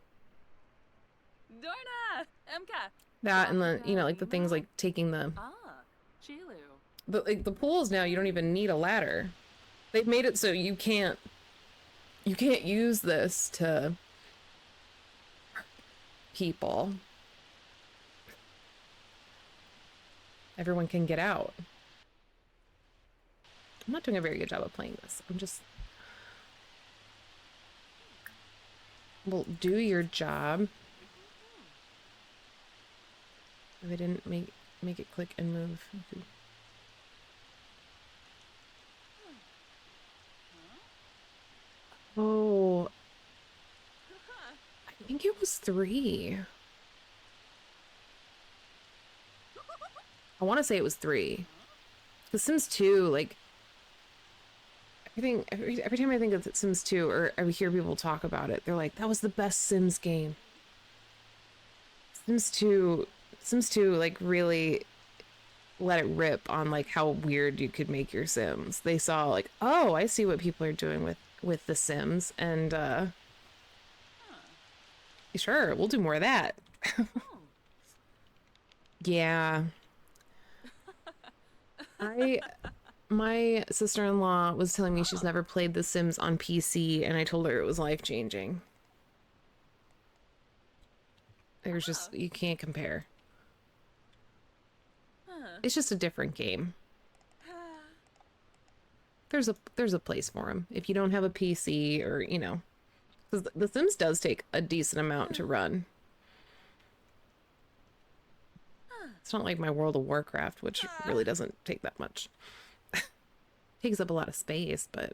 Dorna! Emka! That and the, you know, like the things like taking the like the pools now, you don't even need a ladder. They've made it so you can't use this to people. Everyone can get out. I'm not doing a very good job of playing this. I'm just... Well, do your job. If I didn't make it click and move. Okay. Oh. I think it was 3. I want to say it was 3. The Sims 2, like... Every time I think of Sims 2, or I hear people talk about it, they're like, that was the best Sims game. Sims 2, like, really let it rip on, like, how weird you could make your Sims. They saw, like, oh, I see what people are doing with the Sims, and, sure, we'll do more of that. Yeah. My sister-in-law was telling me she's never played The Sims on PC, and I told her it was life-changing. There's just, you can't compare. It's just a different game. there's a place for them if you don't have a PC or, you know, because The Sims does take a decent amount to run. It's not like my World of Warcraft, which really doesn't take that much. Takes up a lot of space, but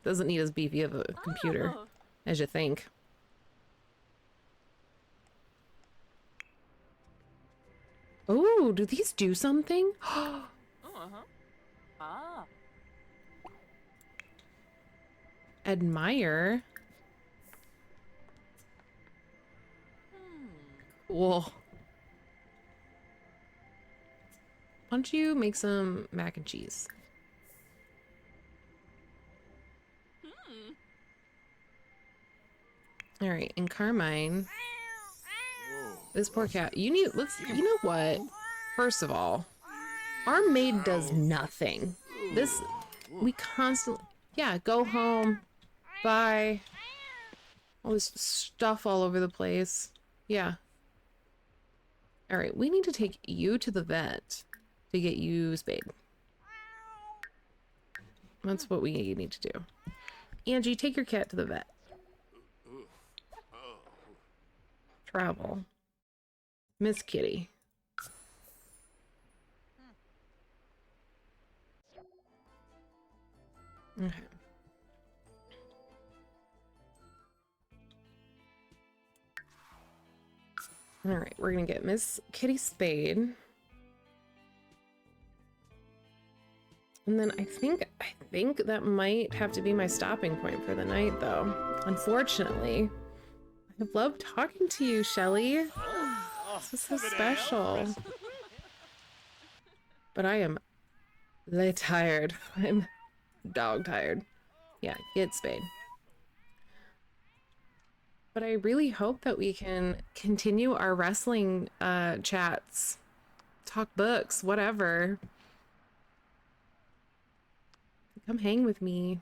doesn't need as beefy of a computer as you think. Oh, do these do something? Admire. Cool. Why don't you make some mac and cheese? All right, and Carmine. This poor cat. You know what? First of all, our maid does nothing. We constantly, yeah, go home. Bye. All this stuff all over the place. Yeah. All right, we need to take you to the vet to get you spayed. That's what we need to do. Angie, take your cat to the vet. Travel. Miss Kitty. Okay. All right, we're gonna get Miss Kitty spayed. And then I think that might have to be my stopping point for the night, though. Unfortunately. I've loved talking to you, Shelly. This is so special. But I am tired. I'm dog tired. Yeah, get spayed. But I really hope that we can continue our wrestling chats, talk books, whatever. Come hang with me.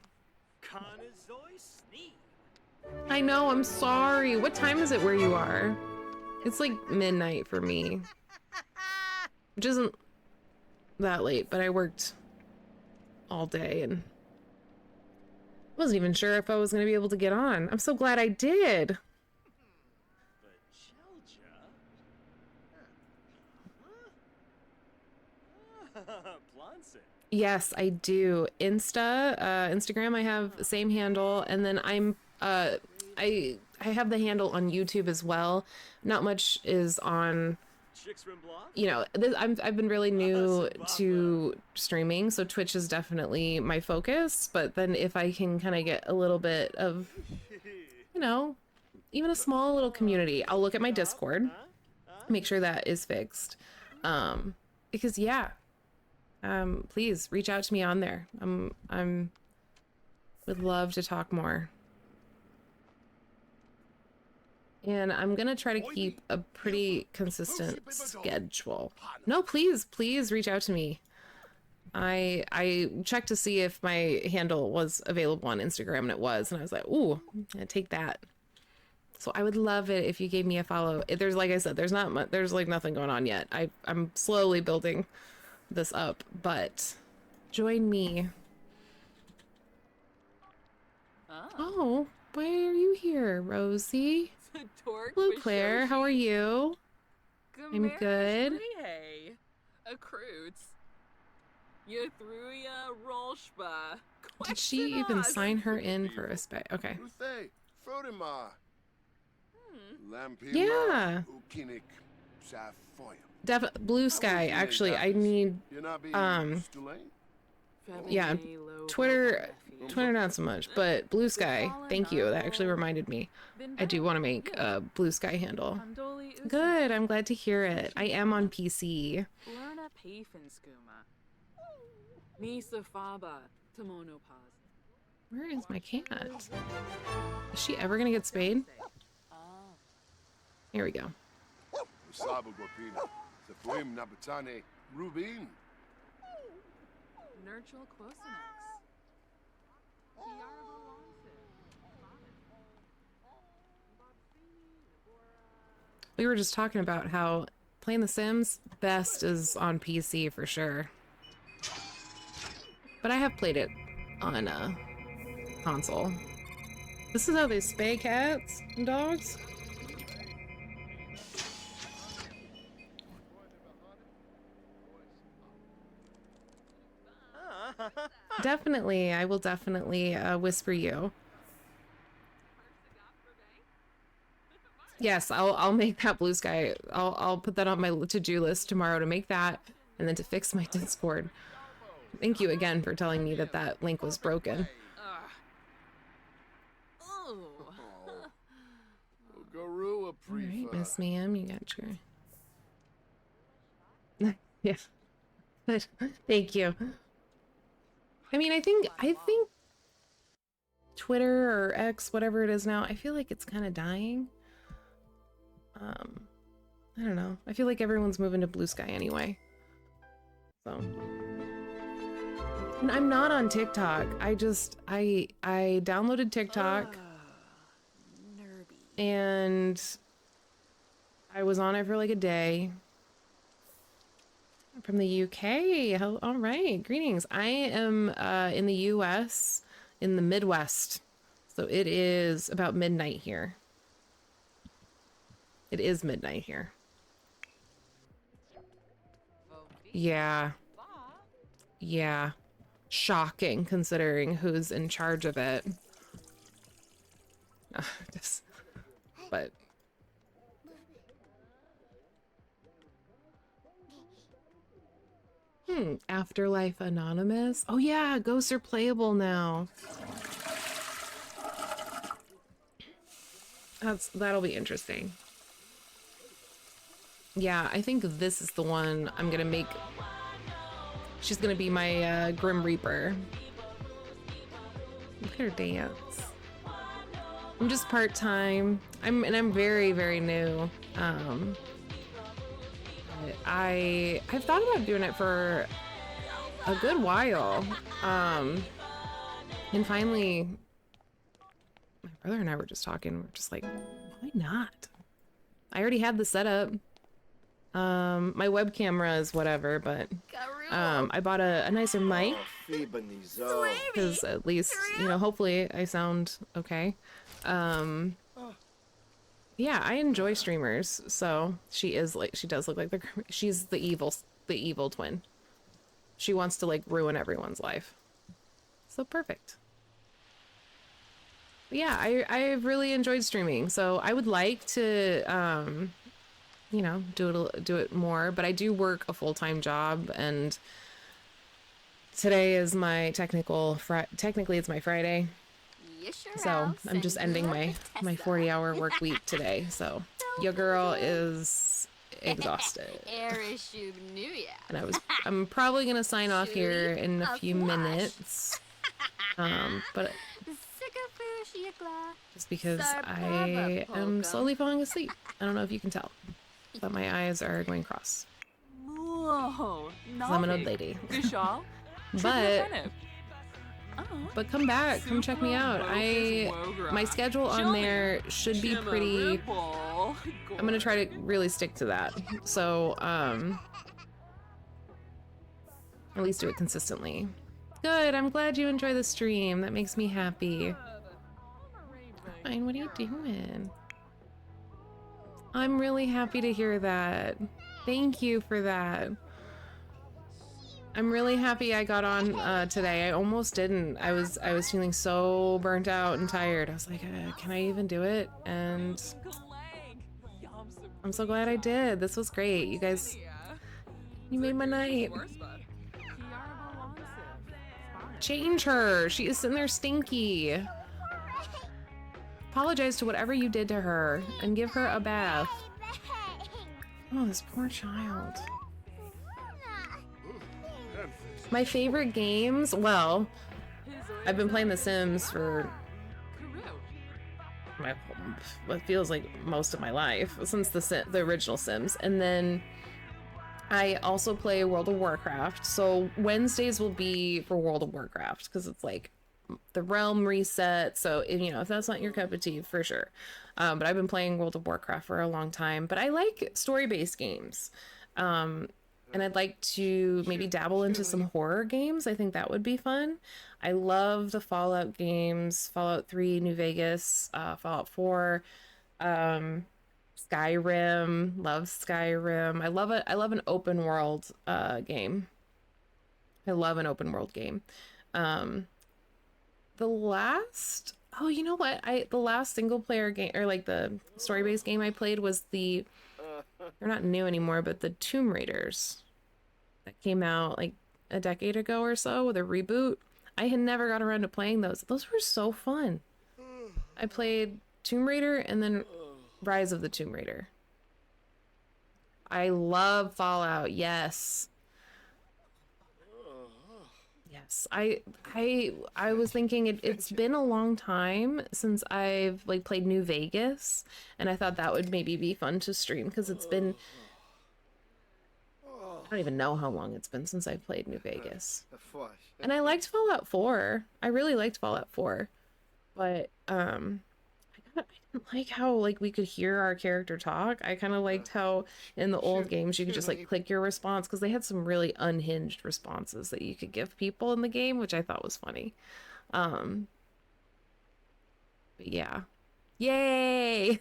I know, I'm sorry. What time is it where you are? It's like midnight for me. Which isn't that late, but I worked all day and wasn't even sure if I was going to be able to get on. I'm so glad I did. Yes, I do. Instagram, I have the same handle, and then I have the handle on YouTube as well. Not much is on, you know, I've been really new to streaming, so Twitch is definitely my focus, but then if I can kind of get a little bit of, you know, even a small little community, I'll look at my Discord, make sure that is fixed. Because yeah, please reach out to me on there. Would love to talk more. And I'm gonna try to keep a pretty consistent schedule. No, please reach out to me. I checked to see if my handle was available on Instagram, and it was, and I was like, ooh, I'd take that. So I would love it if you gave me a follow. There's, like I said, there's not much, there's like nothing going on yet. I'm slowly building this up, but join me. Oh, why are you here, Rosie? Hello, Claire. How are you? I'm good. Did she even sign her in for a spay? Okay. Yeah. Blue Sky. Actually, I need yeah, Twitter not so much, but Blue Sky. Thank you. That actually reminded me. I do want to make a Blue Sky handle. Good. I'm glad to hear it. I am on PC. Where is my cat? Is she ever gonna get spayed? Here we go. We were just talking about how playing The Sims, best is on PC for sure. But I have played it on console. This is how they spay cats and dogs? Definitely, I will definitely whisper you. Yes, I'll make that blue sky. I'll put that on my to-do list tomorrow to make that, and then to fix my Discord. Thank you again for telling me that that link was broken. Garua All right, Prefa. Miss Ma'am, you got your. Yeah. But thank you. I mean, I think Twitter or X, whatever it is now, I feel like it's kind of dying. I don't know. I feel like everyone's moving to Blue Sky anyway. So. And I'm not on TikTok. I downloaded TikTok and I was on it for like a day. From the UK. All right. Greetings. I am in the US, in the Midwest. So it is about midnight here. It is midnight here. Yeah. Yeah. Shocking considering who's in charge of it. But Afterlife Anonymous. Oh yeah, ghosts are playable now. That'll be interesting. Yeah, I think this is the one I'm gonna make. She's gonna be my Grim Reaper. Look at her dance. I'm just part-time. I'm very, very new. I've thought about doing it for a good while. And finally, my brother and I were just talking. We're just like, why not? I already had the setup. My web camera is whatever, but I bought a nicer mic because at least, you know, hopefully I sound okay. Yeah, I enjoy streamers. So she does look like she's the evil twin. She wants to like ruin everyone's life. So perfect. But yeah, I've really enjoyed streaming. So I would like to, you know, do it more, but I do work a full-time job, and today is my technically it's my Friday. So I'm just ending my 40-hour work week today. So your girl is exhausted. And I'm probably gonna sign off here in a few minutes. But just because I am slowly falling asleep. I don't know if you can tell, but my eyes are going cross. Whoa, I'm an old lady. But come back, come check me out. My schedule on there should be pretty. I'm gonna try to really stick to that. So at least do it consistently. Good, I'm glad you enjoy the stream. That makes me happy. Fine, what are you doing? I'm really happy to hear that. Thank you for that. I'm really happy I got on today. I almost didn't. I was feeling so burnt out and tired. I was like, can I even do it? And I'm so glad I did. This was great. You guys, you made my night. Change her. She is sitting there stinky. Apologize to whatever you did to her and give her a bath. Oh, this poor child. My favorite games? Well, I've been playing The Sims for what feels like most of my life, since the original Sims. And then I also play World of Warcraft. So Wednesdays will be for World of Warcraft because it's like the realm reset. So, you know, if that's not your cup of tea, for sure. But I've been playing World of Warcraft for a long time. But I like story-based games. And I'd like to maybe dabble into some horror games. I think that would be fun. I love the Fallout games, Fallout 3, New Vegas, Fallout 4, Skyrim, love Skyrim. I love an open world game. I love an open world game. The last single player game, or like the story-based game I played was they're not new anymore, but the Tomb Raiders that came out like a decade ago or so with a reboot. I had never got around to playing those. Those were so fun. I played Tomb Raider and then Rise of the Tomb Raider. I love Fallout. Yes. Yes. I was thinking it's been a long time since I've like played New Vegas, and I thought that would maybe be fun to stream because it's been, I don't even know how long it's been since I played New Vegas. And I liked Fallout 4. I really liked Fallout 4. But I didn't like how like we could hear our character talk. I kind of liked how in the old games you could just like click your response, because they had some really unhinged responses that you could give people in the game, which I thought was funny. But yeah. Yay!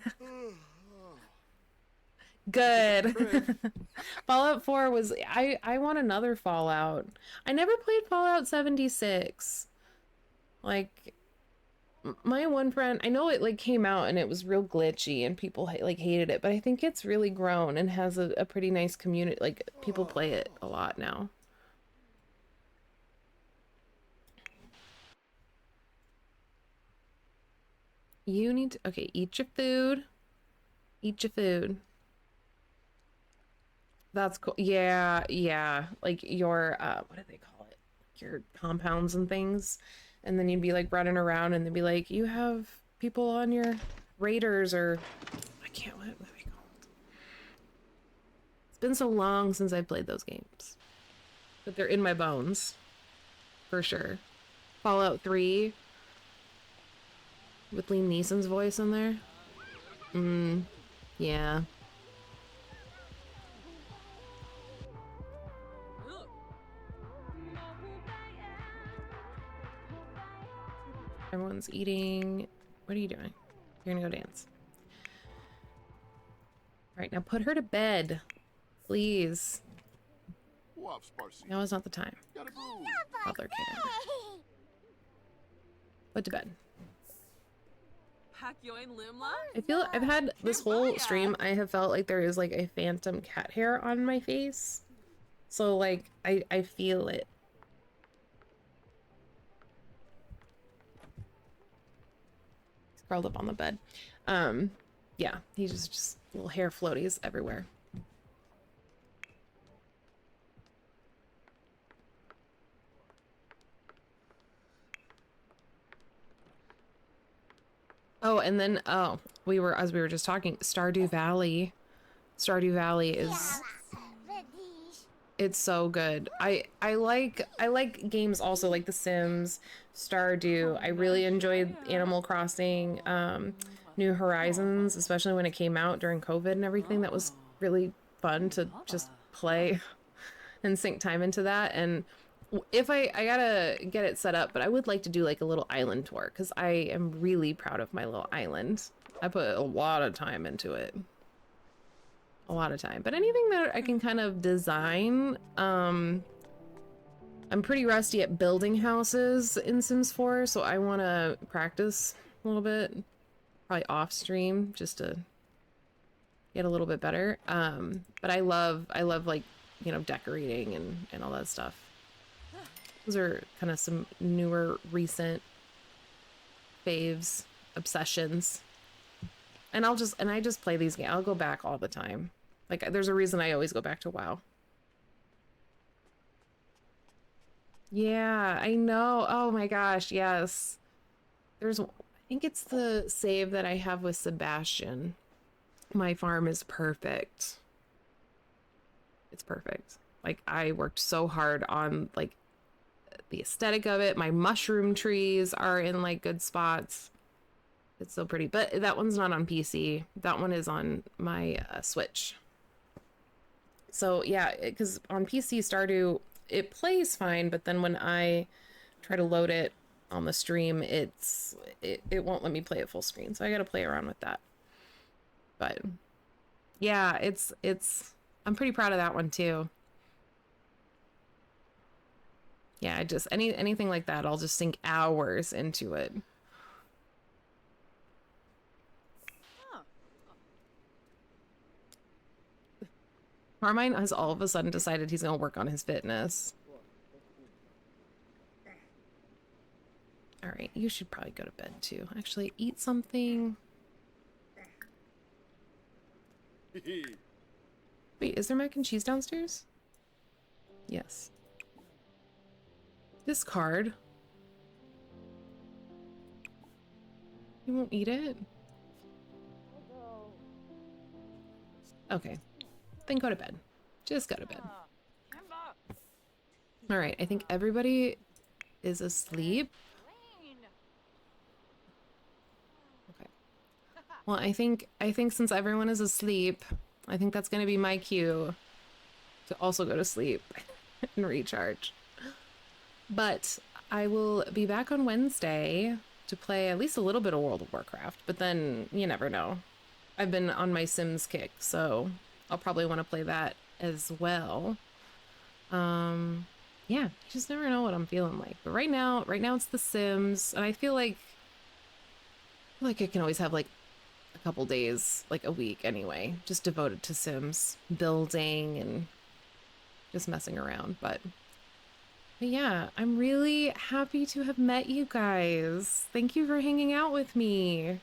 Good. Fallout 4 was I want another Fallout. I never played Fallout 76. Like my one friend, I know it like came out and it was real glitchy and people like hated it, but I think it's really grown and has a pretty nice community. Like people play it a lot now. You need to, okay, eat your food. Eat your food. That's cool. Yeah, yeah. Like your, what do they call it? Your compounds and things. And then you'd be like running around and they'd be like, you have people on your raiders, or I can't, what are they called? It's been so long since I've played those games. But they're in my bones. For sure. Fallout 3. With Liam Neeson's voice in there. Yeah. Everyone's eating. What are you doing? You're gonna go dance. All right, now put her to bed, please. Now is not the time. Mother can. Put to bed. I feel I've had this whole stream, I have felt like there is like a phantom cat hair on my face. So like I feel it. He's curled up on the bed. Yeah, he's just little hair floaties everywhere. Oh, and then as we were just talking, Stardew Valley. Stardew Valley is, it's so good. I like games also like The Sims, Stardew. I really enjoyed Animal Crossing, New Horizons, especially when it came out during COVID and everything. That was really fun to just play and sink time into that. And if I gotta get it set up, but I would like to do like a little island tour because I am really proud of my little island. I put a lot of time into it. A lot of time. But anything that I can kind of design, I'm pretty rusty at building houses in Sims 4, so I want to practice a little bit, probably off stream, just to get a little bit better. But I love like, you know, decorating and all that stuff. Those are kind of some newer, recent faves, obsessions. And I just play these games. I'll go back all the time. Like, there's a reason I always go back to WoW. Yeah, I know. Oh my gosh, yes. I think it's the save that I have with Sebastian. My farm is perfect. It's perfect. Like, I worked so hard on, like, the aesthetic of it. My mushroom trees are in like good spots. It's so pretty, but that one's not on PC. That one is on my Switch. So yeah, because on PC Stardew, it plays fine, but then when I try to load it on the stream, it won't let me play it full screen. So I got to play around with that. But yeah, I'm pretty proud of that one too. Yeah, I just anything like that, I'll just sink hours into it. Carmine has all of a sudden decided he's gonna work on his fitness. All right, you should probably go to bed too. Actually, eat something. Wait, is there mac and cheese downstairs? Yes. This card. You won't eat it? Okay. Then go to bed. Just go to bed. Alright, I think everybody is asleep. Okay. Well, I think since everyone is asleep, I think that's gonna be my cue to also go to sleep and recharge. But I will be back on Wednesday to play at least a little bit of World of Warcraft, but then you never know. I've been on my Sims kick, so I'll probably want to play that as well. Yeah, you just never know what I'm feeling like. But right now it's The Sims, and I feel like I can always have like a couple days, like a week anyway, just devoted to Sims, building and just messing around. But yeah, I'm really happy to have met you guys. Thank you for hanging out with me.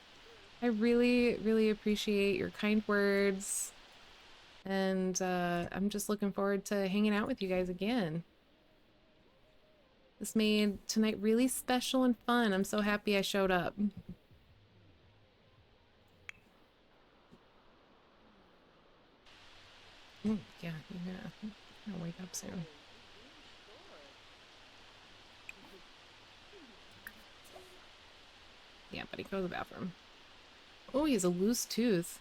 I really, really appreciate your kind words. And I'm just looking forward to hanging out with you guys again. This made tonight really special and fun. I'm so happy I showed up. Yeah, you're gonna wake up soon. Yeah, buddy, go to the bathroom. Oh, he has a loose tooth.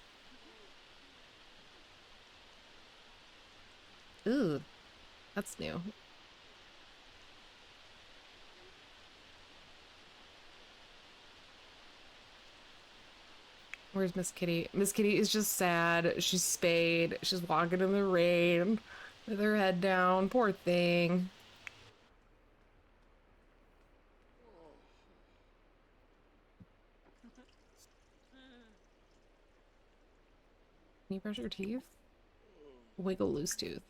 Ooh, that's new. Where's Miss Kitty? Miss Kitty is just sad. She's spayed. She's walking in the rain with her head down. Poor thing. Can you brush your teeth? Wiggle loose tooth.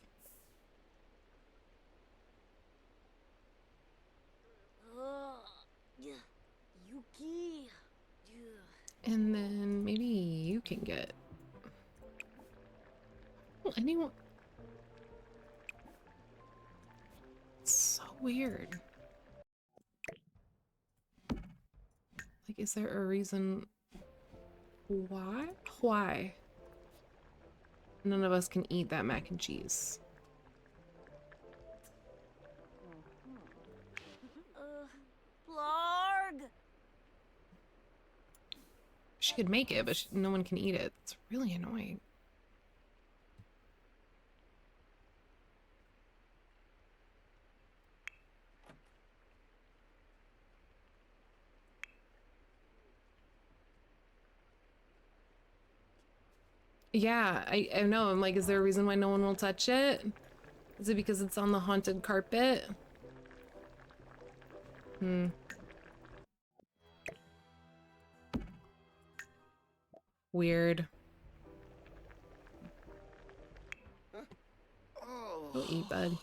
Yuki. And then maybe you can get... Well, anyone... It's so weird. Like, is there a reason... Why? Why? None of us can eat that mac and cheese. Blarg. She could make it, but no one can eat it. It's really annoying. Yeah, I know. I'm like, is there a reason why no one will touch it? Is it because it's on the haunted carpet? Weird. Go eat, bud.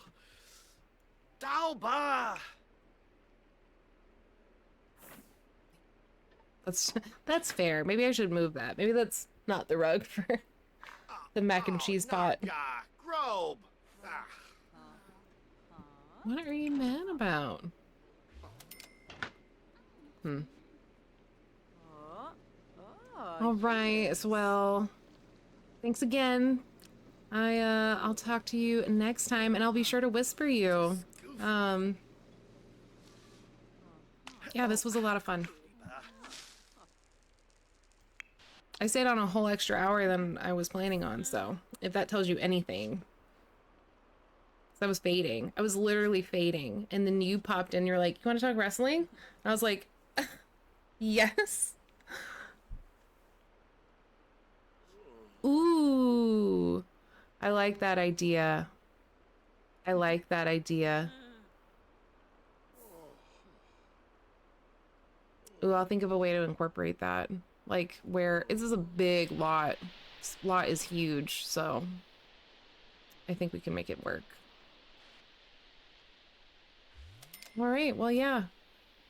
Dalba! That's fair. Maybe I should move that. Maybe that's not the rug for the mac and cheese pot. Grobe! What are you mad about? All right. Well, thanks again. I'll talk to you next time, and I'll be sure to whisper you. Yeah, this was a lot of fun. I stayed on a whole extra hour than I was planning on, so if that tells you anything. I was fading. I was literally fading. And then you popped in, you're like, you want to talk wrestling? And I was like, yes. Ooh. I like that idea. I like that idea. Ooh, I'll think of a way to incorporate that. Like, where this is a big lot. This lot is huge, so I think we can make it work. All right, well, yeah.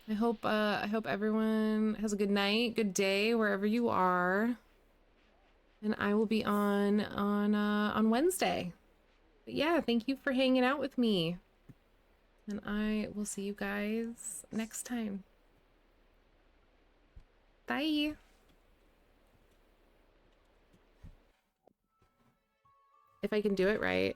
I hope everyone has a good night, good day, wherever you are. And I will be on Wednesday. But yeah, thank you for hanging out with me. And I will see you guys next time. Bye. If I can do it right.